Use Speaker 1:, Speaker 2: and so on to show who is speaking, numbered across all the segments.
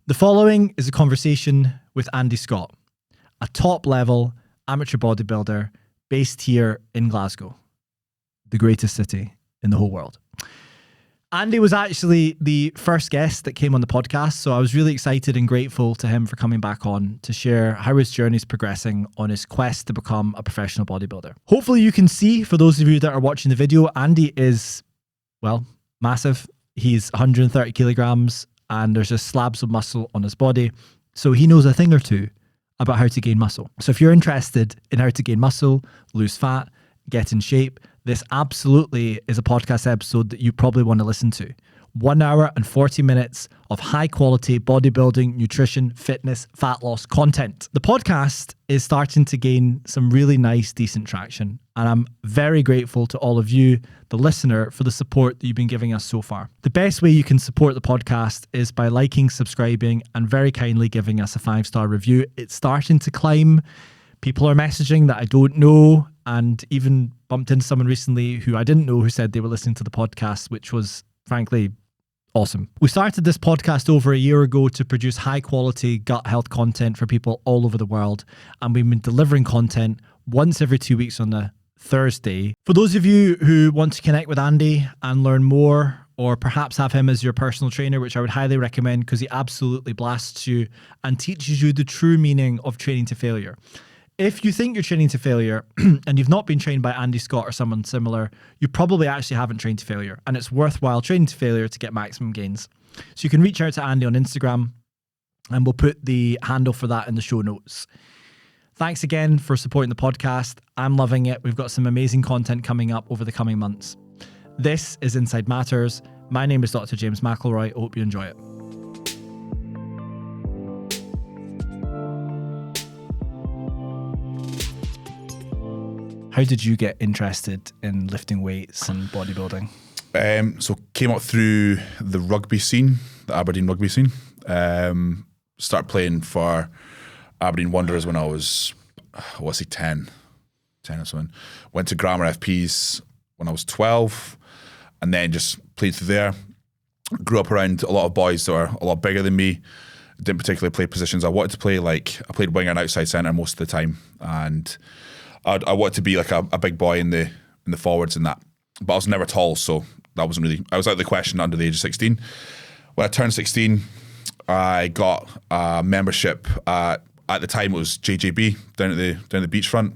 Speaker 1: The following is a conversation with Andy Scott, a top-level amateur bodybuilder based here in Glasgow, the greatest city in the whole world. Andy was actually the first guest that came on the podcast, so I was really excited and grateful to him for coming back on to share how his journey is progressing on his quest to become a professional bodybuilder. Hopefully you can see, for those of you that are watching the video, Andy is, well, massive. He's 130 kilograms and there's just slabs of muscle on his body. So he knows a thing or two about how to gain muscle. So if you're interested in how to gain muscle, lose fat, get in shape, this absolutely is a podcast episode that you probably want to listen to. 1 hour and 40 minutes of high quality bodybuilding, nutrition, fitness, fat loss content. The podcast is starting to gain some really nice, decent traction. And I'm very grateful to all of you, the listener, for the support that you've been giving us so far. The best way you can support the podcast is by liking, subscribing, and very kindly giving us a 5-star review. It's starting to climb. People are messaging that I don't know, and even bumped into someone recently who I didn't know who said they were listening to the podcast, which was frankly awesome. We started this podcast over a year ago to produce high quality gut health content for people all over the world. And we've been delivering content once every 2 weeks on a Thursday. For those of you who want to connect with Andy and learn more, or perhaps have him as your personal trainer, which I would highly recommend because he absolutely blasts you and teaches you the true meaning of training to failure. If you think you're training to failure and you've not been trained by Andy Scott or someone similar, you probably actually haven't trained to failure, and it's worthwhile training to failure to get maximum gains. So you can reach out to Andy on Instagram and we'll put the handle for that in the show notes. Thanks again for supporting the podcast. I'm loving it. We've got some amazing content coming up over the coming months. This is Inside Matters. My name is Dr. James McElroy. I hope you enjoy it. How did you get interested in lifting weights and bodybuilding?
Speaker 2: So came up through the rugby scene, the Aberdeen rugby scene. Started playing for Aberdeen Wanderers when I was, 10 or something. Went to Grammar FPs when I was 12 and then just played through there. Grew up around a lot of boys that were a lot bigger than me. Didn't particularly play positions I wanted to play. Like I played winger and outside centre most of the time, and I wanted to be like a big boy in the forwards and that, but I was never tall, so that wasn't really. I was out of the question under the age of 16. When I turned 16, I got a membership. At the time, it was JJB down at the beachfront.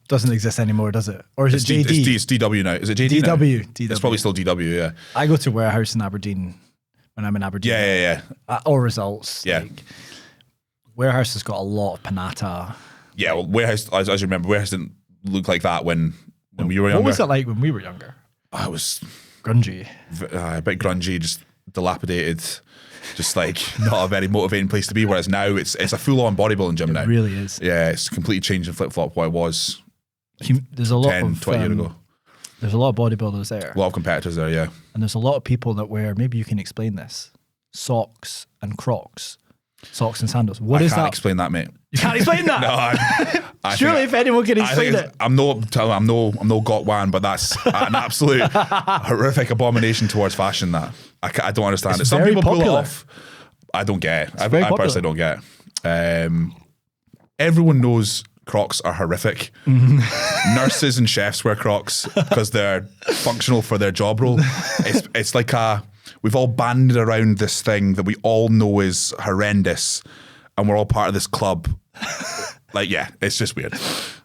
Speaker 1: Doesn't exist anymore, does it? Or is it JD?
Speaker 2: It's DW now. Is it JD
Speaker 1: DW.
Speaker 2: now? DW. It's probably still DW. Yeah.
Speaker 1: I go to Warehouse in Aberdeen when I'm in Aberdeen.
Speaker 2: Yeah.
Speaker 1: All results.
Speaker 2: Yeah.
Speaker 1: Like, Warehouse has got a lot of Panata.
Speaker 2: Yeah, well, Warehouse, as you remember, Warehouse didn't look like that when we were younger.
Speaker 1: What was it like when we were younger?
Speaker 2: I was
Speaker 1: grungy.
Speaker 2: A bit grungy, just dilapidated, just like not a very motivating place to be. Whereas now it's a full-on bodybuilding gym now.
Speaker 1: It really is.
Speaker 2: Yeah, it's completely changed and flip-flop what it was
Speaker 1: there's a lot
Speaker 2: 10, 20 years ago.
Speaker 1: There's a lot of bodybuilders there.
Speaker 2: A lot of competitors there, yeah.
Speaker 1: And there's a lot of people that wear, maybe you can explain this, socks and Crocs. Socks and sandals. What is that?
Speaker 2: I can't explain that, mate.
Speaker 1: You can't explain that?
Speaker 2: No, I
Speaker 1: surely if anyone can explain it.
Speaker 2: I'm no Gotwan, but that's an absolute horrific abomination towards fashion. That I don't understand it. Some people pull it off. I don't get it. I personally don't get it. Everyone knows Crocs are horrific. Nurses and chefs wear Crocs because they're functional for their job role. It's like we've all banded around this thing that we all know is horrendous, and we're all part of this club. Like, yeah, it's just weird.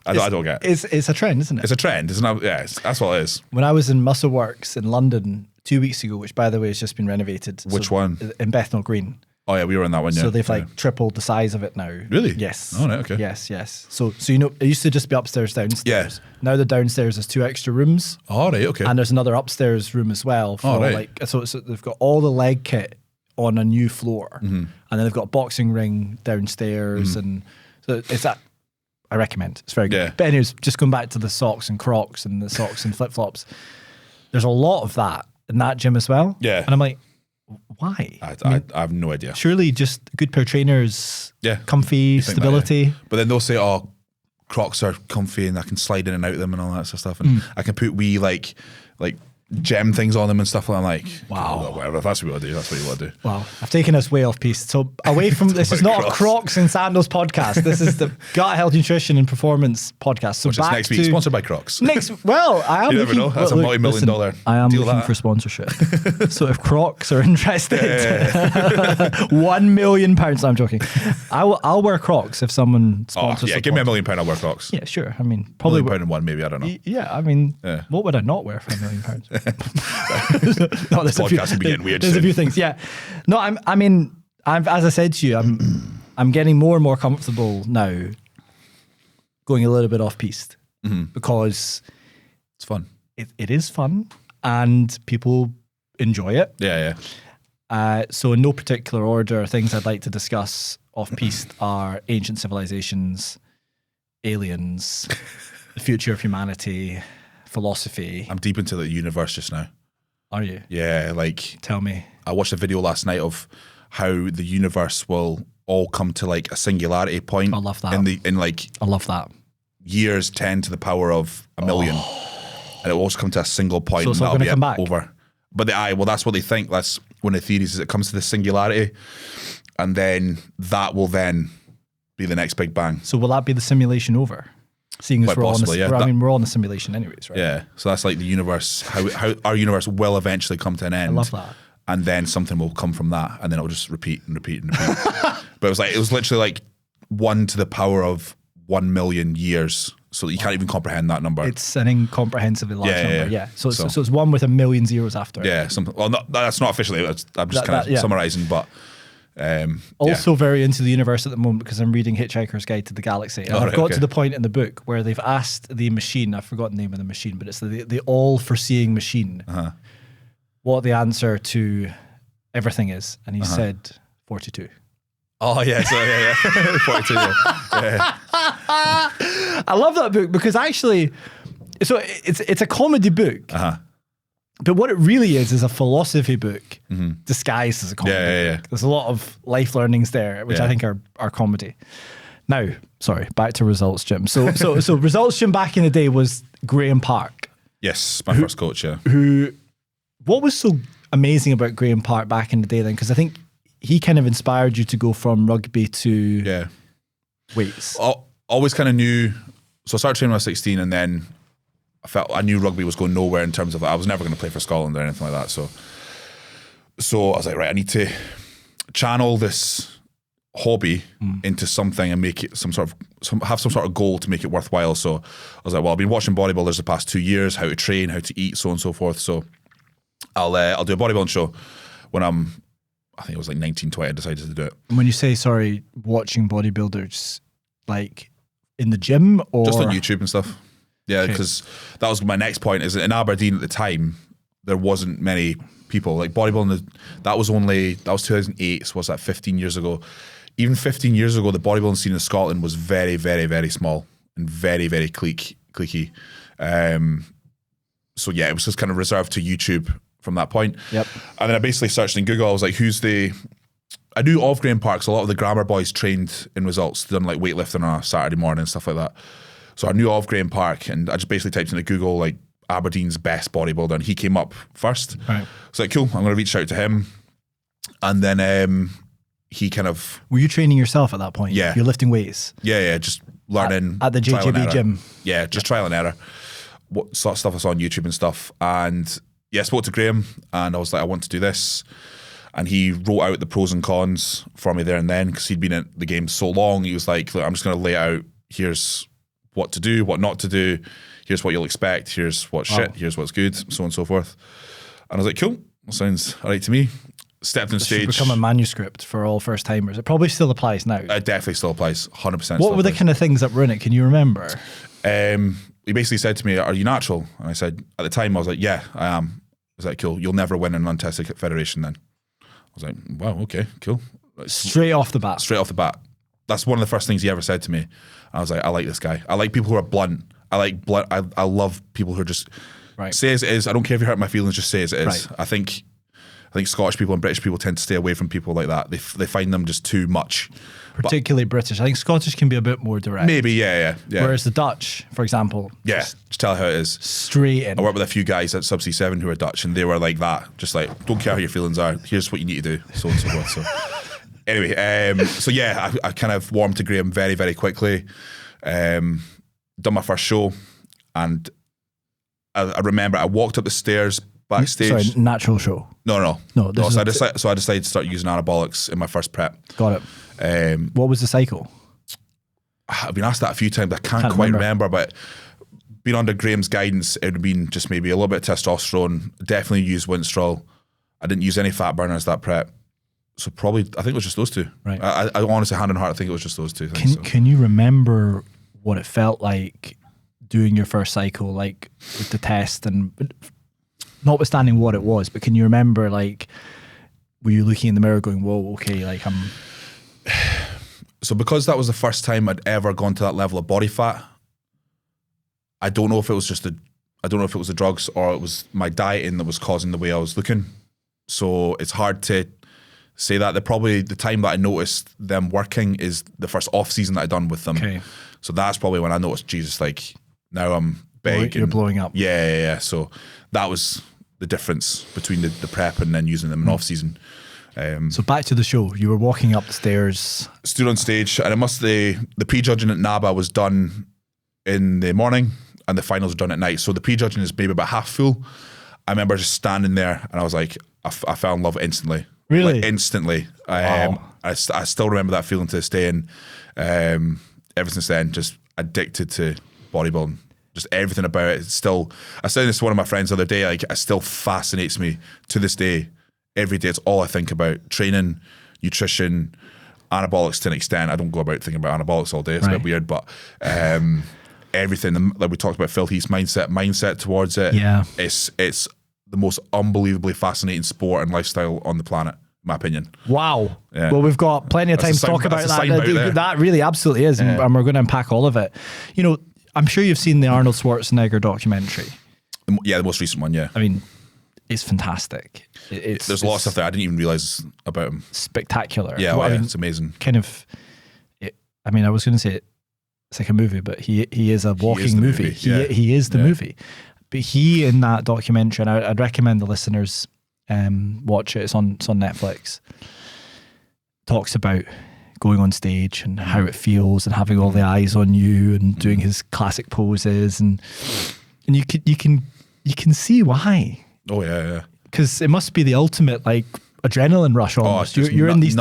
Speaker 2: I don't get it.
Speaker 1: It's a trend, isn't it?
Speaker 2: It's a trend, isn't it? Yeah, that's what it is.
Speaker 1: When I was in Muscle Works in London 2 weeks ago, which by the way has just been renovated.
Speaker 2: Which one?
Speaker 1: In Bethnal Green.
Speaker 2: Oh yeah, we were in that one. Yeah.
Speaker 1: So they've tripled the size of it now.
Speaker 2: Really?
Speaker 1: Yes.
Speaker 2: Oh right, okay.
Speaker 1: Yes. So you know, it used to just be upstairs, downstairs.
Speaker 2: Yeah.
Speaker 1: Now the downstairs has 2 extra rooms.
Speaker 2: Oh right, okay.
Speaker 1: And there's another upstairs room as well. For so they've got all the leg kit on a new floor, and then they've got a boxing ring downstairs, and so it's that. I recommend. It's very good.
Speaker 2: Yeah.
Speaker 1: But anyways, just going back to the socks and Crocs and the socks and flip flops. There's a lot of that in that gym as well.
Speaker 2: Yeah.
Speaker 1: And I'm like, why?
Speaker 2: I have no idea.
Speaker 1: Surely just a good pair of trainers, comfy, stability.
Speaker 2: That, yeah. But then they'll say, oh, Crocs are comfy and I can slide in and out of them and all that sort of stuff. And I can put wee like gem things on them and stuff. I'm like,
Speaker 1: Wow.
Speaker 2: whatever. If that's what you want to do, that's what you want to do.
Speaker 1: Well, I've taken us way off piste. So away from this is not a Crocs and sandals podcast. This is the Gut Health, Nutrition and Performance podcast. So
Speaker 2: Which is
Speaker 1: back
Speaker 2: next week, sponsored by Crocs.
Speaker 1: Well, I am.
Speaker 2: You never know. That's a multi-million dollar
Speaker 1: I am
Speaker 2: deal,
Speaker 1: looking
Speaker 2: that.
Speaker 1: for sponsorship. So if Crocs are interested, £1 million. I'm joking. I'll wear Crocs if someone sponsors.
Speaker 2: Give me £1 million. I'll wear Crocs.
Speaker 1: Yeah, sure. I mean, probably
Speaker 2: £1 million and one, maybe. I don't know.
Speaker 1: Yeah, I mean, what would I not wear for £1 million? No, there's a few,
Speaker 2: Podcast will be getting weird
Speaker 1: there's a
Speaker 2: soon.
Speaker 1: few things. Yeah, no, I'm as I said to you, I'm getting more and more comfortable now, going a little bit off piste because
Speaker 2: It's fun.
Speaker 1: it is fun and people enjoy it.
Speaker 2: Yeah.
Speaker 1: So in no particular order, things I'd like to discuss off piste are ancient civilizations, aliens, the future of humanity, philosophy.
Speaker 2: I'm deep into the universe just now.
Speaker 1: Are you?
Speaker 2: Yeah, like
Speaker 1: Tell me.
Speaker 2: I watched a video last night of how the universe will all come to like a singularity point.
Speaker 1: I love that.
Speaker 2: In like
Speaker 1: I love that.
Speaker 2: years 10 to the power of a million. And it will also come to a single point.
Speaker 1: So it's
Speaker 2: and
Speaker 1: all
Speaker 2: that'll
Speaker 1: gonna
Speaker 2: be
Speaker 1: come back?
Speaker 2: over. But that's what they think. That's one of the theories is it comes to the singularity and then that will then be the next big bang.
Speaker 1: So will that be the simulation over? Seeing as
Speaker 2: Quite possibly, yeah.
Speaker 1: we're all in the simulation anyways, right?
Speaker 2: Yeah. So that's like the universe, how our universe will eventually come to an end.
Speaker 1: I love that.
Speaker 2: And then something will come from that, and then it'll just repeat and repeat and repeat. But it was literally like 1 to the power of 1 million years. So you can't even comprehend that number.
Speaker 1: It's an incomprehensibly large number. Yeah. So it's one with 1 million zeros after it.
Speaker 2: Yeah. Something. Well, that's not officially. I'm just kind of summarizing, but.
Speaker 1: Also very into the universe at the moment because I'm reading Hitchhiker's Guide to the Galaxy. And I've got to the point in the book where they've asked the machine, I've forgotten the name of the machine, but it's the all-foreseeing machine, what the answer to everything is. And he said 42.
Speaker 2: Oh, yeah. So, yeah. 42, yeah.
Speaker 1: I love that book because actually, so it's a comedy book. But what it really is a philosophy book disguised as a comedy book. There's a lot of life learnings there, which I think are comedy. Now, sorry, back to Results Gym. So Results Gym back in the day was Graham Park.
Speaker 2: Yes, my first coach, yeah.
Speaker 1: What was so amazing about Graham Park back in the day then? Because I think he kind of inspired you to go from rugby to weights.
Speaker 2: Always kind of knew, so I started training when I was 16 and then I knew rugby was going nowhere in terms of I was never going to play for Scotland or anything like that. So I was like, right, I need to channel this hobby into something and make it have some sort of goal to make it worthwhile. So I was like, well, I've been watching bodybuilders the past 2 years, how to train, how to eat, so on and so forth. So I'll do a bodybuilding show when I think it was like 19, 20, I decided to do it.
Speaker 1: And when you say, watching bodybuilders, like in the gym or?
Speaker 2: Just on YouTube and stuff. Yeah, because that was my next point is in Aberdeen at the time, there wasn't many people. Like bodybuilding, that was 2008, so what's that, 15 years ago. Even 15 years ago, the bodybuilding scene in Scotland was very, very, very small and very, very cliquey. So yeah, it was just kind of reserved to YouTube from that point.
Speaker 1: Yep.
Speaker 2: And then I basically searched in Google, I was like, I knew of Graham Park, so a lot of the grammar boys trained in Results, done like weightlifting on a Saturday morning and stuff like that. So I knew of Graham Park and I just basically typed into Google like Aberdeen's best bodybuilder and he came up first.
Speaker 1: Right.
Speaker 2: So like, cool, I'm going to reach out to him. And then he kind of...
Speaker 1: Were you training yourself at that point?
Speaker 2: Yeah.
Speaker 1: You're lifting weights?
Speaker 2: Yeah, just learning.
Speaker 1: At the JJB gym?
Speaker 2: Yeah, just trial and error. What sort of stuff I saw on YouTube and stuff. And yeah, I spoke to Graham and I was like, I want to do this. And he wrote out the pros and cons for me there and then because he'd been in the game so long. He was like, look, I'm just going to lay out, here's what to do, what not to do. Here's what you'll expect. Here's what's shit. Here's what's good, so on and so forth. And I was like, cool, that sounds all right to me. Stepped on stage.
Speaker 1: Should become a manuscript for all first timers. It probably still applies now.
Speaker 2: It definitely still applies, 100%.
Speaker 1: What were the kind of things that were in it? Can you remember?
Speaker 2: He basically said to me, are you natural? And I said, at the time, I was like, yeah, I am. I was like, cool, you'll never win an untested federation then. I was like, wow, okay, cool.
Speaker 1: Straight off the bat.
Speaker 2: Straight off the bat. That's one of the first things he ever said to me. I was like, I like this guy. I like people who are blunt. I love people who are just say as it is. I don't care if you hurt my feelings, just say as it is.
Speaker 1: Right.
Speaker 2: I think I think Scottish people and British people tend to stay away from people like that. They find them just too much.
Speaker 1: Particularly British. I think Scottish can be a bit more direct.
Speaker 2: Maybe, yeah.
Speaker 1: Whereas the Dutch, for example,
Speaker 2: just tell how it is.
Speaker 1: Straight in.
Speaker 2: I worked with a few guys at Subsea 7 who are Dutch, and they were like that. Just like, don't care how your feelings are. Here's what you need to do. So on and so forth. So anyway, so yeah, I kind of warmed to Graham very, very quickly. Done my first show, and I remember I walked up the stairs backstage.
Speaker 1: Sorry, natural show.
Speaker 2: No.
Speaker 1: So
Speaker 2: I decided to start using anabolics in my first prep.
Speaker 1: Got it. What was the cycle?
Speaker 2: I've been asked that a few times. I can't quite remember, but being under Graham's guidance, it would have been just maybe a little bit of testosterone. Definitely used Winstrol. I didn't use any fat burners that prep. So probably, I think it was just those two.
Speaker 1: Right.
Speaker 2: I honestly, hand on heart, I think it was just those two things.
Speaker 1: Can you remember what it felt like doing your first cycle, like with the test, and notwithstanding what it was, but can you remember, like, were you looking in the mirror going, whoa, okay, like I'm...
Speaker 2: So because that was the first time I'd ever gone to that level of body fat, I don't know if it was the drugs or it was my dieting that was causing the way I was looking. So it's hard to say that. The time that I noticed them working is the first off season that I done with them.
Speaker 1: Okay.
Speaker 2: So that's probably when I noticed, Jesus, like now I'm big.
Speaker 1: You're blowing up.
Speaker 2: Yeah. So that was the difference between the prep and then using them in off season.
Speaker 1: So back to the show. You were walking up the stairs.
Speaker 2: Stood on stage, and the pre-judging at NABA was done in the morning, and the finals were done at night. So the pre-judging is maybe about half full. I remember just standing there, and I was like, I fell in love instantly.
Speaker 1: Really?
Speaker 2: Like, instantly.
Speaker 1: Wow.
Speaker 2: I still remember that feeling to this day, and ever since then, just addicted to bodybuilding. Just everything about it. I said this to one of my friends the other day, like, it still fascinates me to this day. Every day, it's all I think about. Training, nutrition, anabolics to an extent. I don't go about thinking about anabolics all day. It's a bit weird, but everything, like we talked about, Phil Heath's mindset towards it.
Speaker 1: Yeah.
Speaker 2: It's the most unbelievably fascinating sport and lifestyle on the planet, in my opinion.
Speaker 1: Wow.
Speaker 2: Yeah.
Speaker 1: Well, we've got plenty of time to talk about that. That really absolutely is, and we're going to unpack all of it. You know, I'm sure you've seen the Arnold Schwarzenegger documentary.
Speaker 2: Yeah, the most recent one, yeah.
Speaker 1: I mean, it's fantastic.
Speaker 2: There's a lot of stuff there I didn't even realise about him.
Speaker 1: Spectacular.
Speaker 2: Yeah, I mean, it's amazing.
Speaker 1: Kind of, I was going to say it's like a movie, but he is a walking movie. He is the movie. But he, in that documentary, and I'd recommend the listeners watch it. It's on Netflix. Talks about going on stage and how it feels and having all the eyes on you and doing his classic poses, and you can see why.
Speaker 2: Oh yeah.
Speaker 1: Because it must be the ultimate, like, adrenaline rush almost. You're in these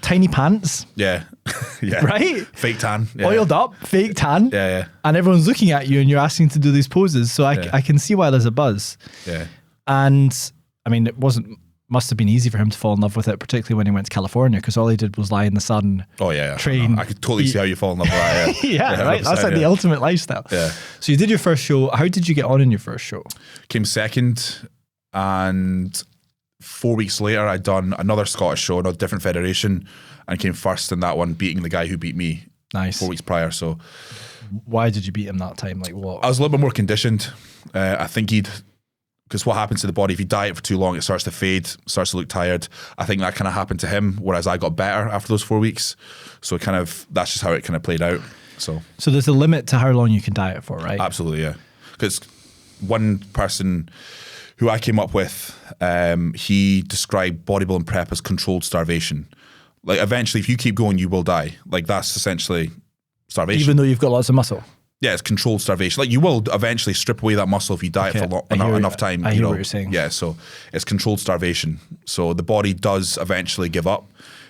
Speaker 1: tiny pants.
Speaker 2: Yeah. Yeah.
Speaker 1: Right?
Speaker 2: Fake tan. Yeah.
Speaker 1: Oiled up, fake tan.
Speaker 2: Yeah.
Speaker 1: And everyone's looking at you and you're asking to do these poses. So I can see why there's a buzz.
Speaker 2: Yeah.
Speaker 1: And I mean, must have been easy for him to fall in love with it, particularly when he went to California, because all he did was lie in the sun.
Speaker 2: Oh yeah.
Speaker 1: Train.
Speaker 2: I could totally see how you fall in love with that.
Speaker 1: Yeah. Right. That's like the ultimate lifestyle.
Speaker 2: Yeah.
Speaker 1: So you did your first show. How did you get on in your first show?
Speaker 2: Came second, and 4 weeks later I'd done another Scottish show, another different federation, and came first in that one, beating the guy who beat me.
Speaker 1: Nice.
Speaker 2: 4 weeks prior. So
Speaker 1: why did you beat him that time? Like what?
Speaker 2: I was a little bit more conditioned. I think because what happens to the body, if you diet for too long, it starts to fade, starts to look tired. I think that kind of happened to him, whereas I got better after those 4 weeks. So that's just how it kind of played out. So
Speaker 1: there's a limit to how long you can diet for, right?
Speaker 2: Absolutely, yeah. Because one person who I came up with, he described bodybuilding prep as controlled starvation. Like, eventually, if you keep going, you will die. Like, that's essentially starvation.
Speaker 1: Even though you've got lots of muscle.
Speaker 2: Yeah, it's controlled starvation. Like, you will eventually strip away that muscle if you diet for enough time.
Speaker 1: I hear what you're saying.
Speaker 2: Yeah, so it's controlled starvation. So the body does eventually give up.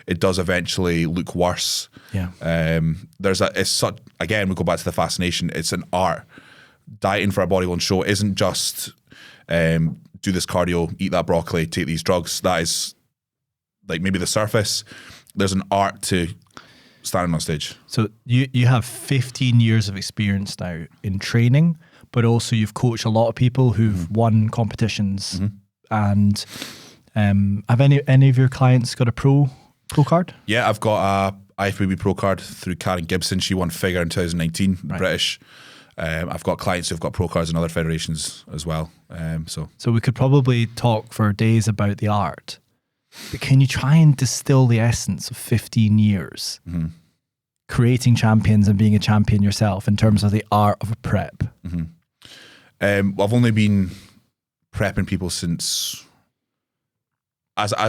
Speaker 2: It does eventually look worse.
Speaker 1: Yeah.
Speaker 2: Again, we go back to the fascination. It's an art. Dieting for a bodybuilding show isn't just do this cardio, eat that broccoli, take these drugs. That is like maybe the surface. There's an art to standing on stage.
Speaker 1: So you have 15 years of experience now in training, but also you've coached a lot of people who've won competitions. And have any of your clients got a pro card?
Speaker 2: Yeah, I've got a IFBB pro card through Karen Gibson. She won figure in 2019, British. I've got clients who've got pro cards in other federations as well.
Speaker 1: So we could probably talk for days about the art, but can you try and distill the essence of 15 years creating champions and being a champion yourself in terms of the art of a prep?
Speaker 2: I've only been prepping people since,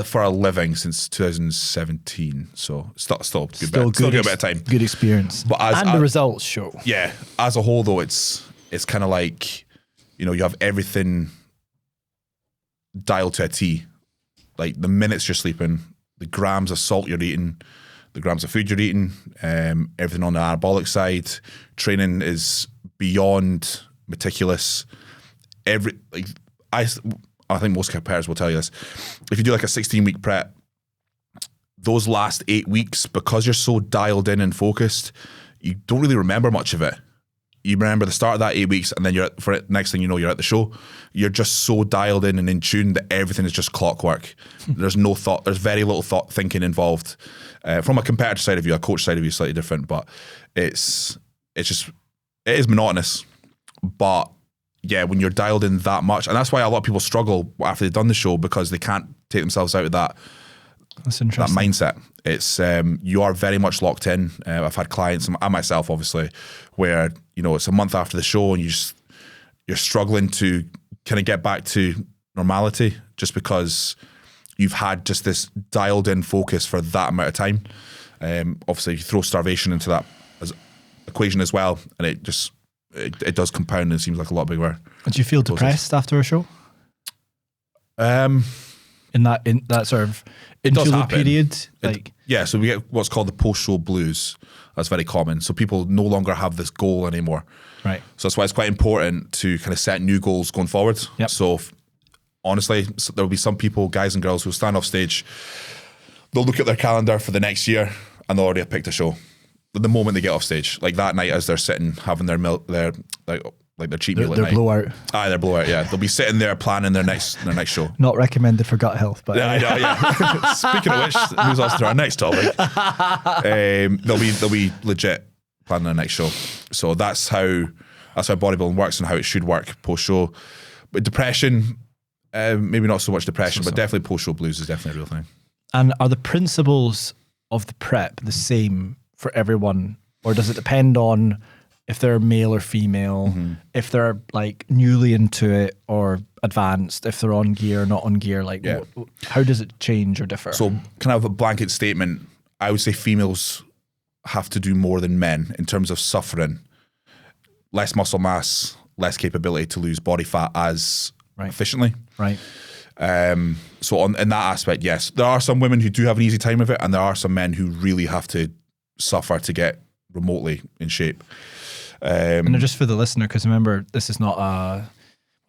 Speaker 2: for a living, since 2017. So still a good bit of time.
Speaker 1: Good experience. But the results show.
Speaker 2: Yeah. As a whole, though, it's kind of like, you have everything dialed to a T. Like the minutes you're sleeping, the grams of salt you're eating, the grams of food you're eating, everything on the anabolic side. Training is beyond meticulous. I think most competitors will tell you this. If you do like a 16-week prep, those last 8 weeks, because you're so dialed in and focused, you don't really remember much of it. You remember the start of that 8 weeks, and then next thing you know, you're at the show. You're just so dialed in and in tune that everything is just clockwork. There's no thought. There's very little thinking involved. From a competitor side of you, a coach side of you, slightly different, but it is monotonous. But yeah, when you're dialed in that much, and that's why a lot of people struggle after they've done the show, because they can't take themselves out of that.
Speaker 1: That's interesting.
Speaker 2: That mindset. It's you are very much locked in. I've had clients, and myself obviously, where it's a month after the show and you're struggling to kind of get back to normality just because you've had just this dialed in focus for that amount of time. Obviously, you throw starvation into that equation as well, and it does compound and seems like a lot bigger.
Speaker 1: Do you feel depressed after a show? In that sort of interlude period?
Speaker 2: So we get what's called the post-show blues. That's very common. So people no longer have this goal anymore.
Speaker 1: Right.
Speaker 2: So that's why it's quite important to kind of set new goals going forward.
Speaker 1: Yep.
Speaker 2: So honestly, there will be some people, guys and girls, who stand off stage, they'll look at their calendar for the next year and they'll already have picked a show. The moment they get off stage, like that night as they're sitting having their cheat meal at night.
Speaker 1: Their blowout.
Speaker 2: Their blowout, yeah. They'll be sitting there planning their next show.
Speaker 1: Not recommended for gut health, but...
Speaker 2: Yeah, I know, yeah. Speaking of which, moves us to our next topic. They'll be legit planning their next show. So that's how bodybuilding works and how it should work post-show. But depression, maybe not so much depression, but definitely post-show blues is definitely a real thing.
Speaker 1: And are the principles of the prep the same for everyone, or does it depend on if they're male or female, if they're like newly into it or advanced, if they're on gear or not on gear? How does it change or differ?
Speaker 2: So kind of a blanket statement, I would say females have to do more than men in terms of suffering. Less muscle mass, less capability to lose body fat as efficiently.
Speaker 1: Right.
Speaker 2: So in that aspect, yes. There are some women who do have an easy time of it, and there are some men who really have to suffer to get remotely in shape.
Speaker 1: And just for the listener, because remember, this is not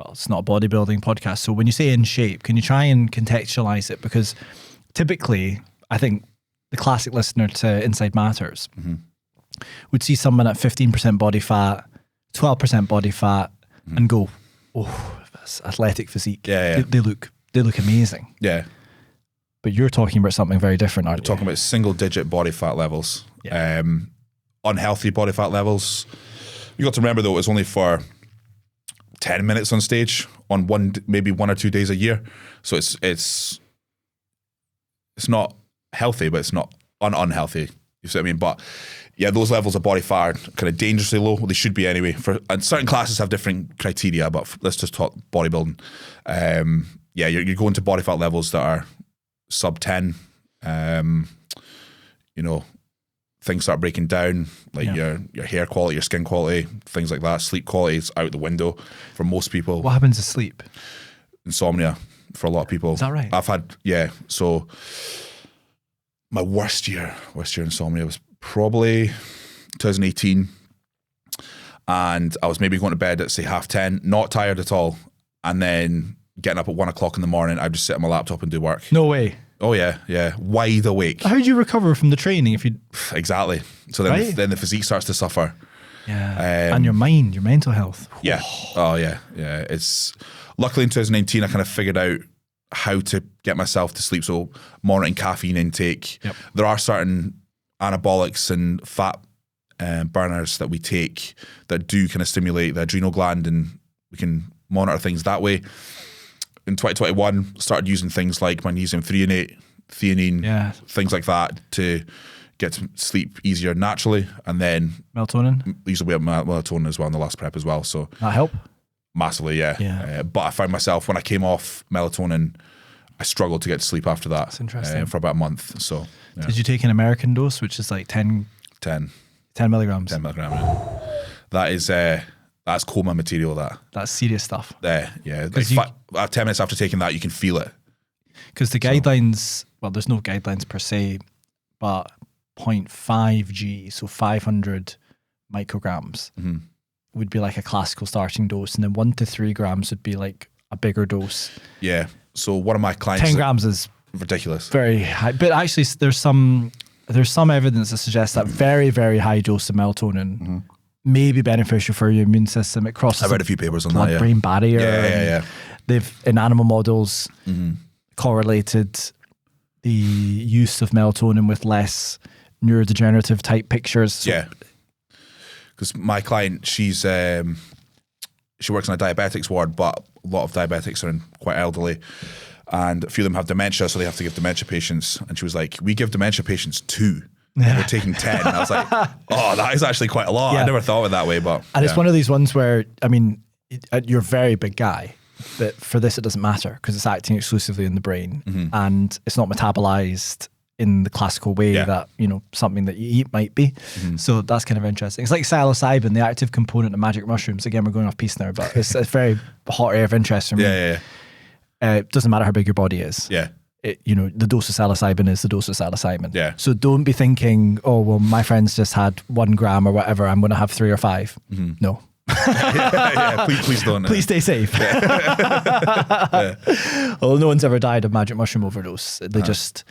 Speaker 1: it's not a bodybuilding podcast. So when you say in shape, can you try and contextualize it? Because typically, I think the classic listener to Inside Matters would see someone at 15% body fat, 12% body fat, and go, "Oh, that's athletic physique."
Speaker 2: Yeah.
Speaker 1: They look amazing.
Speaker 2: Yeah.
Speaker 1: But you're talking about something very different, aren't you?
Speaker 2: Talking about single-digit body fat levels.
Speaker 1: Yeah.
Speaker 2: Unhealthy body fat levels. You got to remember, though, it's only for 10 minutes on stage on maybe 1 or 2 days a year. So it's not healthy, but it's not unhealthy. You see what I mean? But yeah, those levels of body fat are kind of dangerously low. Well, they should be anyway. And certain classes have different criteria, but let's just talk bodybuilding. You're going to body fat levels that are sub 10. Things start breaking down, like your hair quality, your skin quality, things like that. Sleep quality is out the window for most people.
Speaker 1: What happens to sleep?
Speaker 2: Insomnia for a lot of people.
Speaker 1: Is that right?
Speaker 2: I've had, so my worst year insomnia was probably 2018, and I was maybe going to bed at say 10:30, not tired at all, and then getting up at 1 o'clock in the morning, I'd just sit on my laptop and do work.
Speaker 1: No way.
Speaker 2: Oh yeah, wide awake.
Speaker 1: How do you recover from the training if you...
Speaker 2: Exactly. So then the physique starts to suffer.
Speaker 1: Yeah. And your mind, your mental health.
Speaker 2: Yeah. Oh yeah. It's luckily in 2019 I kind of figured out how to get myself to sleep. So monitoring caffeine intake.
Speaker 1: Yep.
Speaker 2: There are certain anabolics and fat burners that we take that do kind of stimulate the adrenal gland, and we can monitor things that way. In 2021, started using things like magnesium threonate, theanine, things like that to get to sleep easier naturally. And then
Speaker 1: melatonin.
Speaker 2: Usually we have melatonin as well in the last prep as well. So
Speaker 1: that help?
Speaker 2: Massively, yeah. But I found myself, when I came off melatonin, I struggled to get to sleep after that.
Speaker 1: That's interesting.
Speaker 2: For about a month. So
Speaker 1: did you take an American dose, which is like 10 milligrams?
Speaker 2: 10 milligrams. Yeah. That is that's coma material.
Speaker 1: That's serious stuff.
Speaker 2: Yeah. Like 10 minutes after taking that, you can feel it.
Speaker 1: Because the guidelines, well, there's no guidelines per se, but 0.5 G, so 500 micrograms, would be like a classical starting dose, and then 1 to 3 grams would be like a bigger dose. Yeah.
Speaker 2: So one of my clients,
Speaker 1: 10 grams is
Speaker 2: ridiculous,
Speaker 1: very high. But actually, there's some evidence that suggests that very, very high dose of melatonin may be beneficial for your immune system. It crosses.
Speaker 2: I've read a few papers on that.
Speaker 1: Blood-brain barrier.
Speaker 2: Yeah.
Speaker 1: They've in animal models correlated the use of melatonin with less neurodegenerative type pictures. So
Speaker 2: because my client, she works in a diabetics ward, but a lot of diabetics are quite elderly, and a few of them have dementia, so they have to give dementia patients. And she was like, "We give dementia patients 2. We're taking 10." And I was like, "Oh, that is actually quite a lot." I never thought of it that way, but
Speaker 1: it's one of these ones where, I mean, you're a very big guy, but for this it doesn't matter because it's acting exclusively in the brain, and it's not metabolized in the classical way that, you know, something that you eat might be. So that's kind of interesting. It's like psilocybin, the active component of magic mushrooms. Again, we're going off piece now, but it's a very hot area of interest for me. It doesn't matter how big your body is. You know, the dose of psilocybin is the dose of psilocybin. So don't be thinking, oh, well, my friends just had 1 gram or whatever, I'm going to have 3 or 5. No.
Speaker 2: Please don't.
Speaker 1: Please stay safe. Well, no one's ever died of magic mushroom overdose. They just...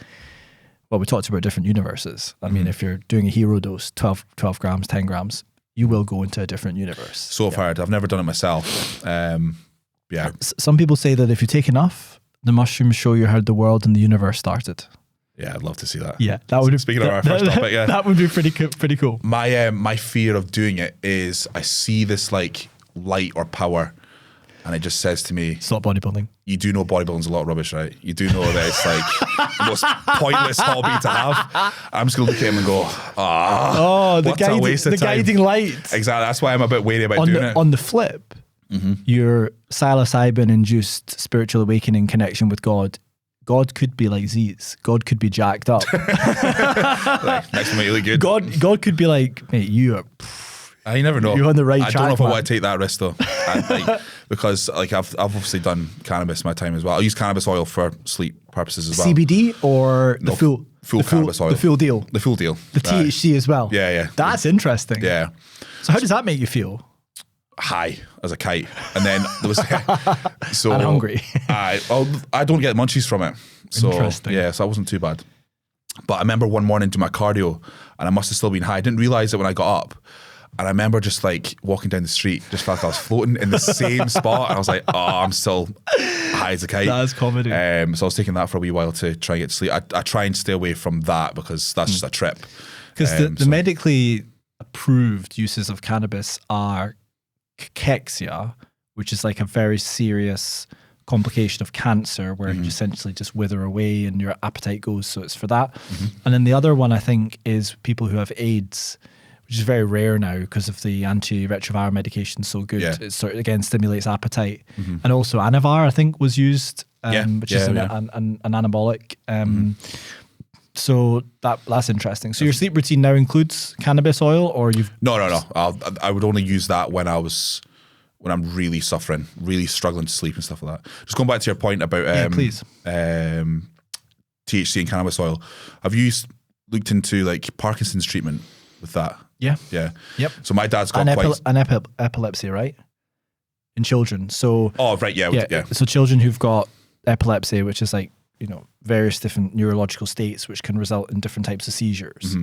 Speaker 1: Well, we talked about different universes. I mean, if you're doing a hero dose, 12 grams, 10 grams, you will go into a different universe.
Speaker 2: So I've heard. I've never done it myself.
Speaker 1: Some people say that if you take enough, the mushrooms show you how the world and the universe started.
Speaker 2: Yeah, I'd love to see that.
Speaker 1: Yeah, that would be,
Speaker 2: speaking of our first topic. Yeah,
Speaker 1: that would be pretty cool.
Speaker 2: My fear of doing it is I see this like light or power, and it just says to me,
Speaker 1: "Stop bodybuilding."
Speaker 2: You do know bodybuilding's a lot of rubbish, right? You do know that it's like the most pointless hobby to have. I'm just gonna look at him and go, the guiding light. Exactly. That's why I'm a bit wary about doing it.
Speaker 1: On the flip, your psilocybin-induced spiritual awakening connection with God could be like Z's. God could be jacked up.
Speaker 2: Like, next one, you look good.
Speaker 1: God could be like, mate, you are.
Speaker 2: You never know.
Speaker 1: You're on the right track.
Speaker 2: I don't know if I want to take that risk though, because like I've obviously done cannabis in my time as well. I use cannabis oil for sleep purposes as well.
Speaker 1: CBD or the full
Speaker 2: cannabis oil?
Speaker 1: The full deal.
Speaker 2: The full deal.
Speaker 1: The THC as well.
Speaker 2: Yeah.
Speaker 1: That's interesting.
Speaker 2: Yeah.
Speaker 1: So how does that make you feel?
Speaker 2: High as a kite, and then there was so
Speaker 1: and hungry.
Speaker 2: I don't get munchies from it. So
Speaker 1: interesting.
Speaker 2: Yeah, so that wasn't too bad. But I remember one morning doing my cardio, and I must have still been high. I didn't realize it when I got up. And I remember just like walking down the street, just felt like I was floating in the same spot. And I was like, oh, I'm still high as a kite.
Speaker 1: That's comedy.
Speaker 2: So I was taking that for a wee while to try and get to sleep. I try and stay away from that because that's just a trip.
Speaker 1: Because the medically approved uses of cannabis are cachexia, which is like a very serious complication of cancer where you essentially just wither away and your appetite goes. So it's for that. And then the other one I think is people who have AIDS, which is very rare now because of the antiretroviral medication so good.
Speaker 2: Yeah.
Speaker 1: It sort of, again, stimulates appetite. And also Anavar, I think, was used, which is an anabolic. So that's interesting. So your sleep routine now includes cannabis oil, or you've...
Speaker 2: No. I would only use that when I'm really suffering, really struggling to sleep and stuff like that. Just going back to your point about
Speaker 1: please.
Speaker 2: THC and cannabis oil. Have you looked into like Parkinson's treatment with that?
Speaker 1: Yeah.
Speaker 2: Yep. So my dad's got
Speaker 1: epilepsy, right? In children. So
Speaker 2: yeah.
Speaker 1: So children who've got epilepsy, which is like, you know, various different neurological states which can result in different types of seizures.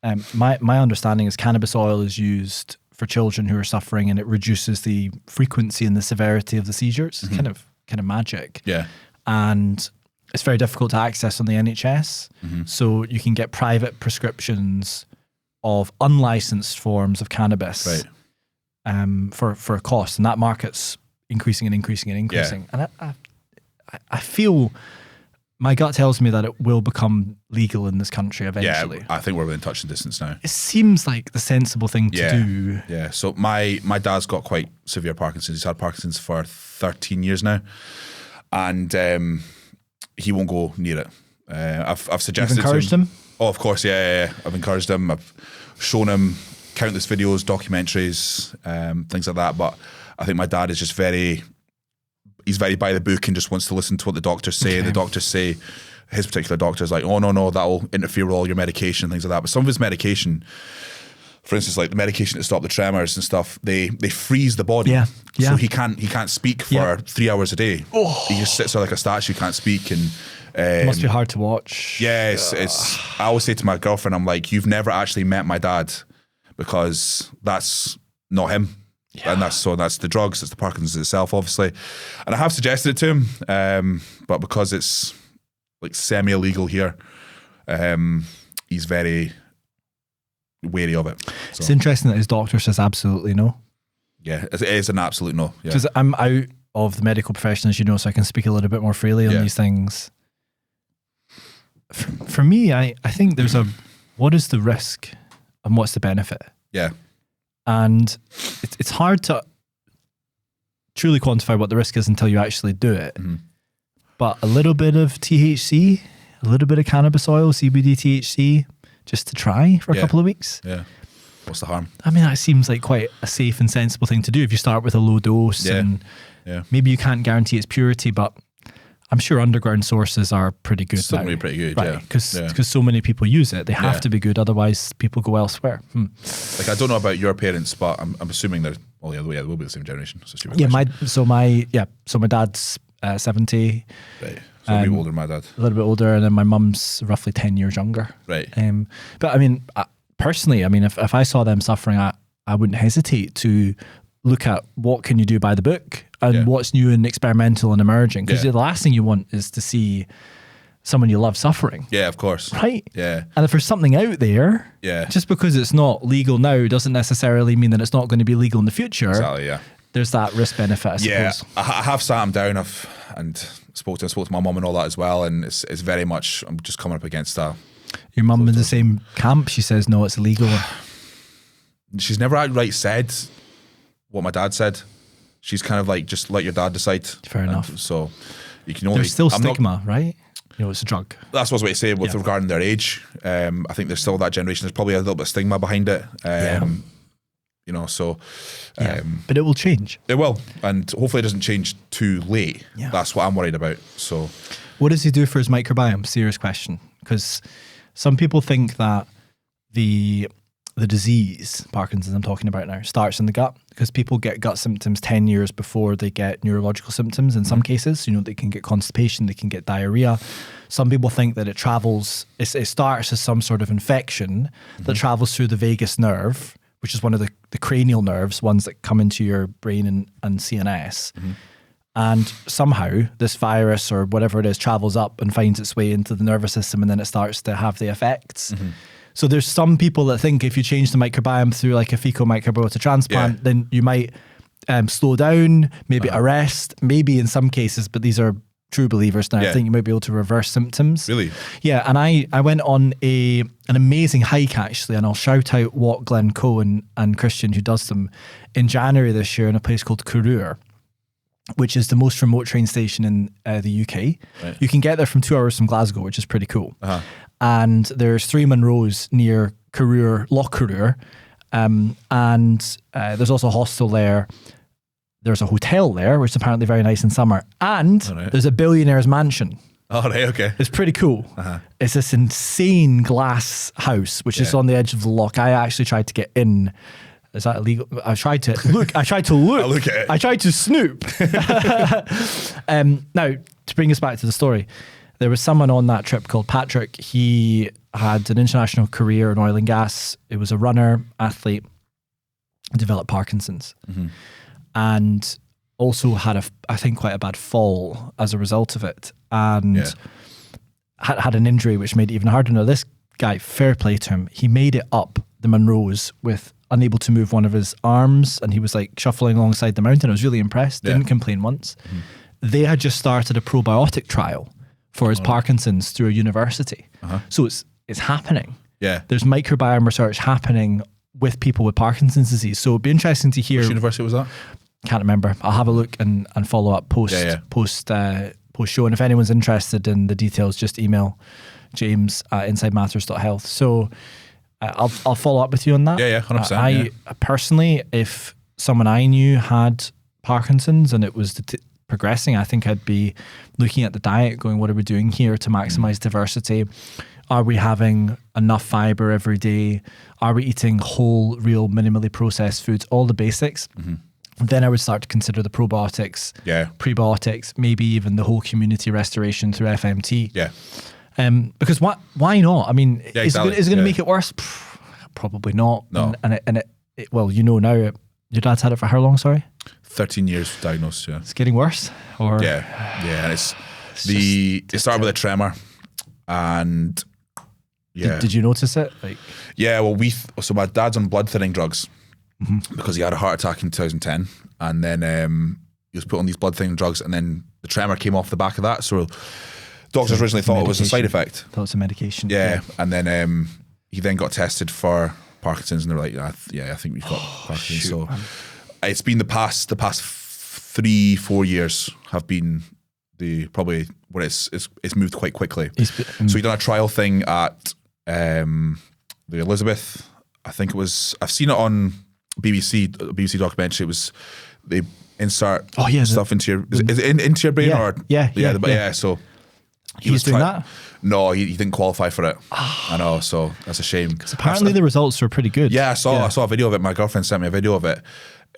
Speaker 1: My understanding is cannabis oil is used for children who are suffering, and it reduces the frequency and the severity of the seizures. It's kind of magic.
Speaker 2: Yeah.
Speaker 1: And it's very difficult to access on the NHS. So you can get private prescriptions of unlicensed forms of cannabis
Speaker 2: Right.
Speaker 1: for a cost, and that market's increasing and increasing and increasing. And I feel, my gut tells me that it will become legal in this country eventually.
Speaker 2: Yeah, I think we're within touching distance now.
Speaker 1: It seems like the sensible thing to do.
Speaker 2: Yeah. So my dad's got quite severe Parkinson's. He's had Parkinson's for 13 years now, and he won't go near it. I've suggested.
Speaker 1: You've encouraged him?
Speaker 2: Oh, of course, yeah. I've encouraged him. I've shown him countless videos, documentaries, things like that. But I think my dad is just he's very by the book and just wants to listen to what the doctors say. Okay. The doctors say, his particular doctor is like, oh, no, that'll interfere with all your medication and things like that. But some of his medication, for instance, like the medication to stop the tremors and stuff, they freeze the body.
Speaker 1: Yeah.
Speaker 2: So he can't speak for 3 hours a day. Oh. He just sits there like a statue, can't speak. And
Speaker 1: it must be hard to watch.
Speaker 2: Yeah, I always say to my girlfriend, I'm like, you've never actually met my dad, because that's not him. Yeah. And that's the drugs, it's the Parkinson's itself, obviously. And I have suggested it to him, but because it's like semi-illegal here, he's very wary of it. So.
Speaker 1: It's interesting that his doctor says absolutely no.
Speaker 2: Yeah, it is an absolute no.
Speaker 1: Because I'm out of the medical profession, as you know, so I can speak a little bit more freely on these things. For me, I think there's what is the risk and what's the benefit?
Speaker 2: Yeah.
Speaker 1: And it's hard to truly quantify what the risk is until you actually do it. Mm-hmm. But a little bit of THC, a little bit of cannabis oil, CBD, THC, just to try for a couple of weeks.
Speaker 2: Yeah. What's the harm?
Speaker 1: I mean, that seems like quite a safe and sensible thing to do if you start with a low dose. And maybe you can't guarantee its purity, but I'm sure underground sources are pretty good.
Speaker 2: Certainly pretty good,
Speaker 1: right? Because so many people use it. They have to be good, otherwise people go elsewhere.
Speaker 2: Like, I don't know about your parents, but I'm assuming they're, well, yeah, they will be the same generation. So
Speaker 1: my dad's 70.
Speaker 2: Right. So a bit older than my dad.
Speaker 1: A little bit older, and then my mum's roughly 10 years younger.
Speaker 2: Right.
Speaker 1: But I mean, personally, I mean, if I saw them suffering, I wouldn't hesitate to look at what can you do by the book and what's new and experimental and emerging. Because the last thing you want is to see someone you love suffering.
Speaker 2: Yeah, of course.
Speaker 1: Right?
Speaker 2: Yeah.
Speaker 1: And if there's something out there, just because it's not legal now doesn't necessarily mean that it's not going to be legal in the future.
Speaker 2: Exactly, yeah.
Speaker 1: There's that risk benefit, I suppose.
Speaker 2: Yeah, I have sat him down and spoke to my mum and all that as well, and it's very much, I'm just coming up against that.
Speaker 1: Your mum in the same camp, she says, no, it's illegal.
Speaker 2: She's never outright said what my dad said. She's kind of like, just let your dad decide. Fair
Speaker 1: enough.
Speaker 2: So you can only...
Speaker 1: There's still stigma, right? You know, it's a drug.
Speaker 2: That's what I was about to say with regarding their age. I think there's still that generation. There's probably a little bit of stigma behind it. You know, so...
Speaker 1: but it will change.
Speaker 2: It will. And hopefully it doesn't change too late. Yeah. That's what I'm worried about. So...
Speaker 1: What does he do for his microbiome? Serious question. Because some people think that the disease, Parkinson's I'm talking about now, starts in the gut, because people get gut symptoms 10 years before they get neurological symptoms in some cases. You know, they can get constipation, they can get diarrhea. Some people think that it starts as some sort of infection that travels through the vagus nerve, which is one of the cranial nerves, ones that come into your brain and CNS. And somehow this virus or whatever it is travels up and finds its way into the nervous system, and then it starts to have the effects. So there's some people that think if you change the microbiome through like a fecal microbiota transplant, then you might slow down, maybe arrest, maybe in some cases, but these are true believers now. I think you might be able to reverse symptoms.
Speaker 2: Really?
Speaker 1: Yeah, and I went on an amazing hike actually, and I'll shout out Walk Glen Cohen and Christian who does them, in January this year in a place called Karur, which is the most remote train station in the UK. Right. You can get there from 2 hours from Glasgow, which is pretty cool. And there's 3 Munros near Karur, Loch Karur, and there's also a hostel there. There's a hotel there, which is apparently very nice in summer. And there's a billionaire's mansion. Oh, right, okay. It's pretty cool. It's this insane glass house, which is on the edge of the loch. I actually tried to get in. Is that illegal? I tried to look. I tried to snoop. Now, to bring us back to the story, there was someone on that trip called Patrick. He had an international career in oil and gas. It was a runner, athlete, developed Parkinson's, and also had I think quite a bad fall as a result of it, and had an injury which made it even harder. Now, this guy, fair play to him, he made it up the Munros with unable to move one of his arms, and he was like shuffling alongside the mountain. I was really impressed. Didn't complain once. They had just started a probiotic trial for his Parkinson's through a university. So it's happening.
Speaker 2: Yeah.
Speaker 1: There's microbiome research happening with people with Parkinson's disease. So it'd be interesting to hear.
Speaker 2: Which university was that?
Speaker 1: Can't remember. I'll have a look and follow up post show. And if anyone's interested in the details, just email James at insidematters.health. So I'll follow up with you on that.
Speaker 2: Yeah, 100%.
Speaker 1: Personally, if someone I knew had Parkinson's and it was progressing, I think I'd be looking at the diet, going, what are we doing here to maximize diversity? Are we having enough fiber every day? Are we eating whole, real, minimally processed foods? All the basics. Then I would start to consider the probiotics, prebiotics, maybe even the whole community restoration through FMT.
Speaker 2: Yeah.
Speaker 1: Because why not? I mean, is it going to make it worse? Probably not.
Speaker 2: No.
Speaker 1: And it, well, you know now, your dad's had it for how long, sorry?
Speaker 2: 13 years diagnosed, yeah.
Speaker 1: It's getting worse? Or
Speaker 2: Yeah, and it started with a tremor, and
Speaker 1: Did you notice it? Like,
Speaker 2: yeah, well, so my dad's on blood thinning drugs because he had a heart attack in 2010, and then he was put on these blood thinning drugs, and then the tremor came off the back of that. So doctors originally thought it was a side effect.
Speaker 1: Thought it was a medication.
Speaker 2: Yeah, and then he then got tested for Parkinson's, and they're like, I think we've got Parkinson's. So it's been the past 3-4 years have been probably where it's moved quite quickly. So he done a trial thing at the Elizabeth. I think it was. I've seen it on BBC documentary. It was they insert stuff into your is it into your brain or so
Speaker 1: he was doing that.
Speaker 2: No, he didn't qualify for it. I know, so that's a shame. Because
Speaker 1: apparently the results were pretty good.
Speaker 2: Yeah, I saw a video of it. My girlfriend sent me a video of it.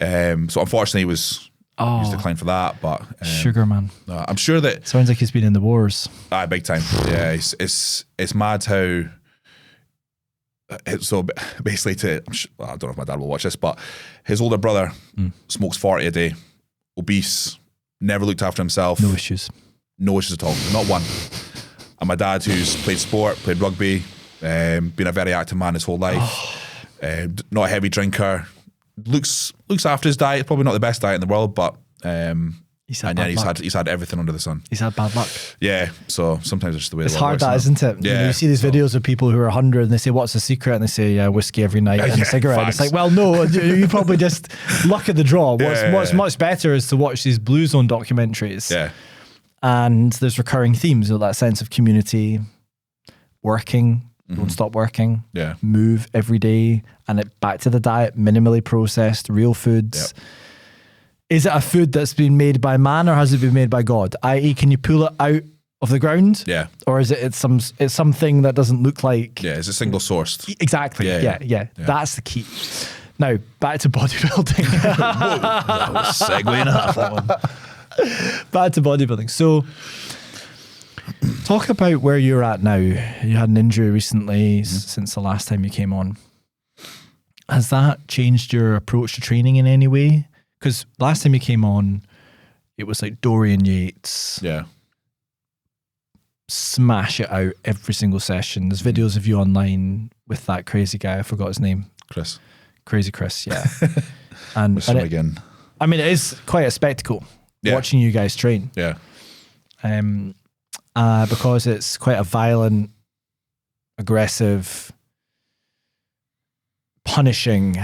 Speaker 2: So unfortunately, he was declined for that. But
Speaker 1: sugar man,
Speaker 2: I'm sure that
Speaker 1: sounds like he's been in the wars.
Speaker 2: Big time. Yeah, it's mad how. So basically, I don't know if my dad will watch this, but his older brother smokes 40 a day, obese, never looked after himself.
Speaker 1: No issues
Speaker 2: at all, not one. And my dad, who's played sport, played rugby, been a very active man his whole life, not a heavy drinker, looks after his diet. Probably not the best diet in the world, but he's had everything under the sun. He's had bad luck. Yeah, so sometimes it's just the way
Speaker 1: it's
Speaker 2: the
Speaker 1: hard,
Speaker 2: works,
Speaker 1: isn't it?
Speaker 2: Yeah,
Speaker 1: you see these videos of people who are 100 and they say, "What's the secret?" and they say, "Whiskey every night and a cigarette." Facts. It's like, well, no, you probably just luck of the draw. What's much better is to watch these Blue Zone documentaries.
Speaker 2: Yeah.
Speaker 1: And there's recurring themes, that sense of community, working, don't stop working, move every day, and back to the diet, minimally processed, real foods. Yep. Is it a food that's been made by man or has it been made by God? I.e., can you pull it out of the ground?
Speaker 2: Yeah.
Speaker 1: Or is it's something that doesn't look like...
Speaker 2: Yeah, is it single sourced?
Speaker 1: Exactly, yeah. That's the key. Now, back to bodybuilding.
Speaker 2: Whoa, that was segue enough, that one.
Speaker 1: Back to bodybuilding. So, talk about where you're at now. You had an injury recently since the last time you came on. Has that changed your approach to training in any way? Because last time you came on, it was like Dorian Yates.
Speaker 2: Yeah.
Speaker 1: Smash it out every single session. There's videos of you online with that crazy guy. I forgot his name.
Speaker 2: Chris. Crazy Chris,
Speaker 1: yeah. and
Speaker 2: again.
Speaker 1: I mean, it is quite a spectacle. Yeah. Watching you guys train.
Speaker 2: Yeah.
Speaker 1: Because it's quite a violent, aggressive, punishing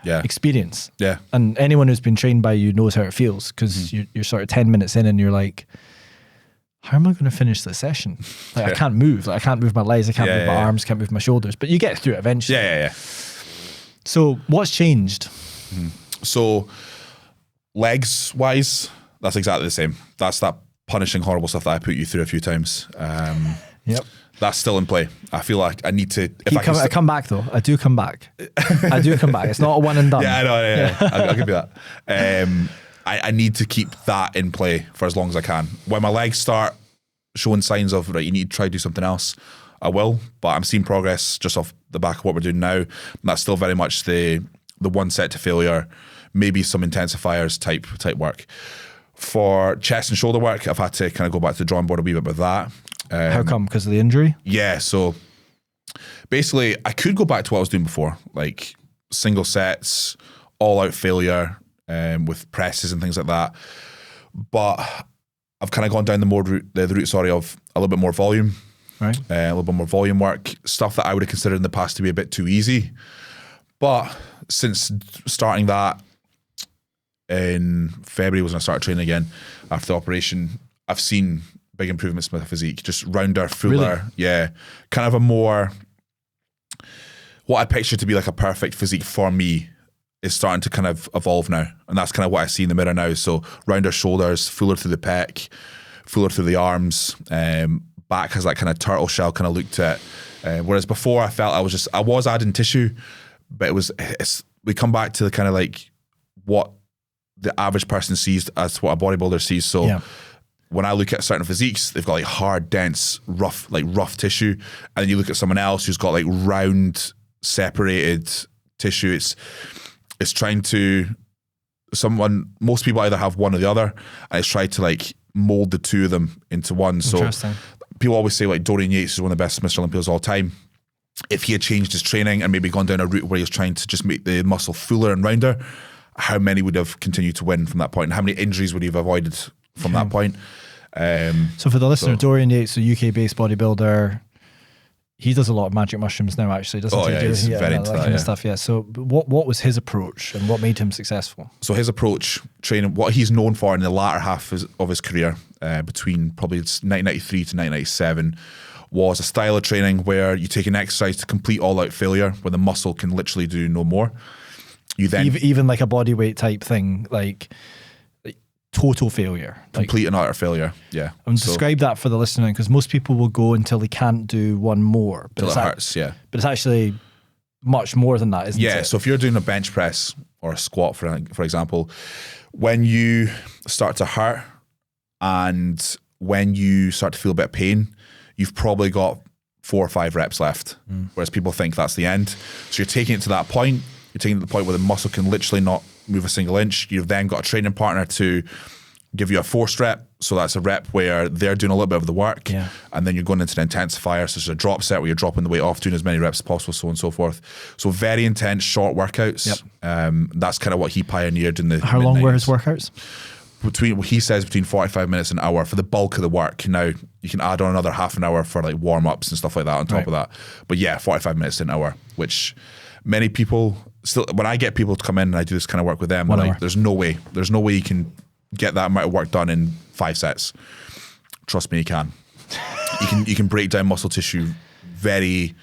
Speaker 1: experience.
Speaker 2: Yeah.
Speaker 1: And anyone who's been trained by you knows how it feels because you're sort of 10 minutes in and you're like, how am I going to finish this session? Like I can't move. Like I can't move my legs. I can't move my arms. Can't move my shoulders. But you get through it eventually.
Speaker 2: Yeah.
Speaker 1: So what's changed?
Speaker 2: So legs wise, that's exactly the same. That's that punishing, horrible stuff that I put you through a few times.
Speaker 1: Yep.
Speaker 2: That's still in play. I feel like I need to...
Speaker 1: I come back though. I do come back. It's not a one and done.
Speaker 2: Yeah, I know. Yeah. I'll give you that. I need to keep that in play for as long as I can. When my legs start showing signs of, right, you need to try to do something else, I will. But I'm seeing progress just off the back of what we're doing now. And that's still very much the one set to failure, maybe some intensifiers type work. For chest and shoulder work, I've had to kind of go back to the drawing board a wee bit with that.
Speaker 1: How come? Because of the injury?
Speaker 2: Yeah, so basically, I could go back to what I was doing before, like single sets, all-out failure with presses and things like that. But I've kind of gone down the route of a little bit more volume,
Speaker 1: Right.
Speaker 2: A little bit more volume work, stuff that I would have considered in the past to be a bit too easy. But since starting that in February was when I started training again after the operation, I've seen big improvements with my physique, just rounder, fuller.
Speaker 1: Really?
Speaker 2: Yeah, kind of a more, what I picture to be like a perfect physique for me is starting to kind of evolve now. And that's kind of what I see in the mirror now. So rounder shoulders, fuller through the pec, fuller through the arms, back has that kind of turtle shell kind of look to it. Whereas before I felt I was adding tissue, but we come back to the kind of like what the average person sees as what a bodybuilder sees. So when I look at certain physiques, they've got like hard, dense, rough tissue. And then you look at someone else who's got like round, separated tissue. It's trying to, most people either have one or the other, and it's tried to like mold the two of them into one. So people always say like Dorian Yates is one of the best Mr. Olympians of all time. If he had changed his training and maybe gone down a route where he was trying to just make the muscle fuller and rounder, how many would have continued to win from that point? And how many injuries would he have avoided from that point?
Speaker 1: So for the listener, Dorian Yates, a UK-based bodybuilder, he does a lot of magic mushrooms now, actually, doesn't he?
Speaker 2: He's very into that
Speaker 1: kind of stuff. Yeah. So what was his approach and what made him successful?
Speaker 2: So his approach, training, what he's known for in the latter half of his career, between probably 1993 to 1997, was a style of training where you take an exercise to complete all-out failure, where the muscle can literally do no more. You then
Speaker 1: even like a body weight type thing, like total failure,
Speaker 2: complete and utter failure. Yeah,
Speaker 1: and describe that for the listener, because most people will go until they can't do one more, but
Speaker 2: until it hurts. Yeah,
Speaker 1: but it's actually much more than that, isn't it?
Speaker 2: Yeah. So if you're doing a bench press or a squat, for example, when you start to hurt and when you start to feel a bit of pain, you've probably got 4 or 5 reps left. Whereas people think that's the end. So you're taking it to that point. You're taking it to the point where the muscle can literally not move a single inch. You've then got a training partner to give you a forced rep. So that's a rep where they're doing a little bit of the work. Yeah. And then you're going into an intensifier. So it's a drop set where you're dropping the weight off, doing as many reps as possible, so on and so forth. So very intense, short workouts. Yep. That's kind of what he pioneered in the
Speaker 1: How long were his workouts?
Speaker 2: He says between 45 minutes and an hour for the bulk of the work. Now, you can add on another half an hour for like warm-ups and stuff like that on top of that. But yeah, 45 minutes to an hour, which many people still, when I get people to come in and I do this kind of work with them, they're like, there's no way you can get that amount of work done in 5 sets. Trust me, you can. You can break down muscle tissue very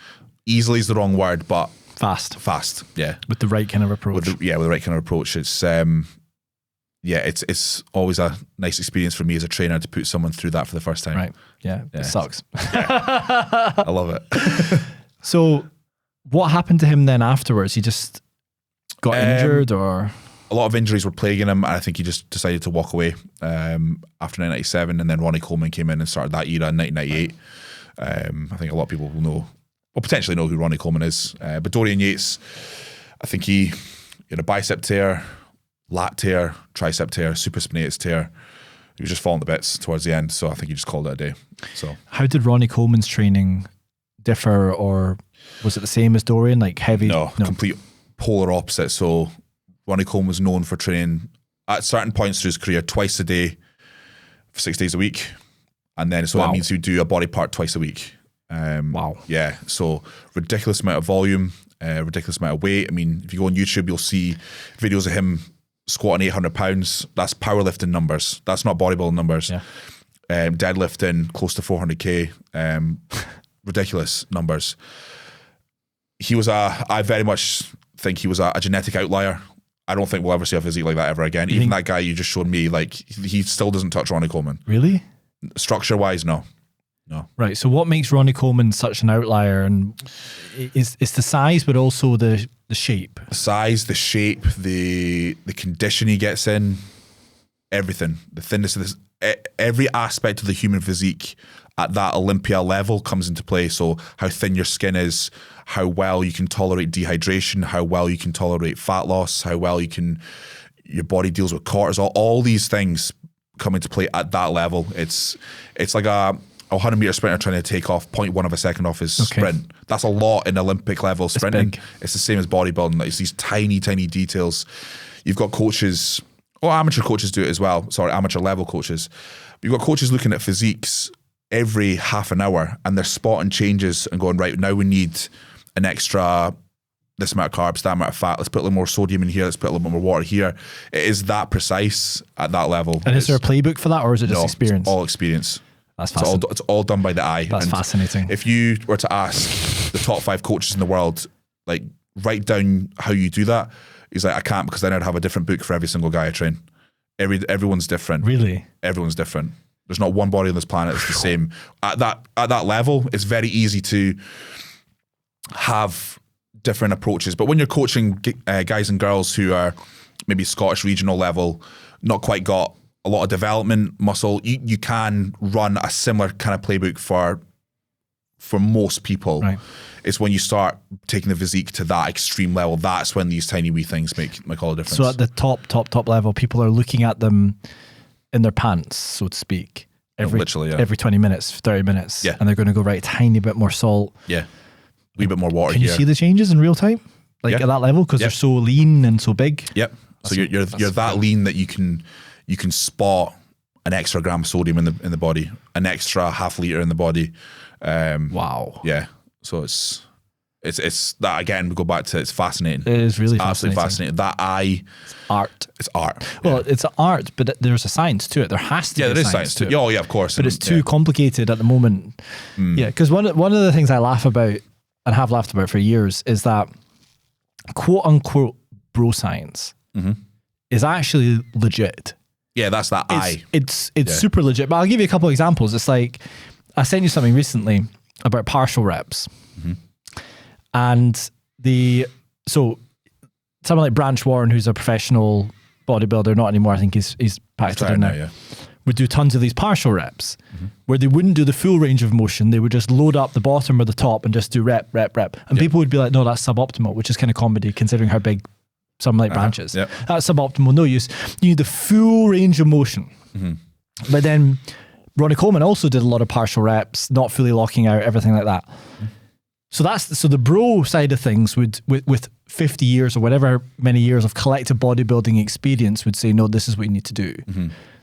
Speaker 2: easily is the wrong word, but fast. Yeah. With
Speaker 1: the right kind of approach.
Speaker 2: With the right kind of approach. It's always a nice experience for me as a trainer to put someone through that for the first time.
Speaker 1: Right. Yeah. It sucks.
Speaker 2: Yeah. I love it.
Speaker 1: So what happened to him then afterwards? He just got injured, or?
Speaker 2: A lot of injuries were plaguing him, and I think he just decided to walk away after 1997, and then Ronnie Coleman came in and started that era in 1998. I think a lot of people will know, or potentially know who Ronnie Coleman is. But Dorian Yates, I think he had a bicep tear, lat tear, tricep tear, supraspinatus tear. He was just falling to bits towards the end, so I think he just called it a day. So,
Speaker 1: how did Ronnie Coleman's training differ, or was it the same as Dorian, like heavy?
Speaker 2: No, complete polar opposite. So Ronnie Coleman was known for training at certain points through his career twice a day for 6 days a week, and then so that means you do a body part twice a week. Yeah, so ridiculous amount of volume, ridiculous amount of weight. I mean, if you go on YouTube, you'll see videos of him squatting 800 pounds. That's powerlifting numbers. That's not bodybuilding numbers. Yeah. Deadlifting close to 400k. Ridiculous numbers. I very much think he was a genetic outlier. I don't think we'll ever see a physique like that ever again. Even that guy you just showed me, like, he still doesn't touch Ronnie Coleman.
Speaker 1: Really?
Speaker 2: Structure-wise, no.
Speaker 1: Right. So what makes Ronnie Coleman such an outlier? And it's the size, but also the shape.
Speaker 2: The size, the shape, the condition he gets in, everything. The thinness of this, every aspect of the human physique at that Olympia level comes into play. So how thin your skin is, how well you can tolerate dehydration, how well you can tolerate fat loss, how well your body deals with cortisol. All these things come into play at that level. It's like a 100-meter sprinter trying to take off 0.1 of a second off his sprint. That's a lot in Olympic level sprinting. It's the same as bodybuilding. It's these tiny, tiny details. You've got coaches, amateur coaches do it as well. Sorry, amateur level coaches. You've got coaches looking at physiques every half an hour, and they're spotting changes and going, right, now we need an extra this amount of carbs, that amount of fat, let's put a little more sodium in here, let's put a little bit more water here. It is that precise at that level.
Speaker 1: And is there a playbook for that, or is it just experience?
Speaker 2: It's all experience.
Speaker 1: That's fascinating.
Speaker 2: It's all done by the eye.
Speaker 1: That's fascinating.
Speaker 2: If you were to ask the top 5 coaches in the world, like, write down how you do that, he's like, I can't, because then I'd have a different book for every single guy I train. Everyone's different.
Speaker 1: Really?
Speaker 2: Everyone's different. There's not one body on this planet that's the same. At that level, it's very easy to have different approaches. But when you're coaching guys and girls who are maybe Scottish regional level, not quite got a lot of development muscle, you can run a similar kind of playbook for most people. Right. It's when you start taking the physique to that extreme level, that's when these tiny wee things make all the difference.
Speaker 1: So at the top level, people are looking at them in their pants, so to speak, every 20 minutes, 30 minutes. Yeah. And they're going to go, right, a tiny bit more salt.
Speaker 2: Yeah. A wee bit more water.
Speaker 1: Can you see the changes in real time? Like at that level? Because they're so lean and so big.
Speaker 2: Yep. So you're that lean that you can spot an extra gram of sodium in the body, an extra half liter in the body.
Speaker 1: Wow.
Speaker 2: Yeah. So it's that again, we go back to, it's fascinating.
Speaker 1: It is really
Speaker 2: absolutely fascinating. That eye.
Speaker 1: It's art.
Speaker 2: It's art.
Speaker 1: Well, it's art, but there's a science to it. There has to be
Speaker 2: there is science to it. Oh, yeah, of course.
Speaker 1: But it's too complicated at the moment. Yeah, because one of the things I laugh about and have laughed about for years is that quote unquote bro science is actually legit.
Speaker 2: Yeah, that's that eye.
Speaker 1: It's super legit. But I'll give you a couple of examples. It's like, I sent you something recently about partial reps. And someone like Branch Warren, who's a professional bodybuilder, not anymore, I think he's packed it now, would do tons of these partial reps where they wouldn't do the full range of motion. They would just load up the bottom or the top and just do rep. And people would be like, no, that's suboptimal, which is kind of comedy considering how big someone like Branch is. That's suboptimal, no use. You need the full range of motion. But then Ronnie Coleman also did a lot of partial reps, not fully locking out, everything like that. So the bro side of things would, with 50 years or whatever many years of collective bodybuilding experience, would say, no, this is what you need to do.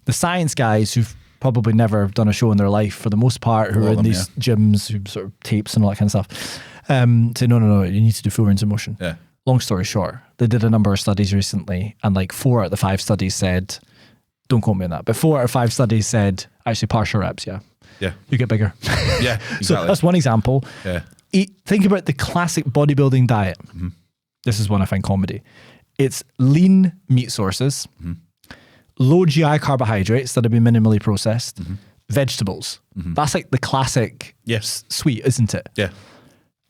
Speaker 1: The science guys who've probably never done a show in their life for the most part, who are in these gyms, who sort of tapes and all that kind of stuff, say, no, you need to do full range of motion. Yeah. Long story short, they did a number of studies recently, and like 4 out of the 5 studies said, don't quote me on that, but 4 out of 5 studies said, actually partial reps, you get bigger.
Speaker 2: Yeah, exactly.
Speaker 1: So that's one example.
Speaker 2: Yeah.
Speaker 1: Think about the classic bodybuilding diet. This is one I find comedy. It's lean meat sources, low GI carbohydrates that have been minimally processed, vegetables. That's like the classic sweet, isn't it?
Speaker 2: Yeah.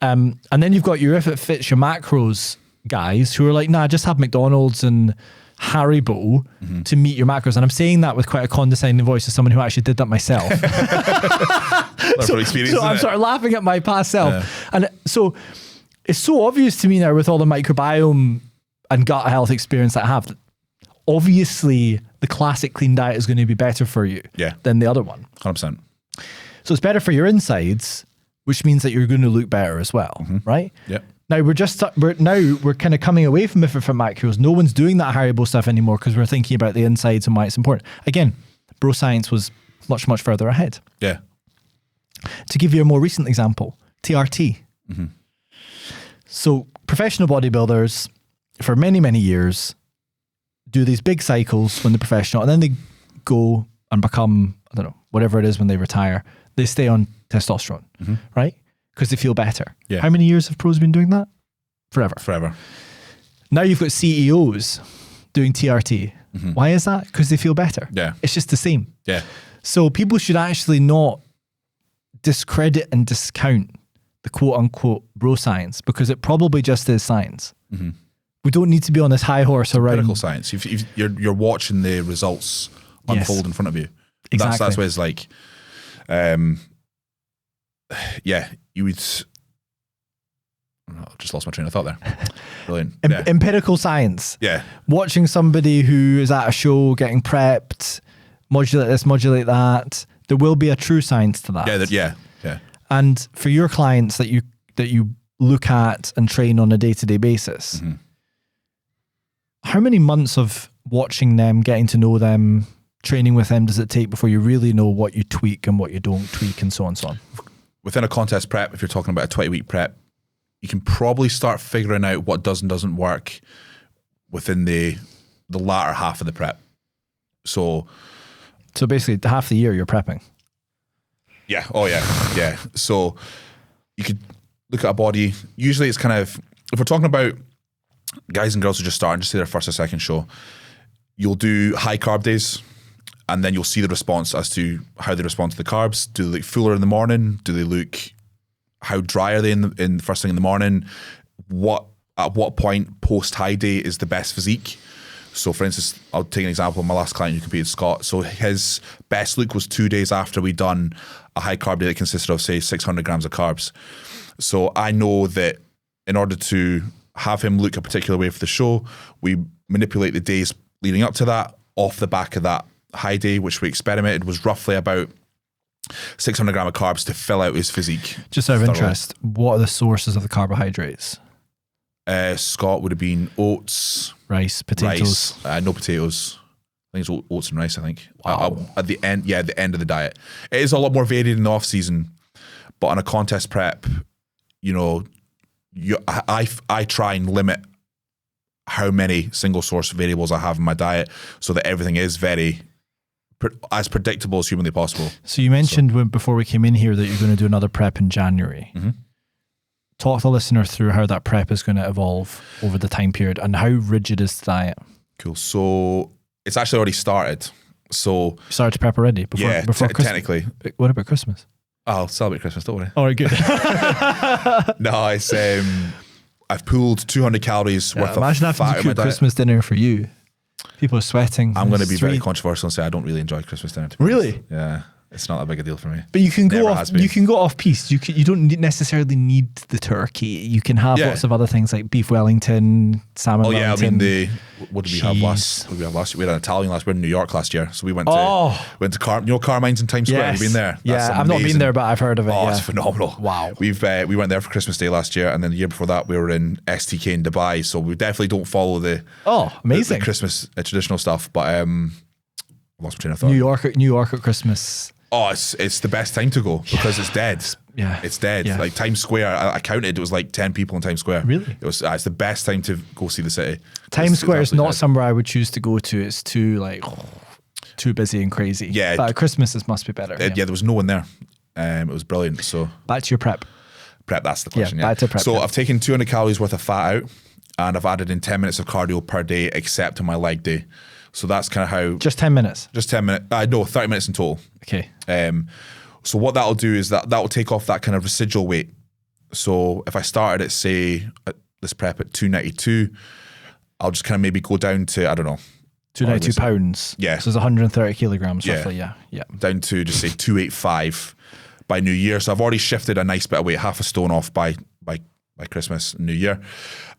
Speaker 1: And then you've got your if it fits your macros guys who are like, nah, just have McDonald's and Haribo to meet your macros. And I'm saying that with quite a condescending voice as someone who actually did that myself. So I'm sort of laughing at my past self. And so it's so obvious to me now with all the microbiome and gut health experience that I have, that obviously the classic clean diet is going to be better for you than the other one.
Speaker 2: 100%.
Speaker 1: So it's better for your insides, which means that you're going to look better as well, right?
Speaker 2: Yeah.
Speaker 1: Now we're kind of coming away from different macros. No one's doing that Haribo stuff anymore because we're thinking about the insides and why it's important. Again, bro science was much, much further ahead.
Speaker 2: Yeah.
Speaker 1: To give you a more recent example, TRT. So professional bodybuilders for many, many years do these big cycles when they're professional, and then they go and become, I don't know, whatever it is when they retire. They stay on testosterone, right? Because they feel better. Yeah. How many years have pros been doing that? Forever. Now you've got CEOs doing TRT. Why is that? Because they feel better.
Speaker 2: Yeah.
Speaker 1: It's just the same.
Speaker 2: Yeah.
Speaker 1: So people should actually not discredit and discount the quote unquote bro science, because it probably just is science. We don't need to be on this high horse around
Speaker 2: empirical science. You're watching the results unfold in front of you.
Speaker 1: Exactly.
Speaker 2: That's where it's like, you would. I just lost my train of thought there. Brilliant.
Speaker 1: Empirical science.
Speaker 2: Yeah.
Speaker 1: Watching somebody who is at a show getting prepped, modulate this, modulate that. There will be a true science to that.
Speaker 2: Yeah.
Speaker 1: And for your clients that you look at and train on a day-to-day basis, how many months of watching them, getting to know them, training with them does it take before you really know what you tweak and what you don't tweak and so on and so on?
Speaker 2: Within a contest prep, if you're talking about a 20-week prep, you can probably start figuring out what does and doesn't work within the latter half of the prep. So
Speaker 1: basically half the year you're prepping.
Speaker 2: Yeah. Oh yeah. Yeah. So you could look at a body. Usually it's kind of, if we're talking about guys and girls who just starting, just say their first or second show, you'll do high carb days and then you'll see the response as to how they respond to the carbs. Do they look fuller in the morning? Do they look, how dry are they in first thing in the morning? At what point post high day is the best physique? So for instance, I'll take an example of my last client who competed, Scott. So his best look was 2 days after we'd done a high carb day that consisted of, say, 600 grams of carbs. So I know that in order to have him look a particular way for the show, we manipulate the days leading up to that off the back of that high day, which we experimented was roughly about 600 grams of carbs to fill out his physique.
Speaker 1: Just out of interest, what are the sources of the carbohydrates?
Speaker 2: Scott would have been oats,
Speaker 1: rice, potatoes.
Speaker 2: No potatoes. I think it's oats and rice. I think.
Speaker 1: Wow.
Speaker 2: At the end, the end of the diet. It is a lot more varied in the off season, but on a contest prep, I try and limit how many single source variables I have in my diet so that everything is very as predictable as humanly possible.
Speaker 1: So you mentioned before we came in here that you're going to do another prep in January.
Speaker 2: Mm-hmm.
Speaker 1: Talk the listener through how that prep is going to evolve over the time period and how rigid is the diet.
Speaker 2: Cool. So it's actually already started. So
Speaker 1: you started to prep already before Christmas?
Speaker 2: Technically.
Speaker 1: What about Christmas?
Speaker 2: I'll celebrate Christmas, don't worry.
Speaker 1: All right, good.
Speaker 2: No, it's I've pulled 200 calories worth of fat
Speaker 1: imagine having to cook Christmas dinner for you. People are sweating.
Speaker 2: I'm going to be very controversial and say I don't really enjoy Christmas dinner.
Speaker 1: Really?
Speaker 2: Yeah. It's not that big a deal for me.
Speaker 1: But you can go off. You can go off piste. You don't necessarily need the turkey. You can have lots of other things like beef Wellington, salmon. Wellington.
Speaker 2: I mean what did we have last? We had an Italian last. We were in New York last year, so we went to Carmine's in Times Square. Have you been there?
Speaker 1: Yeah, I've not been there, but I've heard of it.
Speaker 2: Oh, it's phenomenal.
Speaker 1: Wow.
Speaker 2: We went there for Christmas Day last year, and then the year before that we were in STK in Dubai. So we definitely don't follow the
Speaker 1: amazing
Speaker 2: the Christmas traditional stuff. But I lost my train of thought.
Speaker 1: New York at Christmas.
Speaker 2: Oh, it's the best time to go because it's dead.
Speaker 1: Yeah,
Speaker 2: it's dead. Yeah. Like Times Square, I counted. It was like 10 people in Times Square.
Speaker 1: Really?
Speaker 2: It's the best time to go see the city.
Speaker 1: Times Square is not somewhere I would choose to go to. It's too busy and crazy. Yeah, but at Christmas it must be better.
Speaker 2: There was no one there. It was brilliant. So
Speaker 1: back to your prep.
Speaker 2: That's the question.
Speaker 1: Back to prep.
Speaker 2: So I've taken 200 calories worth of fat out, and I've added in 10 minutes of cardio per day, except on my leg day. So that's kind of how.
Speaker 1: Just 10 minutes.
Speaker 2: Just 10 minutes. No, 30 minutes in total.
Speaker 1: Okay.
Speaker 2: So what that'll do is that will take off that kind of residual weight. So if I started at, say, this prep at 292, I'll just kind of maybe go down to, I don't know.
Speaker 1: 292 pounds.
Speaker 2: Yeah.
Speaker 1: So it's 130 kilograms roughly, yeah.
Speaker 2: Down to just say 285 by New Year. So I've already shifted a nice bit of weight, half a stone off by Christmas and New Year.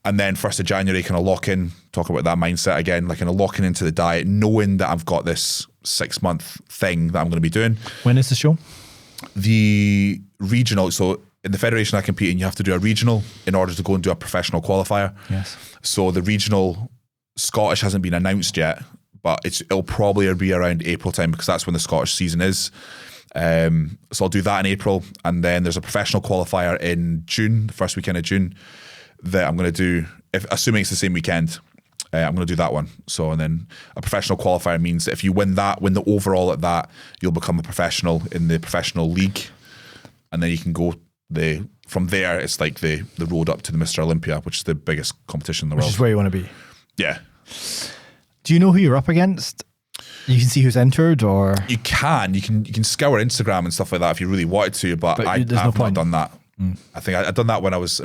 Speaker 2: And then 1st of January, kind of lock in, talk about that mindset again, like kind of locking into the diet, knowing that I've got this 6-month thing that I'm going to be doing.
Speaker 1: When is the show?
Speaker 2: The regional, so in the federation I compete in, you have to do a regional in order to go and do a professional qualifier.
Speaker 1: Yes.
Speaker 2: So the regional Scottish hasn't been announced yet, but it'll probably be around April time because that's when the Scottish season is. So I'll do that in April, and then there's a professional qualifier in June, the first weekend of June, that I'm going to do, assuming it's the same weekend. I'm going to do that one. So, and then a professional qualifier means that if you win the overall at that, you'll become a professional in the professional league, and then you can go from there. It's like the road up to the Mr. Olympia, which is the biggest competition in the world.
Speaker 1: Which is where you want to be.
Speaker 2: Yeah.
Speaker 1: Do you know who you're up against? You can see who's entered, or
Speaker 2: you can scour Instagram and stuff like that if you really wanted to, but I've not done that. I think I'd done that when I was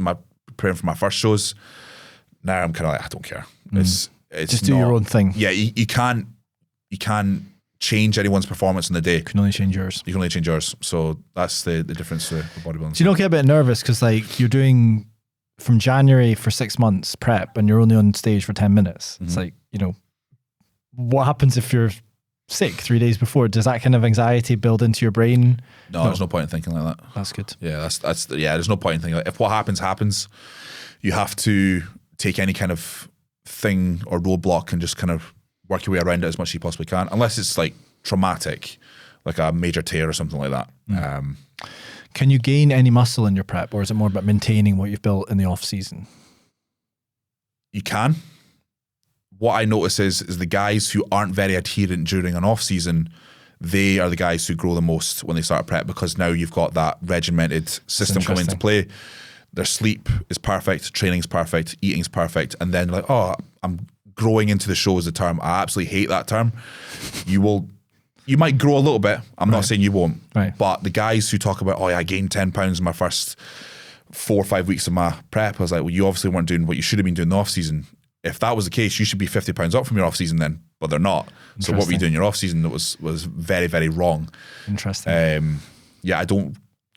Speaker 2: preparing for my first shows. Now I'm kind of like, I don't care. It's
Speaker 1: just do your own thing.
Speaker 2: Yeah, you can't change anyone's performance in the day.
Speaker 1: You can only change yours.
Speaker 2: You can only change yours. So that's the difference for bodybuilding.
Speaker 1: Do you not get a bit nervous because like you're doing from January for 6 months prep and you're only on stage for 10 minutes? It's like, what happens if you're sick 3 days before. Does that kind of anxiety build into your brain?
Speaker 2: No, there's no point in thinking like that.
Speaker 1: That's good.
Speaker 2: Yeah, there's no point in thinking like, if what happens, you have to take any kind of thing or roadblock and just kind of work your way around it as much as you possibly can, unless it's like traumatic, like a major tear or something like that.
Speaker 1: Can you gain any muscle in your prep, or is it more about maintaining what you've built in the off season?
Speaker 2: You can. What I notice is the guys who aren't very adherent during an off season, they are the guys who grow the most when they start prep, because now you've got that regimented system coming into play. Their sleep is perfect, training's perfect, eating's perfect, and then like, oh, I'm growing into the show is the term. I absolutely hate that term. You might grow a little bit. I'm not saying you won't.
Speaker 1: Right.
Speaker 2: But the guys who talk about, oh yeah, I gained 10 pounds in my first 4 or 5 weeks of my prep, I was like, well, you obviously weren't doing what you should have been doing in the off season. If that was the case, you should be 50 pounds up from your off season then, but they're not. So what were you doing in your off season that was very, very wrong.
Speaker 1: Interesting.
Speaker 2: I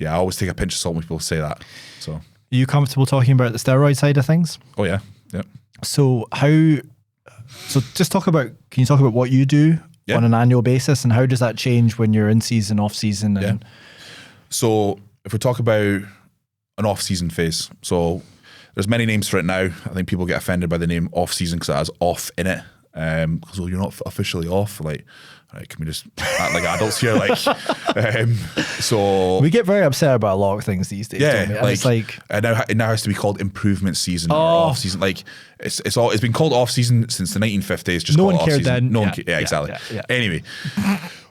Speaker 2: always take a pinch of salt when people say that. So,
Speaker 1: are you comfortable talking about the steroid side of things?
Speaker 2: Oh yeah. Yeah.
Speaker 1: So can you talk about what you do on an annual basis, and how does that change when you're in season, off season? And
Speaker 2: So if we talk about an off season phase, so there's many names for it now. I think people get offended by the name off season because it has off in it. Because you're not officially off. Like, all right, can we just act like adults here? Like, so
Speaker 1: we get very upset about a lot of things these days.
Speaker 2: Yeah,
Speaker 1: don't we? And it's like
Speaker 2: it now has to be called improvement season or off season. Like it's been called off season since the 1950s. Just
Speaker 1: no
Speaker 2: call
Speaker 1: one
Speaker 2: it
Speaker 1: cared
Speaker 2: off-season.
Speaker 1: then.
Speaker 2: No one cared. Yeah, exactly. Anyway,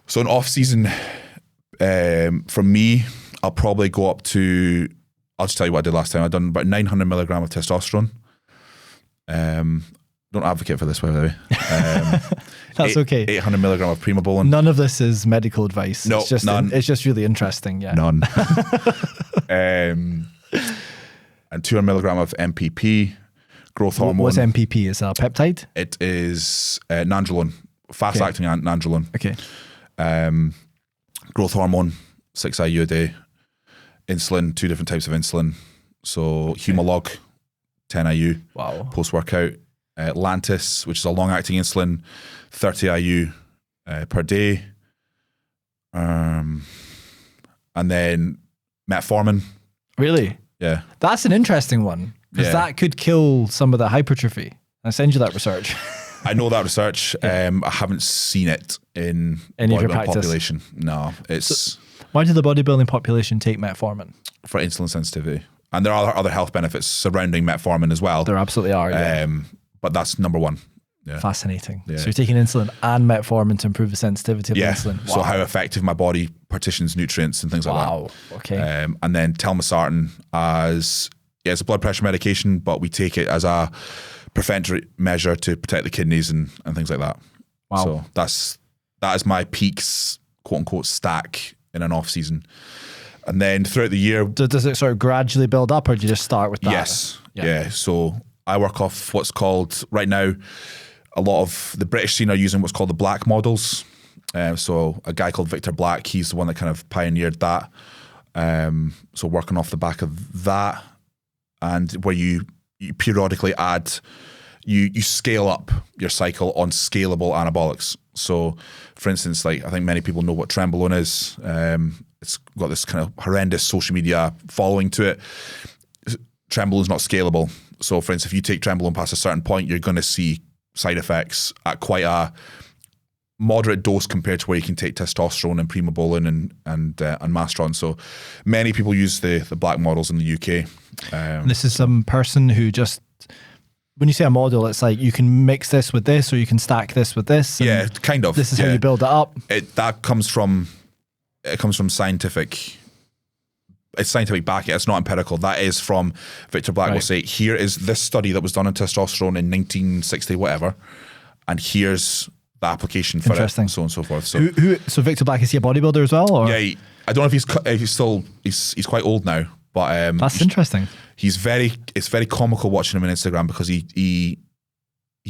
Speaker 2: so an off season, for me, I'll probably go up to. I'll just tell you what I did last time. I've done about 900 milligram of testosterone. Don't advocate for this, by the way.
Speaker 1: That's okay.
Speaker 2: 800 milligram of Primobolan.
Speaker 1: None of this is medical advice.
Speaker 2: No,
Speaker 1: it's just
Speaker 2: none.
Speaker 1: It's just really interesting. Yeah.
Speaker 2: None. And 200 milligram of MPP, growth hormone.
Speaker 1: What's MPP? Is that a peptide?
Speaker 2: It is nandrolone, fast-acting nandrolone.
Speaker 1: Okay.
Speaker 2: Growth hormone, 6 IU a day. Insulin, 2 different types of insulin. So Humalog, 10 IU.
Speaker 1: Wow.
Speaker 2: Post-workout. Lantus, which is a long-acting insulin, 30 IU per day. And then metformin.
Speaker 1: Really?
Speaker 2: Yeah.
Speaker 1: That's an interesting one, because that could kill some of the hypertrophy. I send you that research.
Speaker 2: I know that research. I haven't seen it in
Speaker 1: any of your
Speaker 2: bodybuilding
Speaker 1: practice
Speaker 2: population. No, it's.
Speaker 1: Why did the bodybuilding population take metformin?
Speaker 2: For insulin sensitivity, and there are other health benefits surrounding metformin as well.
Speaker 1: There absolutely are. Yeah.
Speaker 2: But that's number one. Yeah.
Speaker 1: Fascinating.
Speaker 2: Yeah.
Speaker 1: So you're taking insulin and metformin to improve the sensitivity of the insulin. Wow.
Speaker 2: So how effective my body partitions nutrients and things like that.
Speaker 1: Wow. Okay.
Speaker 2: And then telmisartan it's a blood pressure medication, but we take it as a preventative measure to protect the kidneys and things like that.
Speaker 1: Wow.
Speaker 2: So that is my peaks, quote unquote, stack in an off season. And then throughout the year,
Speaker 1: does it sort of gradually build up, or do you just start with that?
Speaker 2: Yes. Yeah. So I work off what's called, right now, a lot of the British scene are using what's called the black models. So a guy called Victor Black, he's the one that kind of pioneered that. So working off the back of that, and where you periodically add, you scale up your cycle on scalable anabolics. So for instance, like I think many people know what Trenbolone is. It's got this kind of horrendous social media following to it. Trenbolone is not scalable. So for instance, if you take Trenbolone past a certain point, you're going to see side effects at quite a moderate dose compared to where you can take testosterone and Primobolan and Mastron. So many people use the black models in the UK.
Speaker 1: And this is some person who just, when you say a model, it's like you can mix this with this, or you can stack this with this.
Speaker 2: Yeah, kind of.
Speaker 1: This is how you build it up.
Speaker 2: It comes from scientific. It's scientific backing. It's not empirical. That is from Victor Black. Will say, here is this study that was done on testosterone in 1960 whatever, and here's the application for it, so on and so forth. So
Speaker 1: so Victor Black, is he a bodybuilder as well? Or?
Speaker 2: Yeah, I don't know if he's quite old now, but
Speaker 1: that's interesting.
Speaker 2: It's very comical watching him on Instagram, because he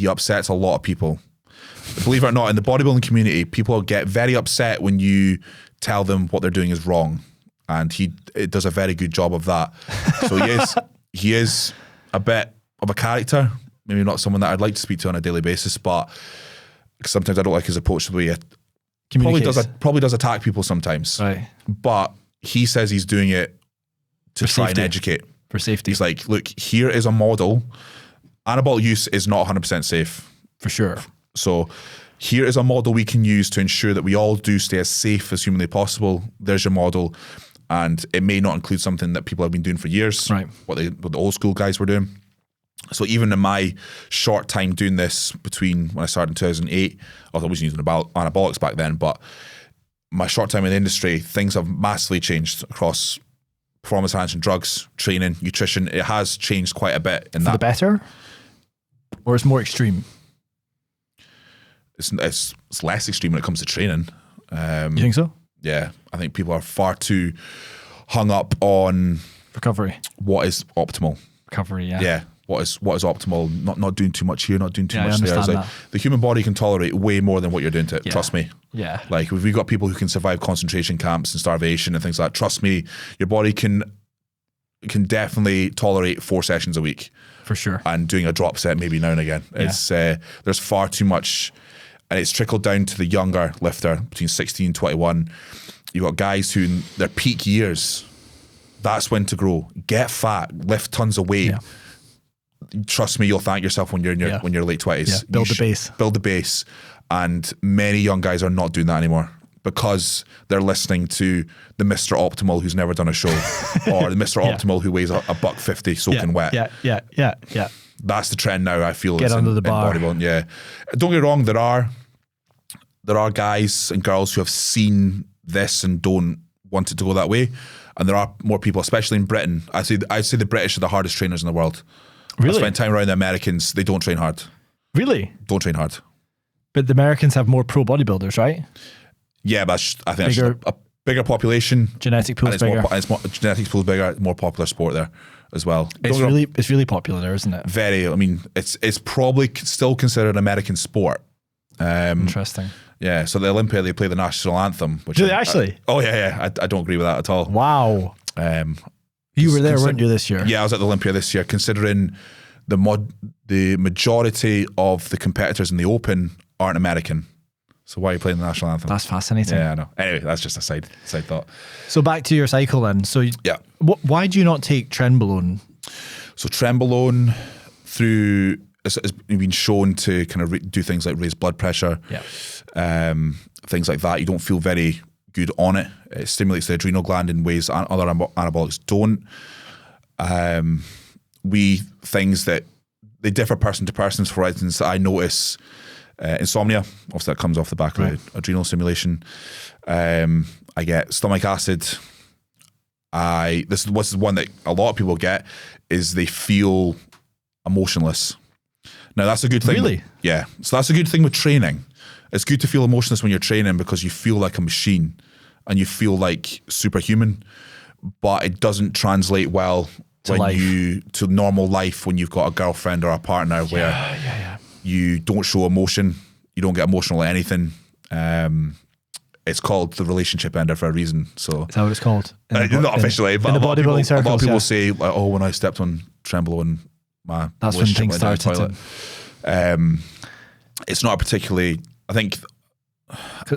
Speaker 2: upsets a lot of people. Believe it or not, in the bodybuilding community, people get very upset when you tell them what they're doing is wrong. And it does a very good job of that. So he is a bit of a character, maybe not someone that I'd like to speak to on a daily basis, but sometimes I don't like his approach to the way probably does attack people sometimes.
Speaker 1: Right.
Speaker 2: But he says he's doing it to
Speaker 1: For
Speaker 2: try
Speaker 1: safety.
Speaker 2: and educate.
Speaker 1: For safety.
Speaker 2: He's like, look, here is a model. Anabolic use is not 100% safe.
Speaker 1: For sure.
Speaker 2: So here is a model we can use to ensure that we all do stay as safe as humanly possible. There's your model. And it may not include something that people have been doing for years,
Speaker 1: right?
Speaker 2: What the old school guys were doing. So even in my short time doing this between when I started in 2008, I was always using anabolics back then, but my short time in the industry, things have massively changed across performance enhancing drugs, training, nutrition. It has changed quite a bit in
Speaker 1: For the better? Or it's more extreme?
Speaker 2: It's less extreme when it comes to training.
Speaker 1: You think so?
Speaker 2: Yeah, I think people are far too hung up on
Speaker 1: recovery.
Speaker 2: What is optimal?
Speaker 1: Recovery, yeah.
Speaker 2: Yeah, what is optimal? Not doing too much here, not doing too much there. It's like, the human body can tolerate way more than what you're doing to it. Yeah. Trust me.
Speaker 1: Yeah.
Speaker 2: Like if we've got people who can survive concentration camps and starvation and things like that. Trust me, your body can definitely tolerate 4 sessions a week.
Speaker 1: For sure.
Speaker 2: And doing a drop set maybe now and again. Yeah. It's there's far too much. And it's trickled down to the younger lifter between 16 and 21. You've got guys who in their peak years, that's when to grow. Get fat, lift tons of weight. Yeah. Trust me, you'll thank yourself when you're in your late 20s.
Speaker 1: Yeah. Build the base.
Speaker 2: Build the base. And many young guys are not doing that anymore because they're listening to the Mr. Optimal who's never done a show or the Mr. Optimal who weighs a $150 soaking wet.
Speaker 1: Yeah.
Speaker 2: That's the trend now, I feel.
Speaker 1: Get under the bar.
Speaker 2: Bodybuilding, yeah. Don't get me wrong, there are guys and girls who have seen this and don't want it to go that way. And there are more people, especially in Britain. I'd say the British are the hardest trainers in the world.
Speaker 1: Really?
Speaker 2: I spend time around the Americans, they don't train hard.
Speaker 1: Really?
Speaker 2: Don't train hard.
Speaker 1: But the Americans have more pro bodybuilders, right?
Speaker 2: Yeah, but I think it's a bigger population.
Speaker 1: Genetic pool's bigger.
Speaker 2: Genetics pool's bigger, more popular sport there as well.
Speaker 1: It's really popular there, isn't it?
Speaker 2: Very. I mean, it's probably still considered an American sport.
Speaker 1: Interesting.
Speaker 2: Yeah, so the Olympia, they play the national anthem. Which
Speaker 1: do they actually?
Speaker 2: I don't agree with that at all.
Speaker 1: Wow. You were there, weren't you, this year?
Speaker 2: Yeah, I was at the Olympia this year. Considering the majority of the competitors in the Open aren't American. So why are you playing the national anthem?
Speaker 1: That's fascinating.
Speaker 2: Yeah, I know. Anyway, that's just a side thought.
Speaker 1: So back to your cycle then. So
Speaker 2: yeah,
Speaker 1: why do you not take Trenbolone?
Speaker 2: So Trenbolone has been shown to kind of do things like raise blood pressure, things like that. You don't feel very good on it. It stimulates the adrenal gland in ways other anabolics don't. Things that they differ person to person. For instance, I notice insomnia. Obviously, that comes off the back of the adrenal stimulation. I get stomach acid. This is one that a lot of people get, is they feel emotionless. Now that's a good thing.
Speaker 1: Really?
Speaker 2: Yeah. So that's a good thing with training. It's good to feel emotionless when you're training because you feel like a machine and you feel like superhuman, but it doesn't translate well to normal life when you've got a girlfriend or a partner where you don't show emotion, you don't get emotional at anything. It's called the relationship ender for a reason. So
Speaker 1: is that what it's called?
Speaker 2: Not officially, but
Speaker 1: in the bodybuilding circles.
Speaker 2: A lot of people say, like, "Oh, when I stepped on Trenbolone, that's
Speaker 1: when things started.
Speaker 2: It's not a particularly. I think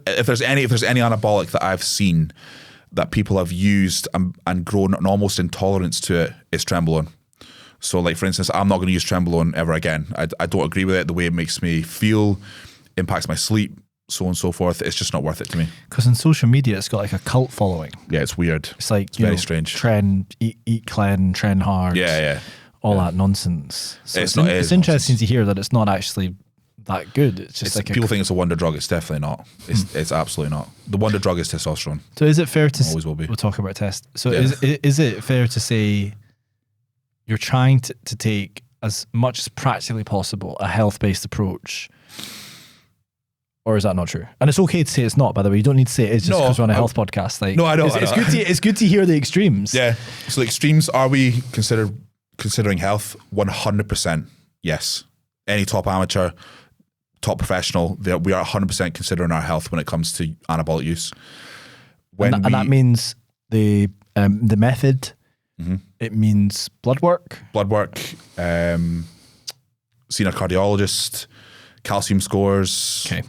Speaker 2: if there's any anabolic that I've seen that people have used and grown an almost intolerance to it, it's Trenbolone. So, like for instance, I'm not going to use Trenbolone ever again. I don't agree with it. The way it makes me feel impacts my sleep, so on and so forth. It's just not worth it to me. Because
Speaker 1: in social media, it's got like a cult following.
Speaker 2: Yeah, it's weird.
Speaker 1: It's like
Speaker 2: very strange.
Speaker 1: Trend, eat clean, trend hard.
Speaker 2: Yeah.
Speaker 1: All that nonsense. So
Speaker 2: it's
Speaker 1: interesting
Speaker 2: nonsense
Speaker 1: to hear that it's not actually that good. It's just
Speaker 2: people think it's a wonder drug. It's definitely not. It's absolutely not. The wonder drug is testosterone.
Speaker 1: So is it fair to
Speaker 2: always will be?
Speaker 1: We'll talk about test. So is it fair to say you're trying to take as much as practically possible a health-based approach, or is that not true? And it's okay to say it's not. By the way, you don't need to say it is just because we're on a health podcast. Like,
Speaker 2: no, I know.
Speaker 1: It's good to hear the extremes.
Speaker 2: Yeah. So the extremes, are we considering health? 100%. Yes. Any top amateur, top professional, we are 100% considering our health when it comes to anabolic use.
Speaker 1: And that means the method. Mm-hmm. It means blood work.
Speaker 2: Seeing a cardiologist, calcium scores,
Speaker 1: Okay.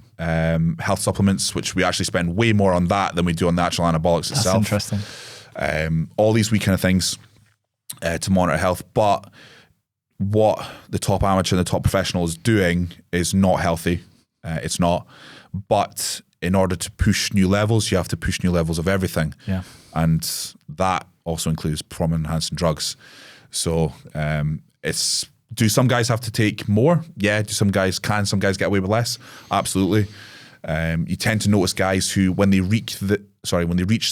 Speaker 2: health supplements, which we actually spend way more on that than we do on the actual anabolics
Speaker 1: That's
Speaker 2: itself.
Speaker 1: interesting.
Speaker 2: All these wee kind of things to monitor health. But what the top amateur and the top professional is doing is not healthy. It's not. But in order to push new levels, you have to push new levels of everything.
Speaker 1: Yeah.
Speaker 2: And that also includes performance-enhancing drugs. So do some guys have to take more? Yeah. Some guys get away with less? Absolutely. You tend to notice guys who, when they reach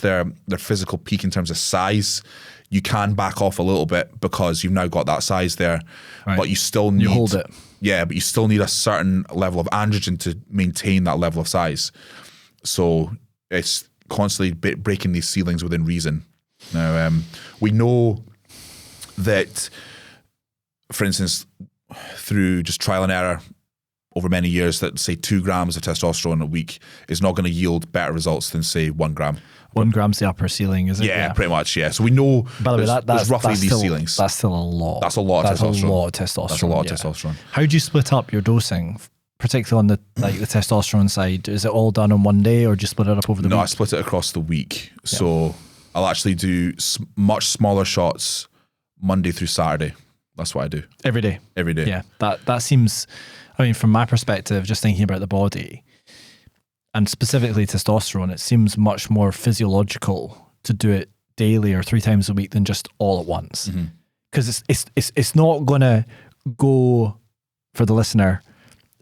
Speaker 2: their physical peak in terms of size, you can back off a little bit because you've now got that size there,
Speaker 1: right.
Speaker 2: But you still need,
Speaker 1: you hold it.
Speaker 2: Yeah, but you still need a certain level of androgen to maintain that level of size. So it's constantly breaking these ceilings within reason. Now, we know that, for instance, through just trial and error over many years, that say 2 grams of testosterone a week is not going to yield better results than say 1 gram.
Speaker 1: 1 gram's the upper ceiling, is it?
Speaker 2: Yeah, pretty much. Yeah. So we know.
Speaker 1: By the way,
Speaker 2: there's roughly these
Speaker 1: still,
Speaker 2: ceilings.
Speaker 1: That's still a lot.
Speaker 2: That's a lot of testosterone.
Speaker 1: That's a lot of testosterone.
Speaker 2: That's a lot of testosterone.
Speaker 1: How do you split up your dosing, particularly on the testosterone side? Is it all done on one day, or do you split it up over the week?
Speaker 2: No, I split it across the week. Yeah. So I'll actually do much smaller shots Monday through Saturday. That's what I do.
Speaker 1: Every day.
Speaker 2: Every day.
Speaker 1: Yeah. That seems, I mean, from my perspective, just thinking about the body, and specifically testosterone, it seems much more physiological to do it daily or 3 times a week than just all at once. Because it's not going to go, for the listener,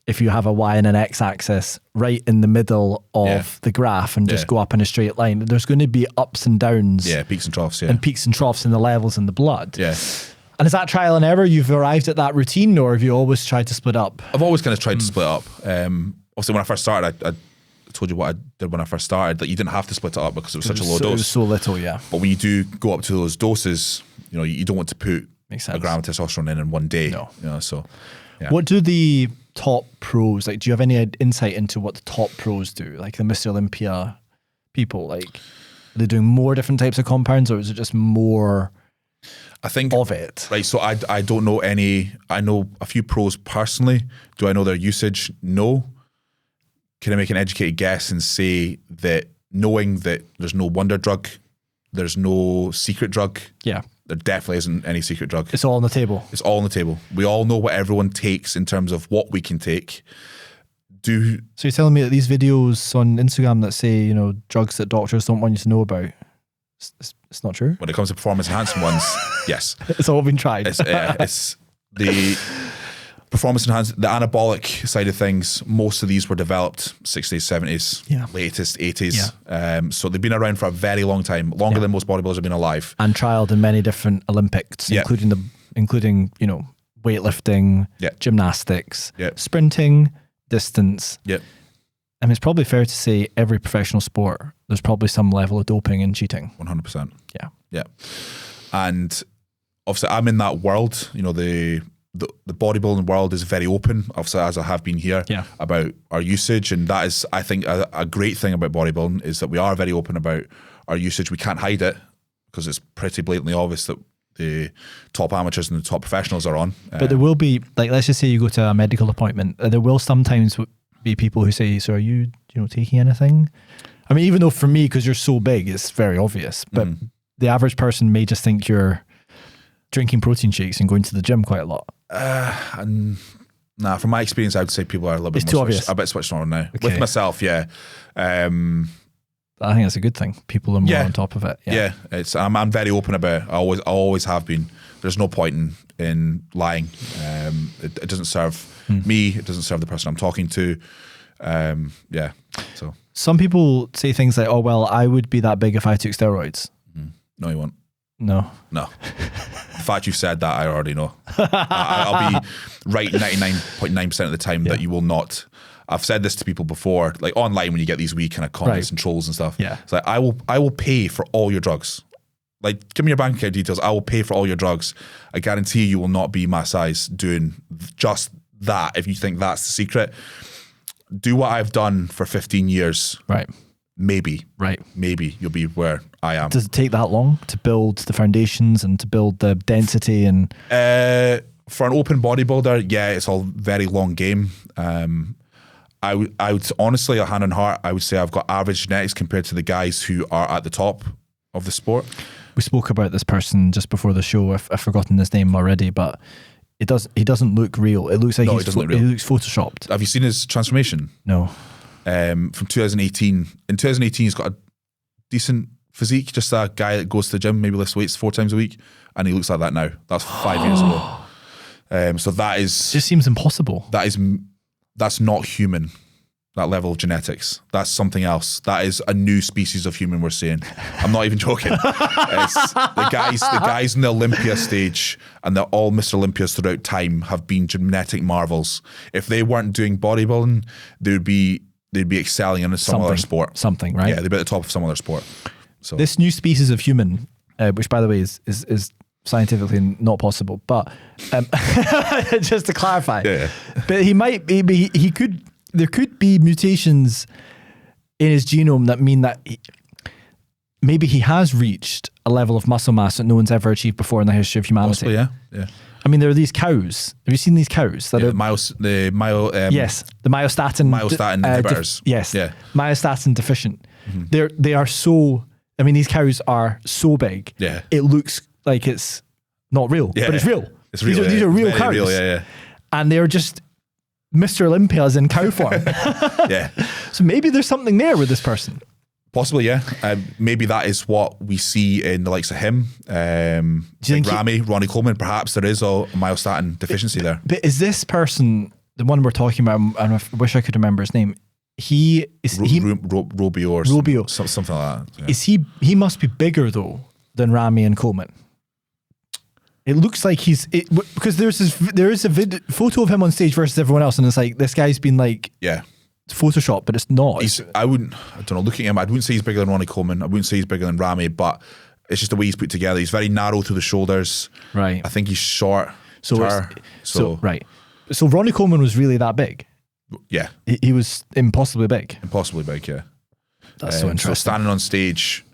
Speaker 1: if you have a Y and an X axis right in the middle of the graph and just go up in a straight line. There's going to be ups and downs.
Speaker 2: Yeah, peaks and troughs. Yeah.
Speaker 1: And peaks and troughs in the levels in the blood.
Speaker 2: Yeah.
Speaker 1: And is that trial and error? You've arrived at that routine, or have you always tried to split up?
Speaker 2: I've always kind of tried to split up. Obviously, when I first started, I told you what I did when I first started, that you didn't have to split it up because it was such a low dose.
Speaker 1: It was so little, yeah.
Speaker 2: But when you do go up to those doses, you don't want to put a gram of testosterone in one day.
Speaker 1: No.
Speaker 2: So, yeah.
Speaker 1: What do the top pros, do you have any insight into what the top pros do? Like the Mr. Olympia people, are they doing more different types of compounds, or is it just more
Speaker 2: I think
Speaker 1: of it?
Speaker 2: Right, so I don't know any. I know a few pros personally. Do I know their usage? No. Can I make an educated guess and say that, knowing that there's no wonder drug, there's no secret drug?
Speaker 1: Yeah.
Speaker 2: There definitely isn't any secret drug.
Speaker 1: It's all on the table.
Speaker 2: It's all on the table. We all know what everyone takes in terms of what we can take. So
Speaker 1: you're telling me that these videos on Instagram that say, drugs that doctors don't want you to know about, it's not true?
Speaker 2: When it comes to performance enhancing ones, yes.
Speaker 1: It's all been tried.
Speaker 2: It's the performance enhancing, the anabolic side of things. Most of these were developed 60s, 70s, latest 80s. So they've been around for a very long time, longer than most bodybuilders have been alive.
Speaker 1: And trialed in many different Olympics, including weightlifting, gymnastics, sprinting, distance.
Speaker 2: Yep.
Speaker 1: I mean, it's probably fair to say every professional sport, there's probably some level of doping and cheating.
Speaker 2: 100%.
Speaker 1: Yeah.
Speaker 2: Yeah. And obviously I'm in that world, the bodybuilding world is very open, obviously, as I have been here, about our usage. And that is, I think, a great thing about bodybuilding, is that we are very open about our usage. We can't hide it because it's pretty blatantly obvious that the top amateurs and the top professionals are on.
Speaker 1: But there will be, let's just say you go to a medical appointment, there will sometimes be people who say, so are you taking anything? I mean, even though for me, because you're so big, it's very obvious, but the average person may just think you're drinking protein shakes and going to the gym quite a lot.
Speaker 2: Nah, from my experience, I would say people are a little bit more a bit switched on now. Okay. With myself, yeah.
Speaker 1: I think that's a good thing. People are more on top of it.
Speaker 2: Yeah, I'm very open about it. I always have been. There's no point in lying. It doesn't serve me. It doesn't serve the person I'm talking to. So
Speaker 1: some people say things like, "Oh well, I would be that big if I took steroids."
Speaker 2: No, you won't.
Speaker 1: No.
Speaker 2: The fact you've said that, I already know. I'll be right 99.9% of the time that you will not. I've said this to people before, like online when you get these wee kind of comments and trolls and stuff.
Speaker 1: Yeah.
Speaker 2: It's like, I will pay for all your drugs. Like, give me your bank account details. I will pay for all your drugs. I guarantee you will not be my size doing just that. If you think that's the secret, do what I've done for 15 years.
Speaker 1: Right.
Speaker 2: Maybe.
Speaker 1: Right.
Speaker 2: Maybe you'll be where I am.
Speaker 1: Does it take that long to build the foundations and to build the density and?
Speaker 2: for an open bodybuilder, yeah, it's a very long game. I would honestly, a hand on heart, I would say I've got average genetics compared to the guys who are at the top of the sport.
Speaker 1: We spoke about this person just before the show. I've forgotten his name already, but he doesn't look real. It looks like
Speaker 2: No,
Speaker 1: he looks photoshopped.
Speaker 2: Have you seen his transformation?
Speaker 1: No.
Speaker 2: From 2018. In 2018, he's got a decent physique, just a guy that goes to the gym, maybe lifts weights 4 times a week, and he looks like that now. That's 5 years ago. So that is...
Speaker 1: It just seems impossible.
Speaker 2: That's not human, that level of genetics. That's something else. That is a new species of human we're seeing. I'm not even joking. It's the guys in the Olympia stage, and they're all Mr. Olympias throughout time, have been genetic marvels. If they weren't doing bodybuilding, they'd be excelling in some other sport.
Speaker 1: Something, right?
Speaker 2: Yeah, they'd be at the top of some other sport. So
Speaker 1: this new species of human, which by the way is scientifically not possible, but just to clarify, but there could be mutations in his genome that mean that maybe he has reached a level of muscle mass that no one's ever achieved before in the history of humanity.
Speaker 2: Possibly, yeah.
Speaker 1: I mean, there are these cows. Have you seen these cows? That are,
Speaker 2: the
Speaker 1: myostatin
Speaker 2: inhibitors.
Speaker 1: Myostatin deficient. Mm-hmm. They are so. I mean, these cows are so big.
Speaker 2: Yeah,
Speaker 1: it looks like it's not real, but it's real.
Speaker 2: It's real.
Speaker 1: These are real cows.
Speaker 2: Real,
Speaker 1: and they're just Mr. Olympias in cow form.
Speaker 2: Yeah.
Speaker 1: So maybe there's something there with this person.
Speaker 2: Possibly, yeah. Maybe that is what we see in the likes of him. Like Ramy, Ronnie Coleman, perhaps there is a myostatin deficiency there.
Speaker 1: But is this person, the one we're talking about, and I wish I could remember his name,
Speaker 2: Robio or
Speaker 1: Robio.
Speaker 2: Something like that. Yeah.
Speaker 1: Is he must be bigger though than Ramy and Coleman. It looks like because there is a photo of him on stage versus everyone else, and it's like this guy's been like Photoshop, but it's not.
Speaker 2: I don't know, looking at him, I wouldn't say he's bigger than Ronnie Coleman. I wouldn't say he's bigger than Ramy, but it's just the way he's put together. He's very narrow through the shoulders.
Speaker 1: Right.
Speaker 2: I think he's short. So
Speaker 1: right. So Ronnie Coleman was really that big.
Speaker 2: Yeah.
Speaker 1: He was impossibly big.
Speaker 2: Impossibly big, yeah.
Speaker 1: That's so interesting.
Speaker 2: So standing on stage,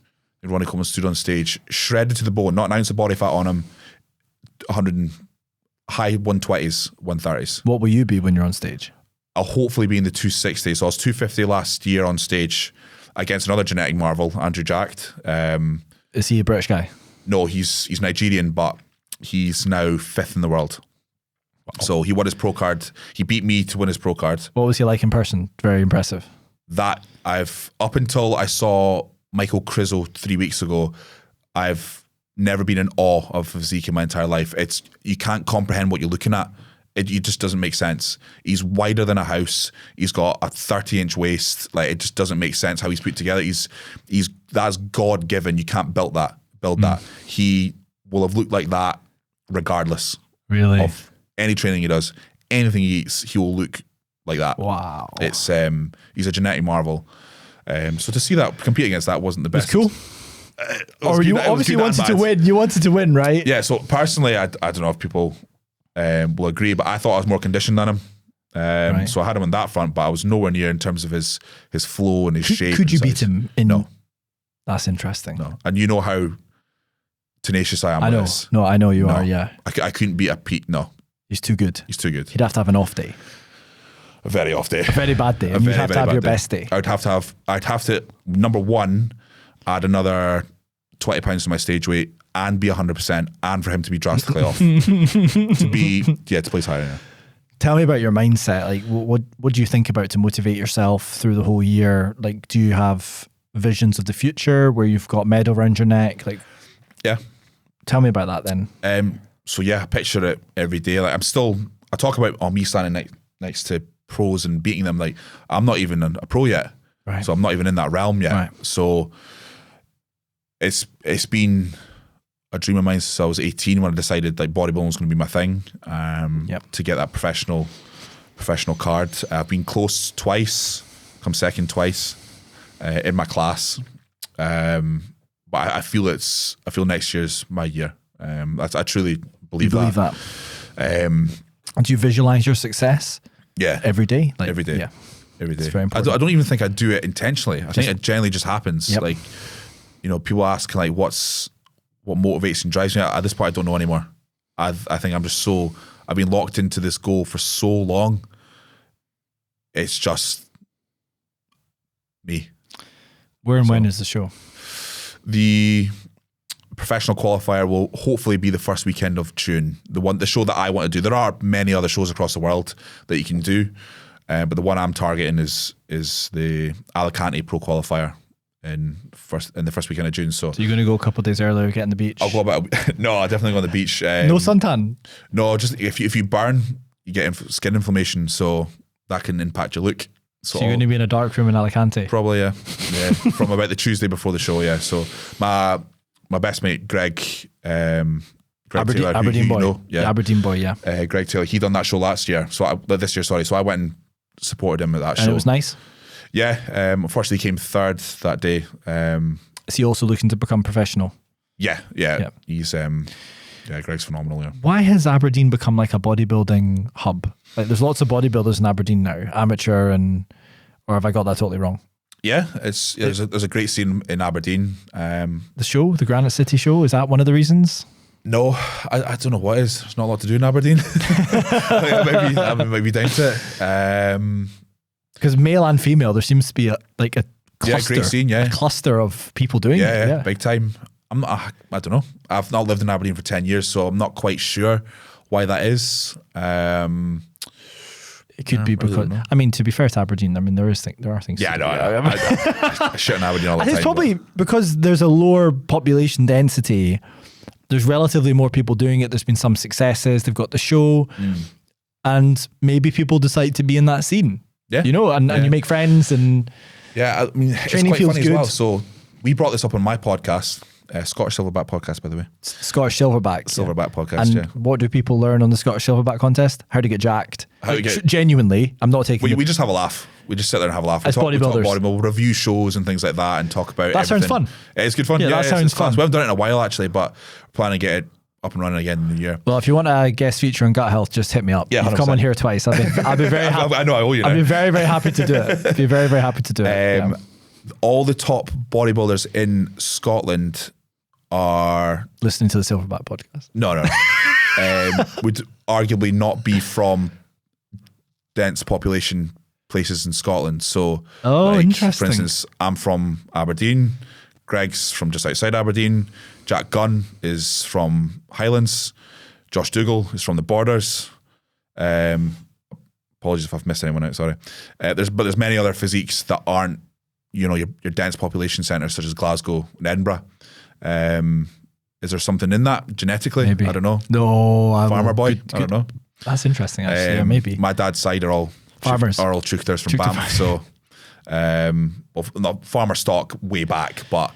Speaker 2: Ronnie Coleman stood on stage, shredded to the bone, not an ounce of body fat on him, high 120s, 130s.
Speaker 1: What will you be when you're on stage?
Speaker 2: I'll hopefully be in the 260. So I was 250 last year on stage against another genetic marvel, Andrew Jacked.
Speaker 1: Is he a British guy?
Speaker 2: No, he's Nigerian, but he's now 5th in the world. Wow. So he won his pro card. He beat me to win his pro card.
Speaker 1: What was he like in person? Very impressive.
Speaker 2: That up until I saw Michael Crizzo 3 weeks ago, I've never been in awe of physique in my entire life. You can't comprehend what you're looking at. It just doesn't make sense. He's wider than a house. He's got a 30-inch waist. Like, it just doesn't make sense how he's put together. That's God given. You can't build that. He will have looked like that regardless.
Speaker 1: Really?
Speaker 2: Of any training he does, anything he eats, he will look like that.
Speaker 1: Wow.
Speaker 2: It's he's a genetic marvel. So to see that, compete against that wasn't the best.
Speaker 1: It's cool. Or you obviously wanted to win. You wanted to win, right?
Speaker 2: Yeah. So personally, I don't know if people will agree, but I thought I was more conditioned than him. Right. So I had him on that front, but I was nowhere near in terms of his flow and his shape.
Speaker 1: Could you beat him?
Speaker 2: No.
Speaker 1: That's interesting.
Speaker 2: No. And you know how tenacious I am.
Speaker 1: I know.
Speaker 2: This.
Speaker 1: No, I know you are. Yeah.
Speaker 2: I couldn't beat a Pete. No.
Speaker 1: He's too good.
Speaker 2: He's too good.
Speaker 1: He'd have to have an off day.
Speaker 2: A very off day.
Speaker 1: A very bad day. And you'd have to have your best day.
Speaker 2: I'd have to, number one, add another 20 pounds to my stage weight and be 100%, and for him to be drastically off. to place higher. Yeah.
Speaker 1: Tell me about your mindset. Like, what do you think about to motivate yourself through the whole year? Like, do you have visions of the future where you've got medal around your neck? Like,
Speaker 2: yeah.
Speaker 1: Tell me about that then.
Speaker 2: So yeah, I picture it every day. Like, I talk about me standing next to pros and beating them. Like, I'm not even a pro yet.
Speaker 1: Right.
Speaker 2: So I'm not even in that realm yet.
Speaker 1: Right.
Speaker 2: So it's been a dream of mine since I was 18 when I decided like bodybuilding was going to be my thing. To get that professional card. I've been close twice, come second twice in my class. But I feel next year's my year. I truly believe that.
Speaker 1: Do you visualize your success?
Speaker 2: Yeah.
Speaker 1: Every day?
Speaker 2: Like, every day.
Speaker 1: Yeah.
Speaker 2: Every day.
Speaker 1: It's very important.
Speaker 2: I don't even think I do it intentionally. I think it generally just happens.
Speaker 1: Yep.
Speaker 2: Like, people ask like what motivates and drives me. At this point, I don't know anymore. I think I'm just so I've been locked into this goal for so long. It's just me.
Speaker 1: Where and when is the show?
Speaker 2: The professional qualifier will hopefully be the first weekend of June. The show that I want to do. There are many other shows across the world that you can do, but the one I'm targeting is the Alicante Pro Qualifier in the first weekend of June. So
Speaker 1: you're going to go a couple of days earlier, get on the beach?
Speaker 2: I'll go about. No, I definitely go on the beach.
Speaker 1: No suntan.
Speaker 2: No, just if you burn, you get skin inflammation, so that can impact your look.
Speaker 1: So you're going to be in a dark room in Alicante?
Speaker 2: Probably, yeah. From about the Tuesday before the show, yeah. So my best mate, Greg Taylor,
Speaker 1: Aberdeen boy.
Speaker 2: You know, yeah.
Speaker 1: Aberdeen boy, yeah.
Speaker 2: Greg Taylor, he done that show last year. This year, sorry. So I went and supported him at that show.
Speaker 1: And it was nice?
Speaker 2: Yeah. Unfortunately, he came third that day.
Speaker 1: Is he also looking to become professional?
Speaker 2: Yeah. He's Greg's phenomenal. Yeah.
Speaker 1: Why has Aberdeen become like a bodybuilding hub? Like, there's lots of bodybuilders in Aberdeen now, amateur or have I got that totally wrong?
Speaker 2: Yeah, there's a great scene in Aberdeen.
Speaker 1: The Granite City show, is that one of the reasons?
Speaker 2: No, I don't know what is. There's not a lot to do in Aberdeen. I might be down to it.
Speaker 1: Because male and female, there seems to be a cluster,
Speaker 2: great scene, yeah.
Speaker 1: A cluster of people doing it.
Speaker 2: Yeah, big time. I don't know. I've not lived in Aberdeen for 10 years, so I'm not quite sure why that is.
Speaker 1: It could be because, I mean, to be fair to Aberdeen, I mean, there are things.
Speaker 2: Yeah, I shit in Aberdeen all the time.
Speaker 1: It's probably because there's a lower population density. There's relatively more people doing it. There's been some successes. They've got the show, and maybe people decide to be in that scene.
Speaker 2: Yeah,
Speaker 1: and you make friends and.
Speaker 2: Yeah, I mean, it's quite funny as well. So we brought this up on my podcast. Scottish Silverback podcast, by the way.
Speaker 1: Scottish Silverback
Speaker 2: podcast.
Speaker 1: And
Speaker 2: yeah.
Speaker 1: what do people learn on the Scottish Silverback contest? How to get jacked. Genuinely, I'm not taking.
Speaker 2: We just have a laugh. We just sit there and have a laugh.
Speaker 1: As bodybuilders,
Speaker 2: we'll review shows and things like that, and talk about.
Speaker 1: That sounds fun.
Speaker 2: It's good fun.
Speaker 1: Yeah, that sounds fun.
Speaker 2: We haven't done it in a while actually, but we're planning to get it up and running again in the year.
Speaker 1: Well, if you want a guest feature on gut health, just hit me up.
Speaker 2: Yeah,
Speaker 1: you've come on here twice. I'll be very happy.
Speaker 2: I know I owe you.
Speaker 1: I'll be very, very happy to do it. Be very, very happy to do it.
Speaker 2: All the top bodybuilders in Scotland are
Speaker 1: listening to the Silverback podcast.
Speaker 2: No. Would arguably not be from dense population places in Scotland. So,
Speaker 1: interesting.
Speaker 2: For instance, I'm from Aberdeen. Greg's from just outside Aberdeen. Jack Gunn is from Highlands. Josh Dougal is from the Borders. Apologies if I've missed anyone out. Sorry. There's many other physiques that aren't, your dense population centres such as Glasgow and Edinburgh. Is there something in that genetically?
Speaker 1: Maybe.
Speaker 2: I don't know.
Speaker 1: No,
Speaker 2: farmer boy.
Speaker 1: Good.
Speaker 2: I don't know.
Speaker 1: That's interesting. Actually, yeah, maybe.
Speaker 2: My dad's side are all
Speaker 1: farmers.
Speaker 2: Are all Truchters from Banff. So, not farmer stock way back. But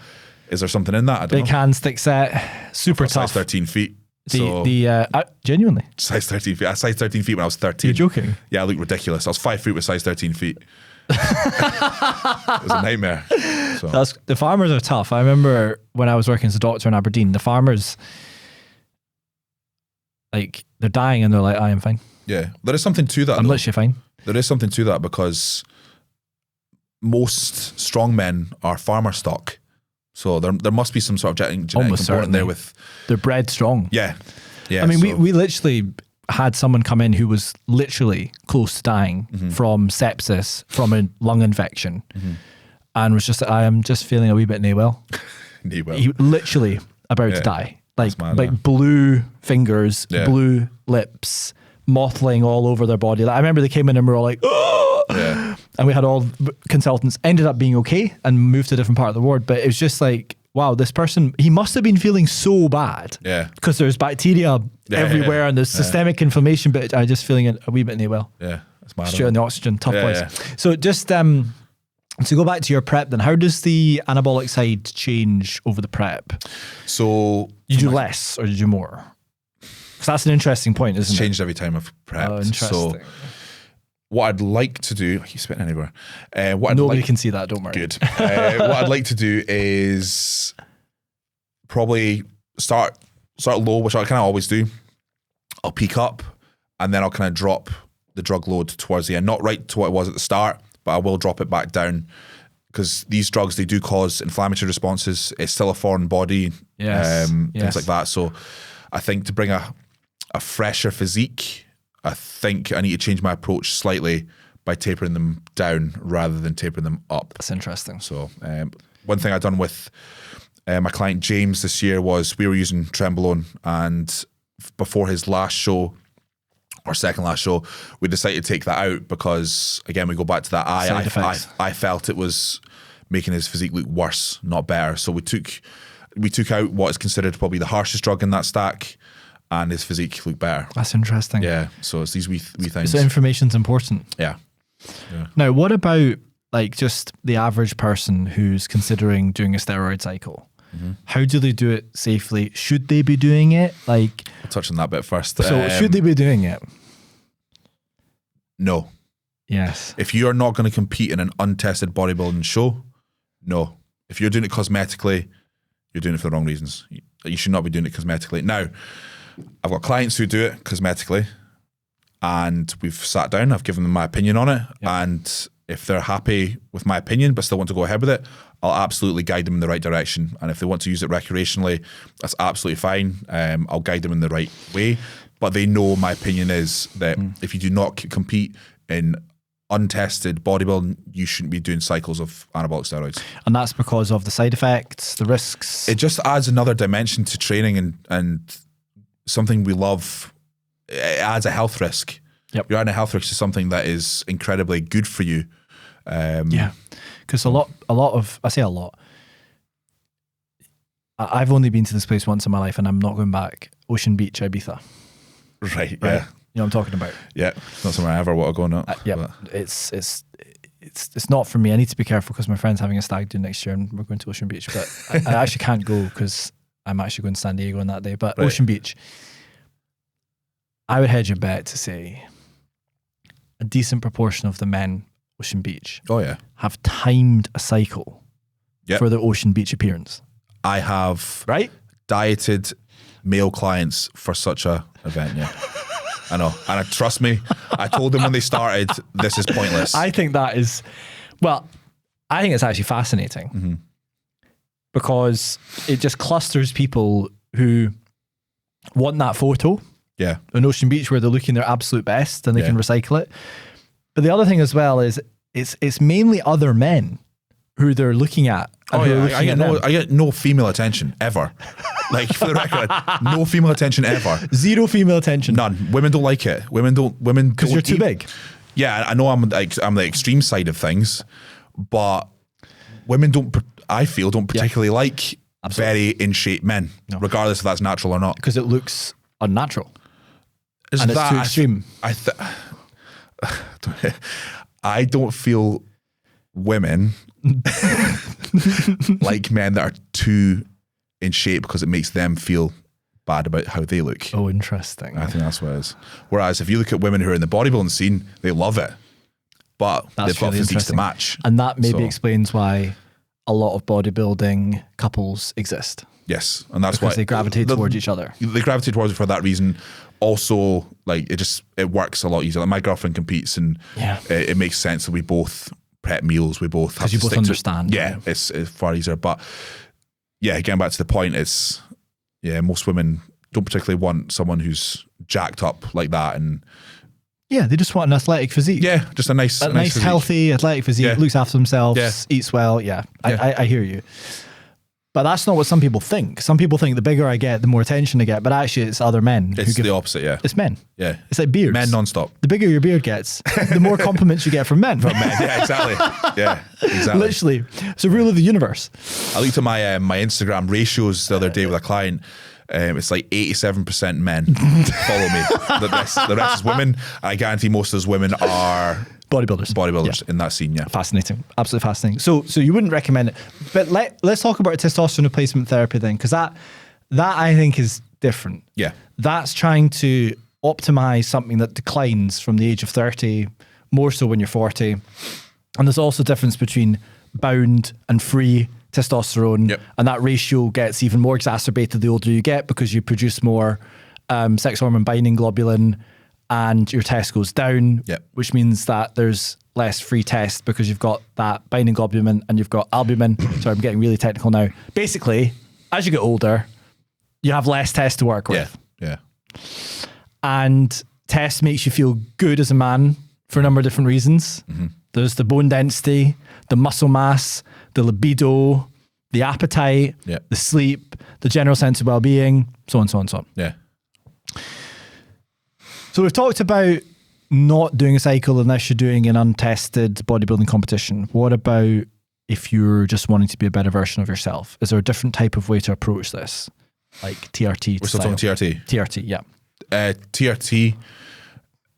Speaker 2: is there something in that? I don't know.
Speaker 1: Big hands, thick set, super tough.
Speaker 2: Size 13 feet.
Speaker 1: Genuinely
Speaker 2: size 13 feet. I sized 13 feet when I was 13.
Speaker 1: You're joking?
Speaker 2: Yeah, I looked ridiculous. I was 5 feet with size 13 feet. It was a nightmare. So.
Speaker 1: The farmers are tough. I remember when I was working as a doctor in Aberdeen, the farmers, they're dying and they're like, I am fine.
Speaker 2: Yeah, there is something to that.
Speaker 1: I'm literally fine.
Speaker 2: There is something to that because most strong men are farmer stock. So there must be some sort of genetic component there with...
Speaker 1: They're bred strong.
Speaker 2: Yeah.
Speaker 1: I mean, we literally had someone come in who was literally close to dying from sepsis, from a lung infection, and was just, I am just feeling a wee bit nae-well. He literally about to die. Like blue fingers, blue lips, mottling all over their body. I remember they came in and we were all like, oh! Yeah. And we had all consultants, ended up being okay and moved to a different part of the ward. But it was just like, wow, this person, he must have been feeling so bad. Yeah. Because there's bacteria everywhere and there's systemic inflammation, but I just feeling a wee bit nae-well.
Speaker 2: Yeah. That's mad.
Speaker 1: Straight on the oxygen, tough boys. So just to go back to your prep then, how does the anabolic side change over the prep?
Speaker 2: So
Speaker 1: you do less or you do more? Because that's an interesting point, isn't it?
Speaker 2: It's changed every time I've prepped.
Speaker 1: Oh, interesting.
Speaker 2: So what I'd like to do, I keep spitting anywhere.
Speaker 1: Nobody can see that, don't worry.
Speaker 2: Good. What I'd like to do is probably start low, which I kind of always do. I'll peak up and then I'll kind of drop the drug load towards the end. Not right to what it was at the start, but I will drop it back down because these drugs, they do cause inflammatory responses. It's still a foreign body, things like that. So I think to bring a a fresher physique, I think I need to change my approach slightly by tapering them down rather than tapering them up.
Speaker 1: That's interesting.
Speaker 2: So one thing I've done with my client James this year was we were using Trenbolone, and before his last show, or second last show, we decided to take that out because, again, we go back to that I felt it was making his physique look worse, not better. So we took out what is considered probably the harshest drug in that stack, and his physique looked better.
Speaker 1: That's interesting.
Speaker 2: Yeah, so it's these wee things.
Speaker 1: So information's important.
Speaker 2: Yeah.
Speaker 1: Now, what about like just the average person who's considering doing a steroid cycle? How do they do it safely? Should they be doing it? Like,
Speaker 2: I'll touch on that bit first.
Speaker 1: So should they be doing it?
Speaker 2: No.
Speaker 1: Yes.
Speaker 2: If you are not going to compete in an untested bodybuilding show, no. If you're doing it cosmetically, you're doing it for the wrong reasons. You should not be doing it cosmetically. Now, I've got clients who do it cosmetically, and we've sat down, I've given them my opinion on it, and if they're happy with my opinion but still want to go ahead with it, I'll absolutely guide them in the right direction. And if they want to use it recreationally, that's absolutely fine. I'll guide them in the right way. But they know my opinion is that if you do not compete in untested bodybuilding, you shouldn't be doing cycles of anabolic steroids.
Speaker 1: And that's because of the side effects, the risks?
Speaker 2: It just adds another dimension to training and something we love. It adds a health risk.
Speaker 1: Yep.
Speaker 2: You're adding a health risk to something that is incredibly good for you.
Speaker 1: Because a lot of, I say a lot, I've only been to this place once in my life and I'm not going back. Ocean Beach, Ibiza.
Speaker 2: Right,
Speaker 1: yeah.
Speaker 2: You
Speaker 1: know what I'm talking about?
Speaker 2: Yeah, it's not somewhere I ever want to go now.
Speaker 1: It's not for me. I need to be careful because my friend's having a stag do next year and we're going to Ocean Beach. But I actually can't go because I'm actually going to San Diego on that day. But Ocean Beach, I would hedge a bet to say a decent proportion of the men Ocean Beach have timed a cycle for their Ocean Beach appearance.
Speaker 2: I have dieted male clients for such a event, I know. And trust me, I told them when they started, this is pointless.
Speaker 1: I think that is, well, I think it's actually fascinating because it just clusters people who want that photo on Ocean Beach where they're looking their absolute best and they can recycle it. But the other thing as well is it's mainly other men who they're looking at.
Speaker 2: I get no female attention ever. Like, for the record, no female attention ever.
Speaker 1: Zero female attention.
Speaker 2: None. Women don't like it. Women
Speaker 1: because you're too big.
Speaker 2: Yeah, I know I'm the extreme side of things, but women I feel don't particularly like very in shape men, regardless if that's natural or not.
Speaker 1: Because it looks unnatural. And it's too extreme.
Speaker 2: I don't feel women like men that are too in shape because it makes them feel bad about how they look.
Speaker 1: Oh, interesting.
Speaker 2: I think that's what it is. Whereas if you look at women who are in the bodybuilding scene, they love it, but they've got physiques to match.
Speaker 1: And that maybe explains why a lot of bodybuilding couples exist.
Speaker 2: Yes, and that's why
Speaker 1: they gravitate towards each other.
Speaker 2: They gravitate towards it for that reason. Also, like it works a lot easier. Like my girlfriend competes, and it makes sense that we both prep meals. We both have to
Speaker 1: both understand.
Speaker 2: It's far easier. But yeah, getting back to the point, it's most women don't particularly want someone who's jacked up like that, and
Speaker 1: they just want an athletic physique.
Speaker 2: Yeah, just a nice
Speaker 1: healthy athletic physique. Looks after themselves, eats well. I hear you. But that's not what some people think. Some people think the bigger I get, the more attention I get. But actually, it's other men.
Speaker 2: It's the opposite,
Speaker 1: It's men.
Speaker 2: Yeah.
Speaker 1: It's like beards.
Speaker 2: Men non-stop.
Speaker 1: The bigger your beard gets, the more compliments you get from men.
Speaker 2: From men, yeah, exactly. Yeah, exactly.
Speaker 1: Literally. It's a rule of the universe.
Speaker 2: I looked at my my Instagram ratios the other day with a client. It's like 87% men follow me. The rest is women. I guarantee most of those women are bodybuilders in that scene.
Speaker 1: Fascinating, absolutely fascinating. So you wouldn't recommend it, but let's talk about testosterone replacement therapy then, because that I think is different. That's trying to optimize something that declines from the age of 30, more so when you're 40. And there's also a difference between bound and free testosterone, and that ratio gets even more exacerbated the older you get because you produce more sex hormone binding globulin and your test goes down, which means that there's less free test because you've got that binding globulin and you've got albumin. Sorry, I'm getting really technical now. Basically, as you get older, you have less test to work with. And test makes you feel good as a man for a number of different reasons. There's the bone density, the muscle mass, the libido, the appetite, the sleep, the general sense of well-being, so on, so on, so on.
Speaker 2: Yeah.
Speaker 1: So we've talked about not doing a cycle unless you're doing an untested bodybuilding competition. What about if you're just wanting to be a better version of yourself? Is there a different type of way to approach this? Like TRT?
Speaker 2: We're still talking TRT?
Speaker 1: TRT, yeah.
Speaker 2: TRT,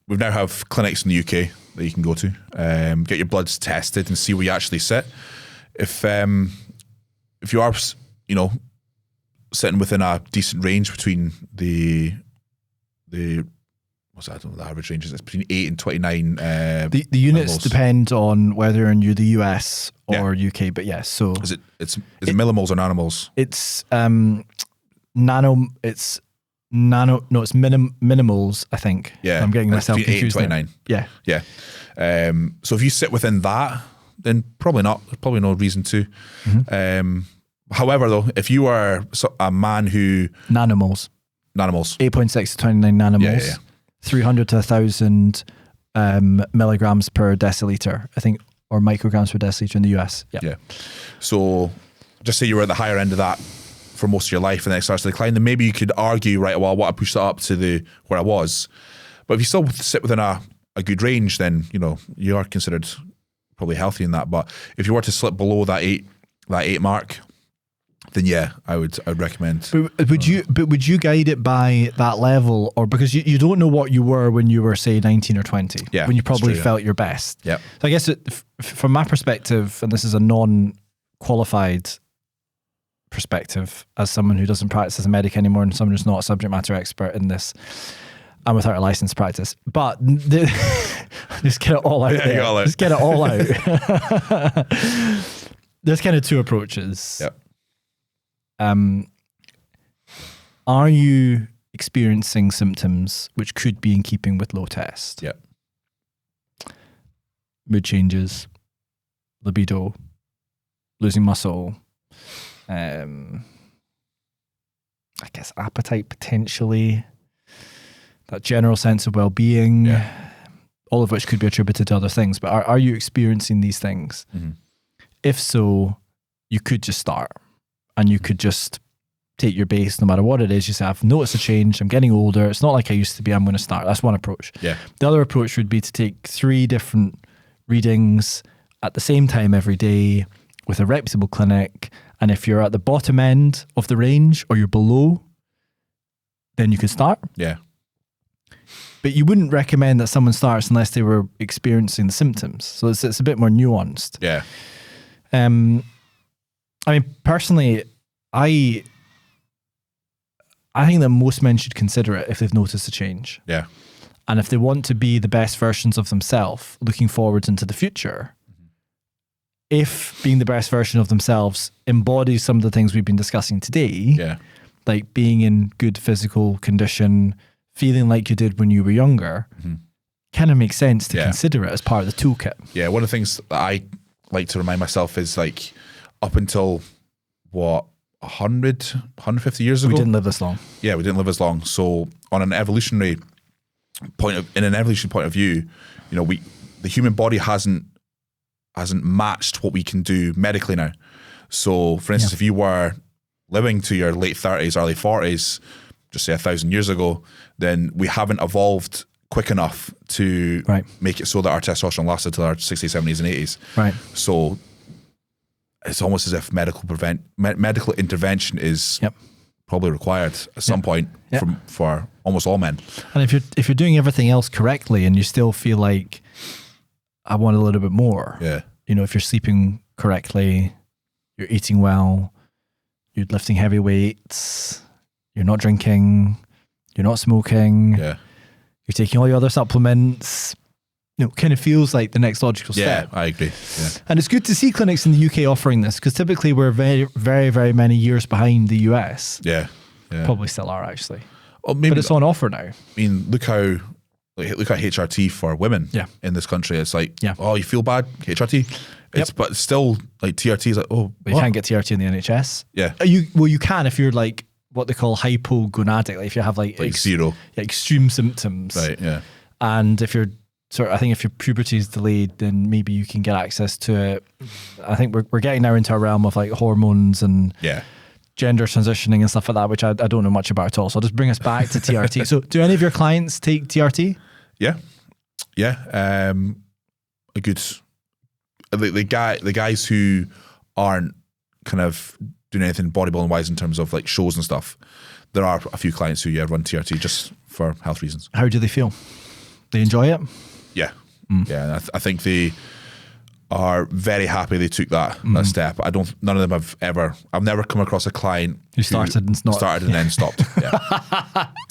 Speaker 2: we now have clinics in the UK that you can go to, get your bloods tested and see where you actually sit. If you are, sitting within a decent range between the what's that? I don't know, the average range is between 8 and 29.
Speaker 1: The units depend on whether you're in the US or UK, but yes. So
Speaker 2: is it millimoles or nanomoles?
Speaker 1: It's minimoles, I think.
Speaker 2: Yeah,
Speaker 1: I'm getting myself confused.
Speaker 2: 8 and 29. Yeah. So if you sit within that, then probably not. There's probably no reason to. However, though, if you are a man who
Speaker 1: nanomoles, 8.6 to 29 nanomoles, 300 to 1,000 milligrams per deciliter, I think, or micrograms per deciliter in the US.
Speaker 2: Yeah. So just say you were at the higher end of that for most of your life, and then it starts to decline. Then maybe you could argue, right? Well, I want to push that up to where I was. But if you still sit within a good range, then you are considered probably healthy in that. But if you were to slip below that eight mark, then I would recommend.
Speaker 1: But would you guide it by that level, or because you don't know what you were when you were, say, 19 or 20, when you probably felt your best?
Speaker 2: Yeah.
Speaker 1: So I guess from my perspective, and this is a non-qualified perspective as someone who doesn't practice as a medic anymore and someone who's not a subject matter expert in this, and without a license practice, but just get it all out there. Just get it all out. There's kind of two approaches.
Speaker 2: Yep.
Speaker 1: Are you experiencing symptoms which could be in keeping with low test?
Speaker 2: Yep.
Speaker 1: Mood changes, libido, losing muscle, I guess appetite potentially, that general sense of well-being, all of which could be attributed to other things. But are you experiencing these things? If so, you could just start. And you could just take your base no matter what it is. You say, I've noticed a change. I'm getting older. It's not like I used to be. I'm going to start. That's one approach.
Speaker 2: Yeah.
Speaker 1: The other approach would be to take 3 different readings at the same time every day with a reputable clinic. And if you're at the bottom end of the range or you're below, then you could start.
Speaker 2: Yeah.
Speaker 1: But you wouldn't recommend that someone starts unless they were experiencing the symptoms. So it's a bit more nuanced.
Speaker 2: Yeah.
Speaker 1: I mean, personally, I think that most men should consider it if they've noticed a change.
Speaker 2: Yeah.
Speaker 1: And if they want to be the best versions of themselves looking forwards into the future, if being the best version of themselves embodies some of the things we've been discussing today, like being in good physical condition, feeling like you did when you were younger, kind of makes sense to consider it as part of the toolkit. Yeah,
Speaker 2: one of the things that I like to remind myself is like up until 150 years ago,
Speaker 1: we didn't live this long.
Speaker 2: Yeah, we didn't live as long. So on an evolutionary point of view, the human body hasn't matched what we can do medically now. So for instance, if you were living to your late 30s, early 40s, just say 1,000 years ago, then we haven't evolved quick enough to make it so that our testosterone lasted till our 60s, 70s and 80s.
Speaker 1: Right.
Speaker 2: So it's almost as if medical intervention is probably required at some point for almost all men.
Speaker 1: And if you're doing everything else correctly and you still feel like I want a little bit more, if you're sleeping correctly, you're eating well, you're lifting heavy weights, you're not drinking, you're not smoking, you're taking all your other supplements, kind of feels like the next logical step.
Speaker 2: Yeah, I agree. Yeah.
Speaker 1: And it's good to see clinics in the UK offering this, because typically we're very, very, very many years behind the US.
Speaker 2: Yeah.
Speaker 1: Probably still are, actually.
Speaker 2: Well, maybe
Speaker 1: but it's on offer now.
Speaker 2: I mean, look at HRT for women in this country. It's like, oh, you feel bad? HRT. But still, like TRT is like, oh,
Speaker 1: but you can't get TRT in the NHS.
Speaker 2: Yeah.
Speaker 1: You can if you're like what they call hypogonadic, like if you have like
Speaker 2: zero,
Speaker 1: extreme symptoms,
Speaker 2: right? Yeah,
Speaker 1: and if you're I think if your puberty is delayed, then maybe you can get access to it. I think we're getting now into a realm of like hormones and gender transitioning and stuff like that, which I don't know much about at all. So I'll just bring us back to TRT. So do any of your clients take TRT?
Speaker 2: Yeah. A good, the guys who aren't kind of doing anything bodybuilding wise in terms of like shows and stuff, there are a few clients who run TRT just for health reasons. How
Speaker 1: do they feel? They enjoy it?
Speaker 2: Yeah. Yeah. I think they are very happy they took that step. None of them I've never come across a client
Speaker 1: who started and
Speaker 2: then stopped. Yeah.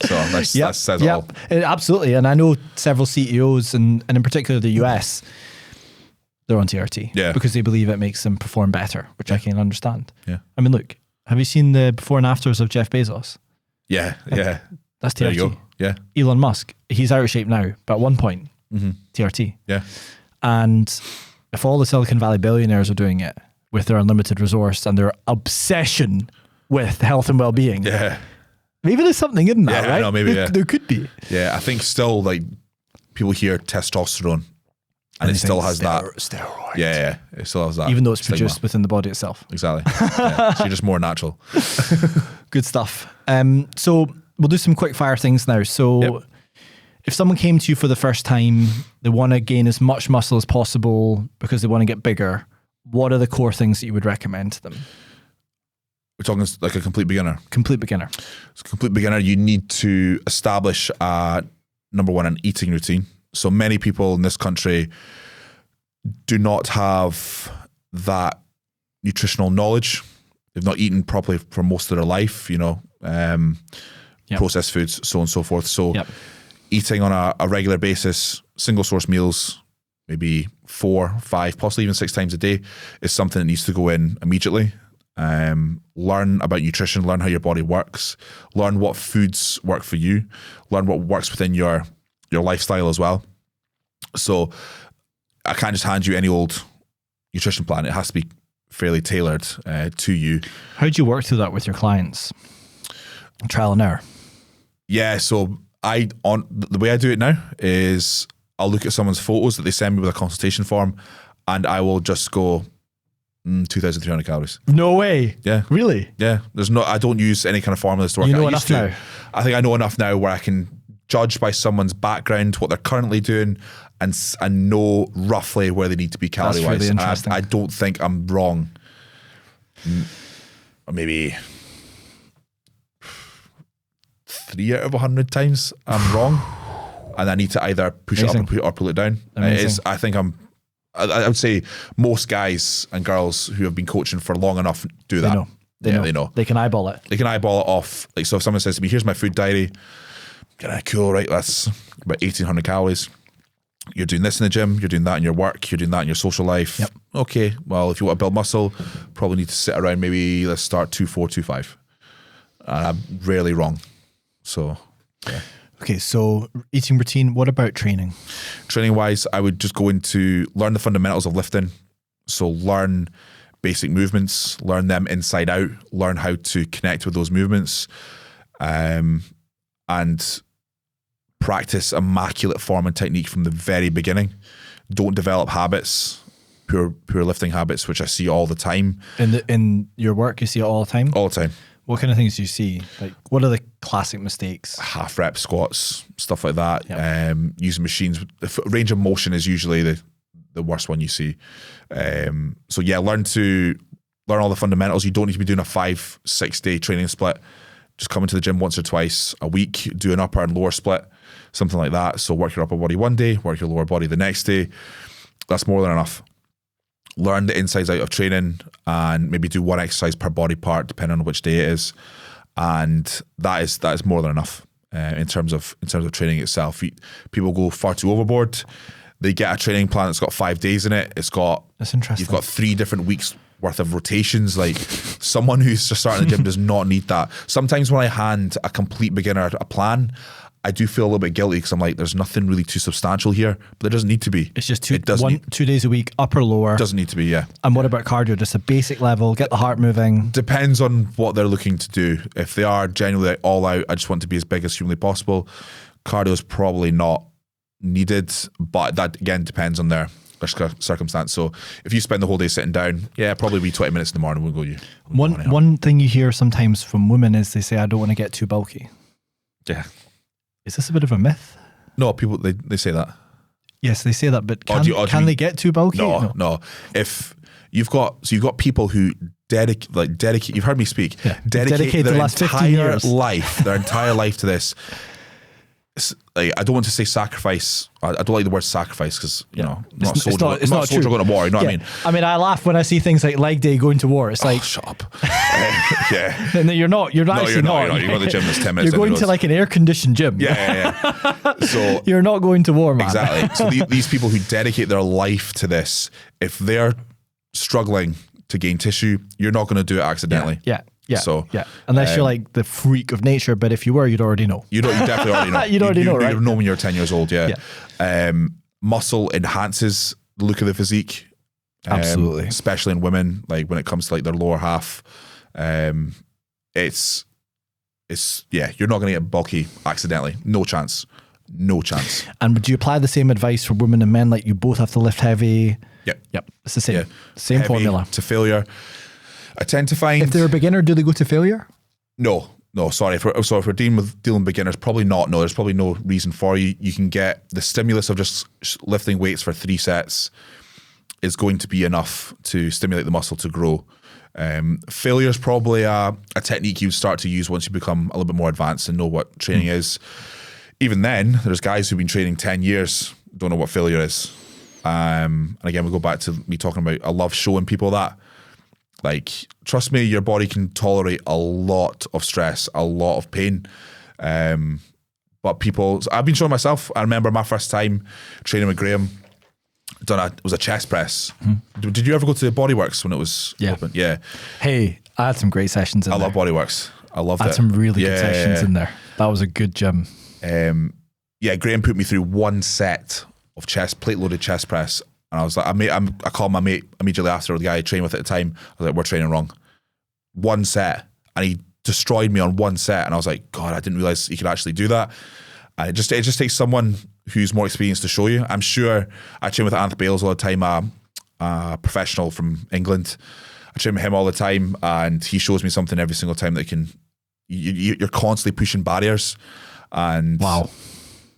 Speaker 2: So that says it all.
Speaker 1: Absolutely. And I know several CEOs and in particular the US, they're on TRT because they believe it makes them perform better, which I can understand.
Speaker 2: Yeah.
Speaker 1: I mean, look, have you seen the before and afters of Jeff Bezos?
Speaker 2: Yeah. Yeah.
Speaker 1: That's TRT.
Speaker 2: There you go. Yeah.
Speaker 1: Elon Musk, he's out of shape now, but at one point, TRT.
Speaker 2: Yeah.
Speaker 1: And if all the Silicon Valley billionaires are doing it with their unlimited resource and their obsession with health and well-being, maybe there's something in that, right?
Speaker 2: I know, maybe,
Speaker 1: there could be.
Speaker 2: Yeah, I think still like people hear testosterone and it still has that.
Speaker 1: Steroid.
Speaker 2: Yeah, it still has that.
Speaker 1: Even though it's produced within the body itself.
Speaker 2: Exactly. So you're just more natural.
Speaker 1: Good stuff. So we'll do some quick fire things now. So if someone came to you for the first time, they want to gain as much muscle as possible because they want to get bigger, what are the core things that you would recommend to them?
Speaker 2: We're talking like a complete beginner.
Speaker 1: Complete beginner.
Speaker 2: As a complete beginner, you need to establish, number one, an eating routine. So many people in this country do not have that nutritional knowledge. They've not eaten properly for most of their life, processed foods, so on and so forth. So eating on a regular basis, single source meals, maybe 4, 5, possibly even 6 times a day is something that needs to go in immediately. Learn about nutrition, learn how your body works, learn what foods work for you, learn what works within your lifestyle as well. So I can't just hand you any old nutrition plan. It has to be fairly tailored to you.
Speaker 1: How do you work through that with your clients? Trial and error. Yeah,
Speaker 2: so the way I do it now is I'll look at someone's photos that they send me with a consultation form and I will just go 2,300 calories.
Speaker 1: No way.
Speaker 2: Yeah.
Speaker 1: Really?
Speaker 2: Yeah. I don't use any kind of formulas to work.
Speaker 1: You know enough now?
Speaker 2: I think I know enough now where I can judge by someone's background what they're currently doing and know roughly where they need to be calorie-wise.
Speaker 1: That's really interesting.
Speaker 2: I don't think I'm wrong. Maybe 3 out of 100 times I'm wrong. And I need to either push it up or pull it down. I would say most guys and girls who have been coaching for long enough do that.
Speaker 1: They know. They can eyeball it.
Speaker 2: They can eyeball it off. Like, so if someone says to me, here's my food diary, cool, right? That's about 1,800 calories. You're doing this in the gym, you're doing that in your work, you're doing that in your social life.
Speaker 1: Yep.
Speaker 2: Okay, well, if you want to build muscle, probably need to sit around maybe, let's start 2,4, 2,5. And I'm rarely wrong. So, yeah.
Speaker 1: Okay, so eating routine, what about training?
Speaker 2: Training wise, I would just go into learn the fundamentals of lifting. So learn basic movements, learn them inside out, learn how to connect with those movements, and practice immaculate form and technique from the very beginning. Don't develop habits, poor lifting habits, which I see all the time.
Speaker 1: In your work, you see it all the time?
Speaker 2: All the time.
Speaker 1: What kind of things do you see? Like, what are the classic mistakes?
Speaker 2: Half rep squats, stuff like that.
Speaker 1: Yep.
Speaker 2: Using machines. The range of motion is usually the worst one you see. So yeah, learn all the fundamentals. You don't need to be doing a 5-6 day training split. Just come into the gym once or twice a week, do an upper and lower split, something like that. So work your upper body one day, work your lower body the next day. That's more than enough. Learn the insides out of training and maybe do one exercise per body part depending on which day it is, and that is more than enough in terms of training itself. People go far too overboard. They get a training plan that's got 5 days in it. That's interesting. You've got 3 different weeks worth of rotations. Like, someone who's just starting the gym does not need that. Sometimes when I hand a complete beginner a plan, I do feel a little bit guilty because I'm like, there's nothing really too substantial here, but there doesn't need to be.
Speaker 1: It's just 2 days a week, upper, lower.
Speaker 2: Doesn't need to be, yeah.
Speaker 1: And what about cardio? Just a basic level, get the heart moving.
Speaker 2: Depends on what they're looking to do. If they are genuinely like all out, I just want to be as big as humanly possible, cardio is probably not needed, but that again depends on their circumstance. So if you spend the whole day sitting down, yeah, probably be 20 minutes in the morning. We'll go you.
Speaker 1: One thing you hear sometimes from women is they say, I don't want to get too bulky.
Speaker 2: Yeah.
Speaker 1: Is this a bit of a myth?
Speaker 2: No, people, they say that.
Speaker 1: Yes, they say that, but can they get too bulky?
Speaker 2: No. If you've got people who dedicate, you've heard me speak, dedicate their entire life to this. Like, I don't want to say sacrifice. I don't like the word sacrifice because I'm not a soldier. I'm not a soldier going to war. You know what I mean?
Speaker 1: I mean, I laugh when I see things like leg day going to war. It's like,
Speaker 2: shut up. Yeah.
Speaker 1: And you're not. You're actually not.
Speaker 2: You go to the gym. That's 10 minutes.
Speaker 1: You're going to like an air conditioned gym.
Speaker 2: Yeah. So
Speaker 1: you're not going to war, man.
Speaker 2: Exactly. So these people who dedicate their life to this, if struggling to gain tissue, you're not going to do it accidentally.
Speaker 1: Yeah.
Speaker 2: So
Speaker 1: unless you're like the freak of nature, but if you were, you'd already know.
Speaker 2: You definitely already know.
Speaker 1: You'd already know, right?
Speaker 2: You'd know when you're 10 years old. Yeah. Muscle enhances the look of the physique.
Speaker 1: Absolutely.
Speaker 2: Especially in women, like when it comes to like their lower half. It's you're not going to get bulky accidentally. No chance.
Speaker 1: And would you apply the same advice for women and men? Like you both have to lift heavy.
Speaker 2: Yep.
Speaker 1: It's the same.
Speaker 2: Yeah.
Speaker 1: Same
Speaker 2: Heavy
Speaker 1: formula.
Speaker 2: to failure. I tend to find
Speaker 1: if they're a beginner, do they go to failure?
Speaker 2: No. Sorry. If we're dealing with beginners, probably not. No, there's probably no reason for you. You can get the stimulus of just lifting weights for 3 sets is going to be enough to stimulate the muscle to grow. Failure is probably a technique you start to use once you become a little bit more advanced and know what training is. Even then, there's guys who've been training 10 years, don't know what failure is. And again, we go back to me talking about, I love showing people that. Like, trust me, your body can tolerate a lot of stress, a lot of pain. But I've been showing myself. I remember my first time training with Graham, it was a chest press. Mm-hmm. Did you ever go to Bodyworks when it was open? Yeah.
Speaker 1: Hey, I had some great sessions in there.
Speaker 2: I love Bodyworks. I loved it.
Speaker 1: I had some really good sessions in there. That was a good gym.
Speaker 2: Graham put me through 1 set of plate loaded chest press. And I was like, I called my mate immediately after, the guy I trained with at the time. I was like, we're training wrong. 1 set. And he destroyed me on 1 set. And I was like, God, I didn't realize he could actually do that. And it just takes someone who's more experienced to show you. I'm sure I train with Anth Bales all the time, a professional from England. I train with him all the time, and he shows me something every single time that you're constantly pushing barriers. And
Speaker 1: wow.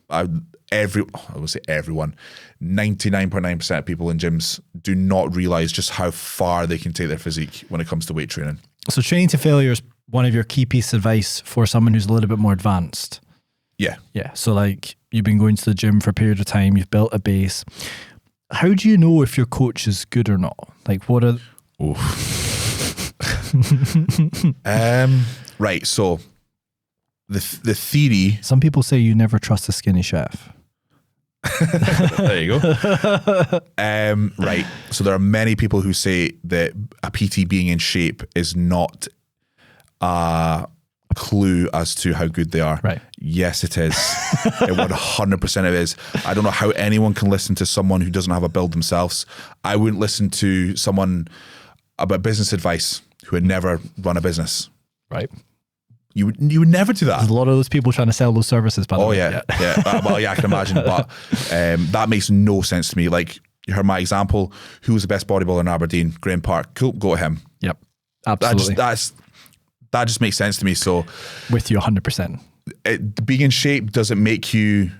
Speaker 2: I would say everyone, 99.9% of people in gyms do not realize just how far they can take their physique when it comes to weight training.
Speaker 1: So training to failure is one of your key pieces of advice for someone who's a little bit more advanced.
Speaker 2: Yeah.
Speaker 1: Yeah. So like you've been going to the gym for a period of time, you've built a base. How do you know if your coach is good or not? Like what are...
Speaker 2: Right. So the theory...
Speaker 1: Some people say you never trust a skinny chef.
Speaker 2: There you go. Right. So there are many people who say that a PT being in shape is not a clue as to how good they are.
Speaker 1: Right.
Speaker 2: Yes, it is. It 100% it is. I don't know how anyone can listen to someone who doesn't have a build themselves. I wouldn't listen to someone about business advice who had never run a business.
Speaker 1: Right.
Speaker 2: You would never do that.
Speaker 1: There's a lot of those people trying to sell those services, by the way.
Speaker 2: Yeah. Well, yeah, I can imagine. But that makes no sense to me. Like, you heard my example. Who was the best bodybuilder in Aberdeen? Graham Park. Cool, go to him.
Speaker 1: Yep, absolutely.
Speaker 2: That just makes sense to me. So,
Speaker 1: with you 100%.
Speaker 2: Being in shape doesn't make you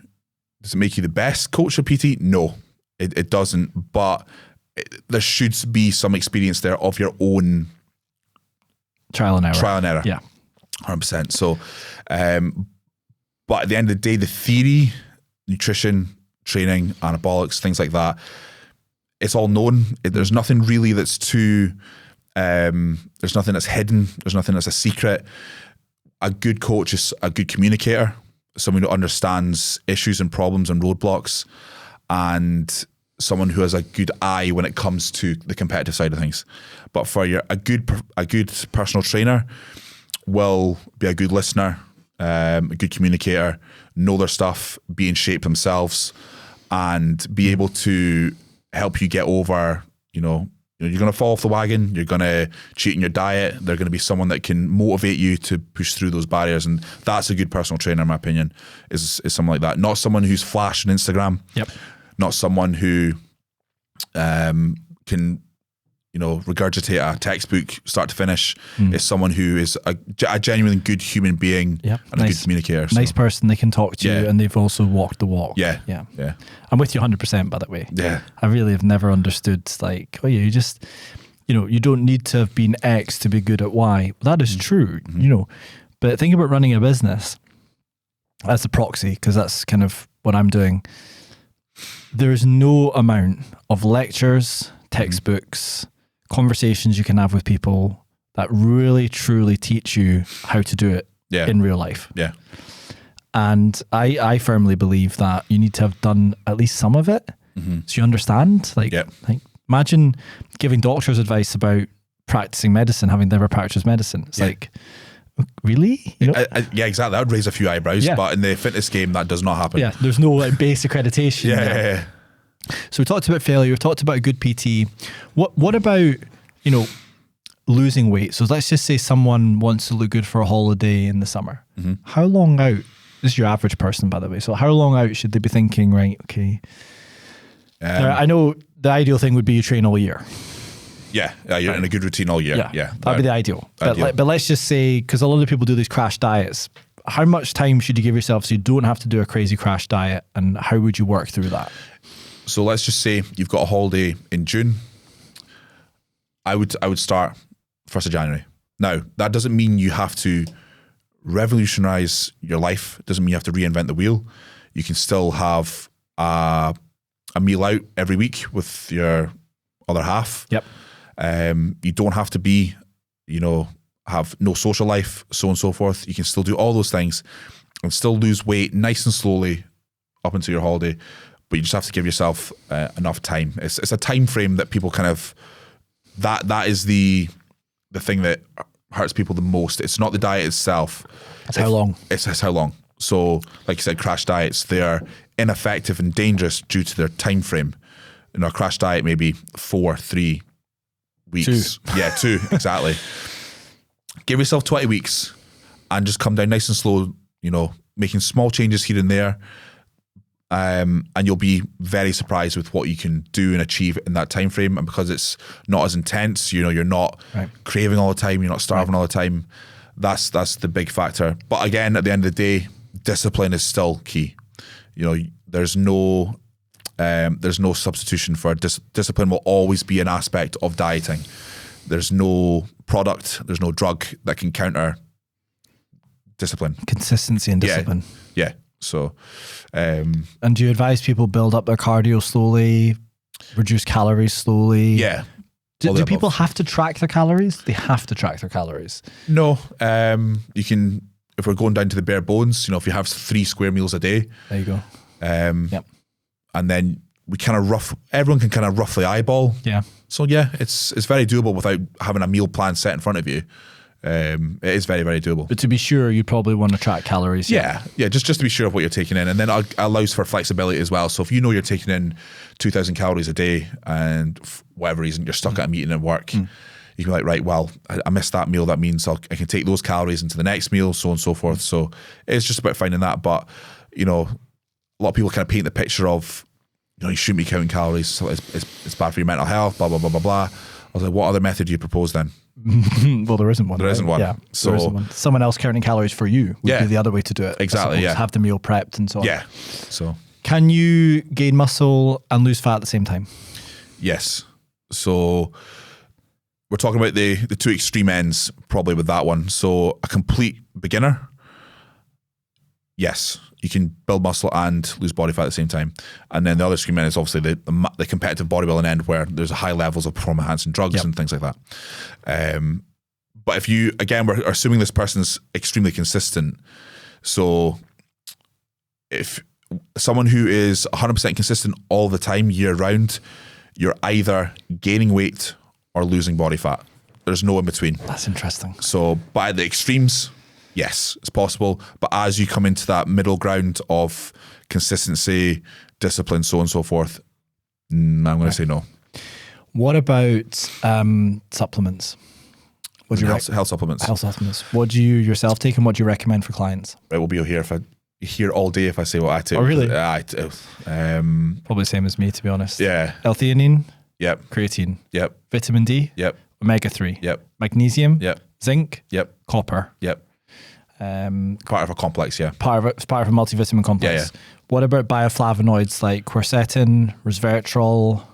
Speaker 2: the best coach or PT? No, it doesn't. But there should be some experience there of your own
Speaker 1: trial and error. Yeah.
Speaker 2: 100%. So, but at the end of the day, the theory, nutrition, training, anabolics, things like that, it's all known. There's nothing really that's too, there's nothing that's hidden. There's nothing that's a secret. A good coach is a good communicator, someone who understands issues and problems and roadblocks, and someone who has a good eye when it comes to the competitive side of things. But for a good personal trainer, will be a good listener, a good communicator, know their stuff, be in shape themselves, and be able to help you get over, you're going to fall off the wagon, you're going to cheat in your diet, they're going to be someone that can motivate you to push through those barriers. And that's a good personal trainer, in my opinion, is someone like that. Not someone who's flash on Instagram.
Speaker 1: Yep. Not
Speaker 2: someone who can, regurgitate a textbook start to finish. Is someone who is a genuinely good human being and a good communicator.
Speaker 1: Nice person they can talk to, and they've also walked the walk.
Speaker 2: Yeah.
Speaker 1: I'm with you 100%, by the way.
Speaker 2: Yeah.
Speaker 1: I really have never understood, like, you just, you don't need to have been X to be good at Y. That is true, but think about running a business as a proxy, because that's kind of what I'm doing. There's no amount of lectures, textbooks, conversations you can have with people that really truly teach you how to do it in real life.
Speaker 2: Yeah.
Speaker 1: And I firmly believe that you need to have done at least some of it so you understand. Like imagine giving doctors advice about practicing medicine, having never practiced medicine. It's like, really?
Speaker 2: Yeah, exactly. That would raise a few eyebrows, but in the fitness game, that does not happen.
Speaker 1: Yeah, there's no base accreditation.
Speaker 2: Yeah.
Speaker 1: So we talked about failure, we've talked about a good PT. What about, losing weight? So let's just say someone wants to look good for a holiday in the summer. How long out, this is your average person, by the way, so how long out should they be thinking, right, okay. I know the ideal thing would be you train all year.
Speaker 2: Yeah, you're in a good routine all year. Yeah.
Speaker 1: That'd be the ideal. But let's just say, because a lot of people do these crash diets, how much time should you give yourself so you don't have to do a crazy crash diet, and how would you work through that?
Speaker 2: So let's just say you've got a holiday in June. I would start 1st of January. Now, that doesn't mean you have to revolutionize your life. It doesn't mean you have to reinvent the wheel. You can still have a meal out every week with your other half.
Speaker 1: Yep.
Speaker 2: You don't have to be, have no social life, so on and so forth. You can still do all those things and still lose weight nice and slowly up until your holiday. But you just have to give yourself enough time. It's a time frame that people kind of, that is the thing that hurts people the most. It's not the diet itself.
Speaker 1: It's how long.
Speaker 2: It's how long. So, like you said, crash diets, they're ineffective and dangerous due to their time frame. A crash diet maybe 4-3 weeks.
Speaker 1: 2.
Speaker 2: Yeah, 2, exactly. Give yourself 20 weeks and just come down nice and slow, making small changes here and there. And you'll be very surprised with what you can do and achieve in that time frame. And because it's not as intense, you're not craving all the time, you're not starving all the time. That's the big factor. But again, at the end of the day, discipline is still key. There's no substitution for discipline. Will always be an aspect of dieting. There's no product, there's no drug that can counter discipline.
Speaker 1: Consistency and discipline.
Speaker 2: Yeah. So,
Speaker 1: and do you advise people build up their cardio slowly, reduce calories slowly?
Speaker 2: Yeah.
Speaker 1: Do people have to track their calories? They have to track their calories.
Speaker 2: No. You can, if we're going down to the bare bones, if you have 3 square meals a day.
Speaker 1: There you go.
Speaker 2: Yep. And then everyone can kind of roughly eyeball.
Speaker 1: Yeah.
Speaker 2: So yeah, it's very doable without having a meal plan set in front of you. It is very, very doable.
Speaker 1: But to be sure, you probably want to track calories.
Speaker 2: Yeah, just to be sure of what you're taking in. And then it allows for flexibility as well. So if you're taking in 2,000 calories a day and for whatever reason you're stuck at a meeting at work, you can be like, right, well, I missed that meal. That means I can take those calories into the next meal, so on and so forth. So it's just about finding that. But, a lot of people kind of paint the picture of, you shouldn't be counting calories. So it's bad for your mental health, blah, blah, blah, blah, blah. I was like, what other method do you propose then?
Speaker 1: Well, there isn't one.
Speaker 2: There isn't one.
Speaker 1: Yeah,
Speaker 2: so
Speaker 1: there isn't one. Someone else counting calories for you would be the other way to do it.
Speaker 2: Exactly. Yeah.
Speaker 1: Have the meal prepped and so on.
Speaker 2: Yeah. So
Speaker 1: can you gain muscle and lose fat at the same time?
Speaker 2: Yes. So we're talking about the 2 extreme ends probably with that one. So a complete beginner, yes, you can build muscle and lose body fat at the same time. And then the other extreme end is obviously the competitive bodybuilding end, where there's high levels of performance enhancing drugs and things like that. But if you, again, we're assuming this person's extremely consistent. So if someone who is 100% consistent all the time, year round, you're either gaining weight or losing body fat. There's no in between.
Speaker 1: That's interesting.
Speaker 2: So, but at the extremes, Yes, it's possible. But as you come into that middle ground of consistency, discipline, so on and so forth, I'm going to say no.
Speaker 1: What about supplements? What do you
Speaker 2: health supplements?
Speaker 1: Health supplements. What do you yourself take, and what do you recommend for clients?
Speaker 2: It will be here all day if I say what I take.
Speaker 1: Oh, really?
Speaker 2: Probably
Speaker 1: the same as me, to be honest.
Speaker 2: Yeah.
Speaker 1: L-theanine.
Speaker 2: Yep.
Speaker 1: Creatine.
Speaker 2: Yep.
Speaker 1: Vitamin D.
Speaker 2: Yep.
Speaker 1: Omega-3.
Speaker 2: Yep.
Speaker 1: Magnesium.
Speaker 2: Yep.
Speaker 1: Zinc.
Speaker 2: Yep.
Speaker 1: Copper.
Speaker 2: Yep. Part of a complex, yeah.
Speaker 1: It's part of a multivitamin complex.
Speaker 2: Yeah.
Speaker 1: What about bioflavonoids like quercetin, resveratrol?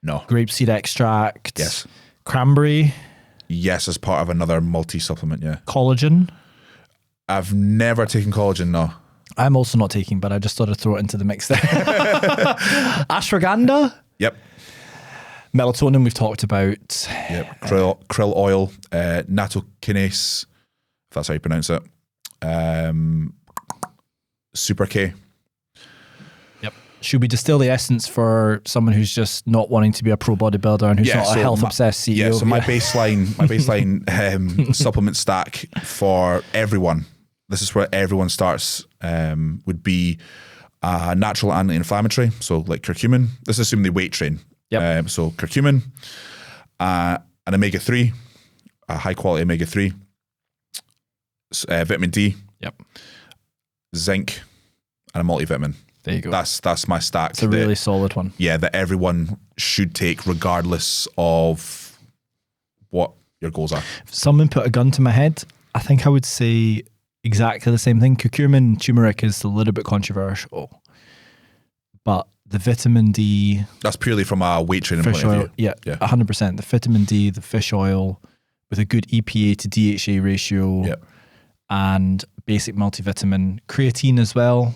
Speaker 2: No.
Speaker 1: Grapeseed extract?
Speaker 2: Yes.
Speaker 1: Cranberry?
Speaker 2: Yes, as part of another multi-supplement, yeah.
Speaker 1: Collagen?
Speaker 2: I've never taken collagen, no.
Speaker 1: I'm also not taking, but I just thought I'd throw it into the mix there. Ashwagandha?
Speaker 2: Yep.
Speaker 1: Melatonin we've talked about.
Speaker 2: Yep. Krill oil, nattokinase, if that's how you pronounce it. Super K.
Speaker 1: Yep. Should we distill the essence for someone who's just not wanting to be a pro bodybuilder and who's not a health obsessed CEO?
Speaker 2: Yeah, so my baseline supplement stack for everyone, this is where everyone starts, would be natural anti-inflammatory, so like curcumin. This is assuming they weight train.
Speaker 1: Yep.
Speaker 2: So curcumin, an omega-3, a high quality omega-3, vitamin D,
Speaker 1: yep,
Speaker 2: zinc, and a multivitamin.
Speaker 1: There you go.
Speaker 2: That's my stack.
Speaker 1: It's a really solid one.
Speaker 2: Yeah, that everyone should take regardless of what your goals are.
Speaker 1: If someone put a gun to my head, I think I would say exactly the same thing. Curcumin and turmeric is a little bit controversial, but the vitamin D...
Speaker 2: That's purely from a weight training point of view.
Speaker 1: Yeah, 100%. The vitamin D, the fish oil, with a good EPA to DHA ratio,
Speaker 2: yep,
Speaker 1: and basic multivitamin. Creatine as well.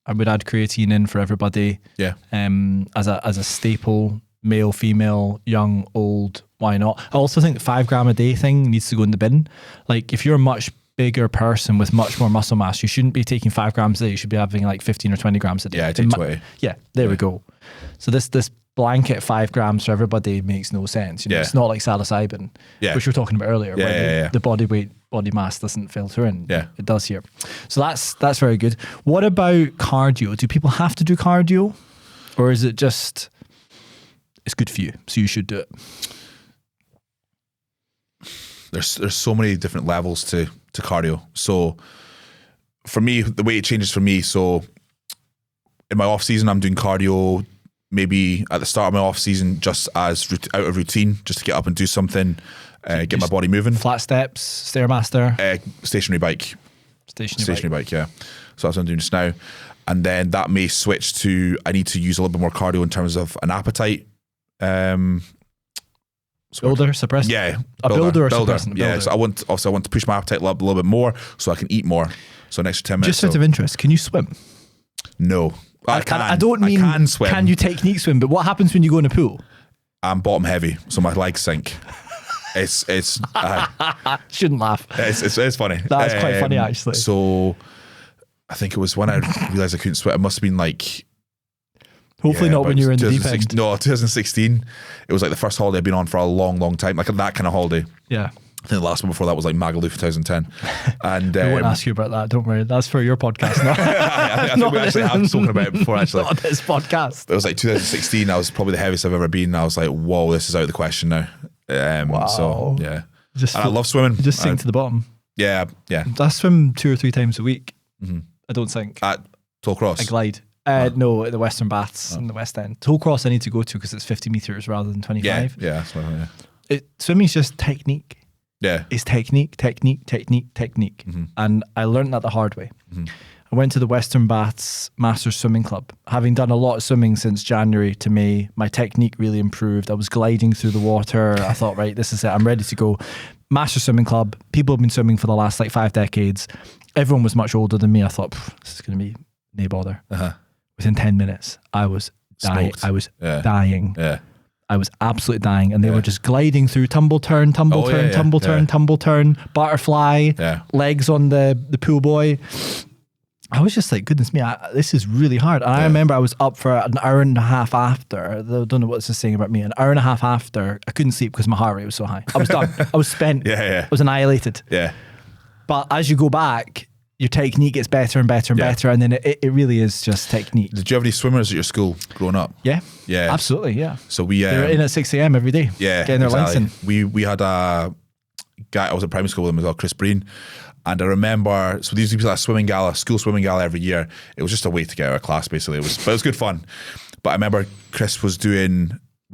Speaker 1: I would add creatine in for everybody.
Speaker 2: Yeah.
Speaker 1: As a staple, male, female, young, old, why not? I also think the 5 gram a day thing needs to go in the bin. Like if you're a much bigger person with much more muscle mass, you shouldn't be taking 5 grams a day. You should be having like 15 or 20 grams a day.
Speaker 2: Yeah, I take 20.
Speaker 1: Yeah, there we go. So this blanket 5 grams for everybody makes no sense. You know, it's not like psilocybin, which we were talking about earlier, where the body weight, body mass doesn't filter in.
Speaker 2: Yeah.
Speaker 1: It does here. So that's very good. What about cardio? Do people have to do cardio? Or is it just, it's good for you, so you should do it?
Speaker 2: There's so many different levels to cardio. So for me, the way it changes for me, so in my off season, I'm doing cardio maybe at the start of my off season just as out of routine, just to get up and do something, get my body moving.
Speaker 1: Flat steps, Stairmaster?
Speaker 2: Stationary bike. Stationary bike, yeah. So that's what I'm doing just now. And then that may switch to, I need to use a little bit more cardio in terms of an appetite.
Speaker 1: Builder, suppressant?
Speaker 2: Yeah.
Speaker 1: Builder or suppressant?
Speaker 2: Yeah, so I want to push my appetite a little bit more so I can eat more. So an extra 10 minutes.
Speaker 1: Just out of interest, can you swim?
Speaker 2: No. I
Speaker 1: don't mean
Speaker 2: I can swim.
Speaker 1: Can you technique swim, but what happens when you go in a pool?
Speaker 2: I'm bottom heavy, so my legs sink. It's
Speaker 1: shouldn't laugh.
Speaker 2: It's funny.
Speaker 1: That's quite funny actually.
Speaker 2: So I think it was when I realised I couldn't swim. It must have been like,
Speaker 1: hopefully not when you were in the deep end.
Speaker 2: No, 2016. It was like the first holiday I've been on for a long, long time. Like that kind of holiday.
Speaker 1: Yeah.
Speaker 2: I think the last one before that was like Magaluf 2010. And
Speaker 1: I won't ask you about that. Don't worry. That's for your podcast.
Speaker 2: I think we actually have spoken about it before, actually.
Speaker 1: Not this podcast.
Speaker 2: It was like 2016. I was probably the heaviest I've ever been. I was like, whoa, this is out of the question now.
Speaker 1: Wow.
Speaker 2: So, yeah. And I love swimming.
Speaker 1: You just sink to the bottom.
Speaker 2: Yeah, yeah.
Speaker 1: I swim 2 or 3 times a week.
Speaker 2: Mm-hmm.
Speaker 1: I don't sink.
Speaker 2: At Tollcross?
Speaker 1: I glide. No, at the Western Baths in the West End. Tollcross I need to go to because it's 50 metres rather than 25.
Speaker 2: Yeah, that's what I mean.
Speaker 1: Swimming's just technique.
Speaker 2: Yeah.
Speaker 1: It's technique. Mm-hmm. And I learned that the hard way.
Speaker 2: Mm-hmm.
Speaker 1: I went to the Western Baths Masters Swimming Club. Having done a lot of swimming since January to May, my technique really improved. I was gliding through the water. I thought, right, this is it. I'm ready to go. Masters Swimming Club. People have been swimming for the last 5 decades. Everyone was much older than me. I thought, this is going to be no bother.
Speaker 2: Uh-huh.
Speaker 1: Within 10 minutes, I was dying.
Speaker 2: Smoked.
Speaker 1: I was dying.
Speaker 2: Yeah.
Speaker 1: I was absolutely dying, and they were just gliding through tumble turn, butterfly, legs on the pool boy. I was just like, goodness me, this is really hard. And I remember I was up for an hour and a half after. I don't know what this is saying about me. An hour and a half after, I couldn't sleep because my heart rate was so high. I was done. I was spent. I was annihilated.
Speaker 2: Yeah.
Speaker 1: But as you go back, your technique gets better and better and better, and then it really is just technique.
Speaker 2: Did you have any swimmers at your school growing up?
Speaker 1: Yeah.
Speaker 2: Yeah.
Speaker 1: Absolutely, yeah.
Speaker 2: So we...
Speaker 1: They were in at 6 a.m. every day.
Speaker 2: Yeah,
Speaker 1: getting their lengths in.
Speaker 2: We had a guy, I was at primary school with him as well, Chris Breen. And I remember, so these used to be like a swimming gala, school swimming gala every year. It was just a way to get out of class, basically. But it was good fun. But I remember Chris we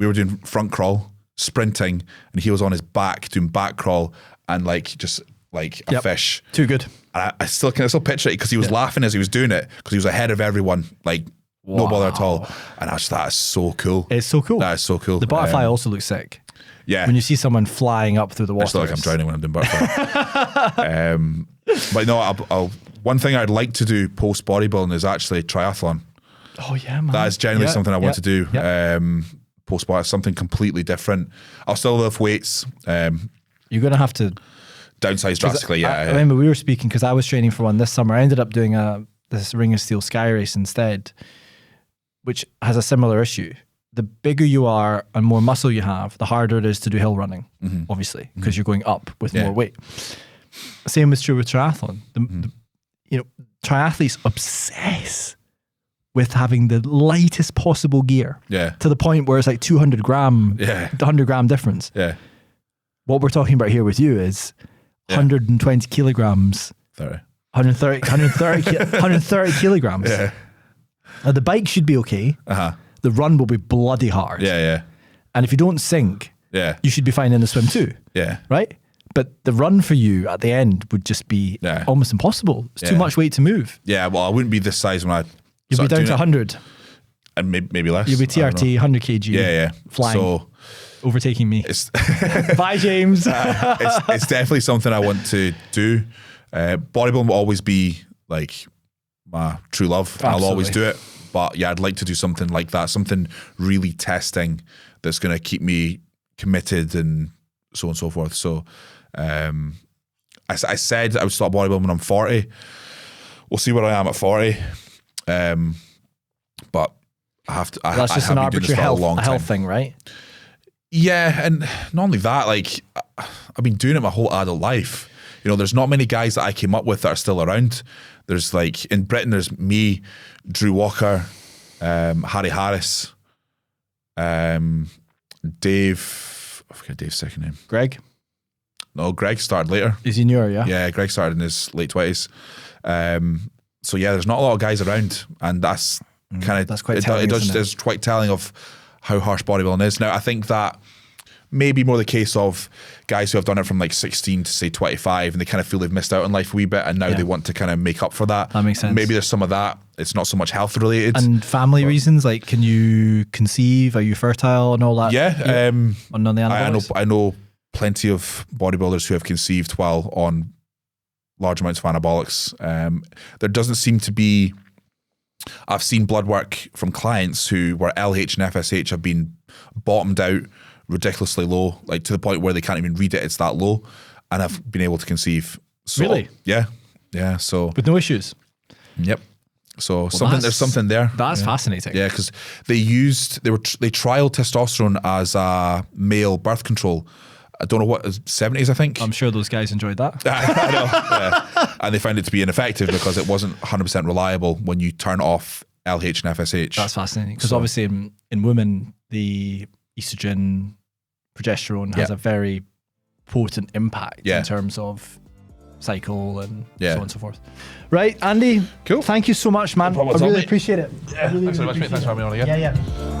Speaker 2: were doing front crawl, sprinting, and he was on his back doing back crawl and just a fish.
Speaker 1: Too good.
Speaker 2: And I still picture it because he was laughing as he was doing it because he was ahead of everyone, no bother at all. And I just thought, that's so cool.
Speaker 1: It's so cool.
Speaker 2: That is so cool.
Speaker 1: The butterfly also looks sick.
Speaker 2: Yeah.
Speaker 1: When you see someone flying up through the water.
Speaker 2: I feel like I'm drowning when I'm doing butterfly. But no, one thing I'd like to do post bodybuilding is actually triathlon.
Speaker 1: Oh yeah, man.
Speaker 2: That is genuinely something I want to do. Post bodybuilding, something completely different. I'll still lift weights.
Speaker 1: You're gonna have to
Speaker 2: downsize drastically.
Speaker 1: I remember we were speaking because I was training for one this summer. I ended up doing this Ring of Steel Sky Race instead, which has a similar issue. The bigger you are and more muscle you have, the harder it is to do hill running, obviously, because you're going up with more weight. Same is true with triathlon. Triathletes obsess with having the lightest possible gear to the point where it's like 200 gram, 100 gram difference. Yeah. What we're talking about here with you is 120 kilograms, 130 kilograms. Yeah. Now the bike should be okay. The run will be bloody hard. And if you don't sink, you should be fine in the swim too. Right? But the run for you at the end would just be almost impossible. It's too much weight to move.
Speaker 2: Yeah, well, I wouldn't be this size when I
Speaker 1: You'll be down to 100.
Speaker 2: And maybe less.
Speaker 1: You'll be TRT, 100 kg. Flying. So overtaking me. Bye, James.
Speaker 2: It's definitely something I want to do. Bodybuilding will always be my true love. I'll always do it. But yeah, I'd like to do something like that, something really testing that's going to keep me committed and so on and so forth. So I said I would stop bodybuilding when I'm 40. We'll see where I am at 40. But I have to.
Speaker 1: That's just an arbitrary health thing, right?
Speaker 2: Yeah, and not only that, I've been doing it my whole adult life. There's not many guys that I came up with that are still around. There's in Britain, there's me, Drew Walker, Harry Harris, Dave. I forget Dave's second name.
Speaker 1: Greg.
Speaker 2: No, Greg started later.
Speaker 1: Is he newer? Yeah.
Speaker 2: Yeah, Greg started in his late 20s. So yeah, there's not a lot of guys around, and that's quite telling. It's quite telling of how harsh bodybuilding is. Now, I think that maybe more the case of guys who have done it from 16 to say 25, and they kind of feel they've missed out on life a wee bit, and now they want to kind of make up for that.
Speaker 1: That makes sense.
Speaker 2: Maybe there's some of that. It's not so much health related.
Speaker 1: And family reasons, can you conceive? Are you fertile and all that?
Speaker 2: Yeah.
Speaker 1: On the anabolics?
Speaker 2: I know plenty of bodybuilders who have conceived while on large amounts of anabolics. There doesn't seem to be... I've seen blood work from clients where LH and FSH have been bottomed out ridiculously low, to the point where they can't even read it. It's that low, and I've been able to conceive. So,
Speaker 1: really?
Speaker 2: Yeah. So
Speaker 1: with no issues.
Speaker 2: Yep. So there's something there.
Speaker 1: That's fascinating.
Speaker 2: Yeah, because they trialed testosterone as a male birth control. I don't know what, 70s, I think.
Speaker 1: I'm sure those guys enjoyed that.
Speaker 2: I know. Yeah. And they found it to be ineffective because it wasn't 100% reliable when you turn off LH and FSH.
Speaker 1: That's fascinating because obviously in women, the estrogen, progesterone has a very potent impact in terms of cycle and so on and so forth. Right, Andy.
Speaker 2: Cool.
Speaker 1: Thank you so much, man. I really appreciate it.
Speaker 2: Yeah, thanks very much, mate. Thanks for having me on again.
Speaker 1: Yeah.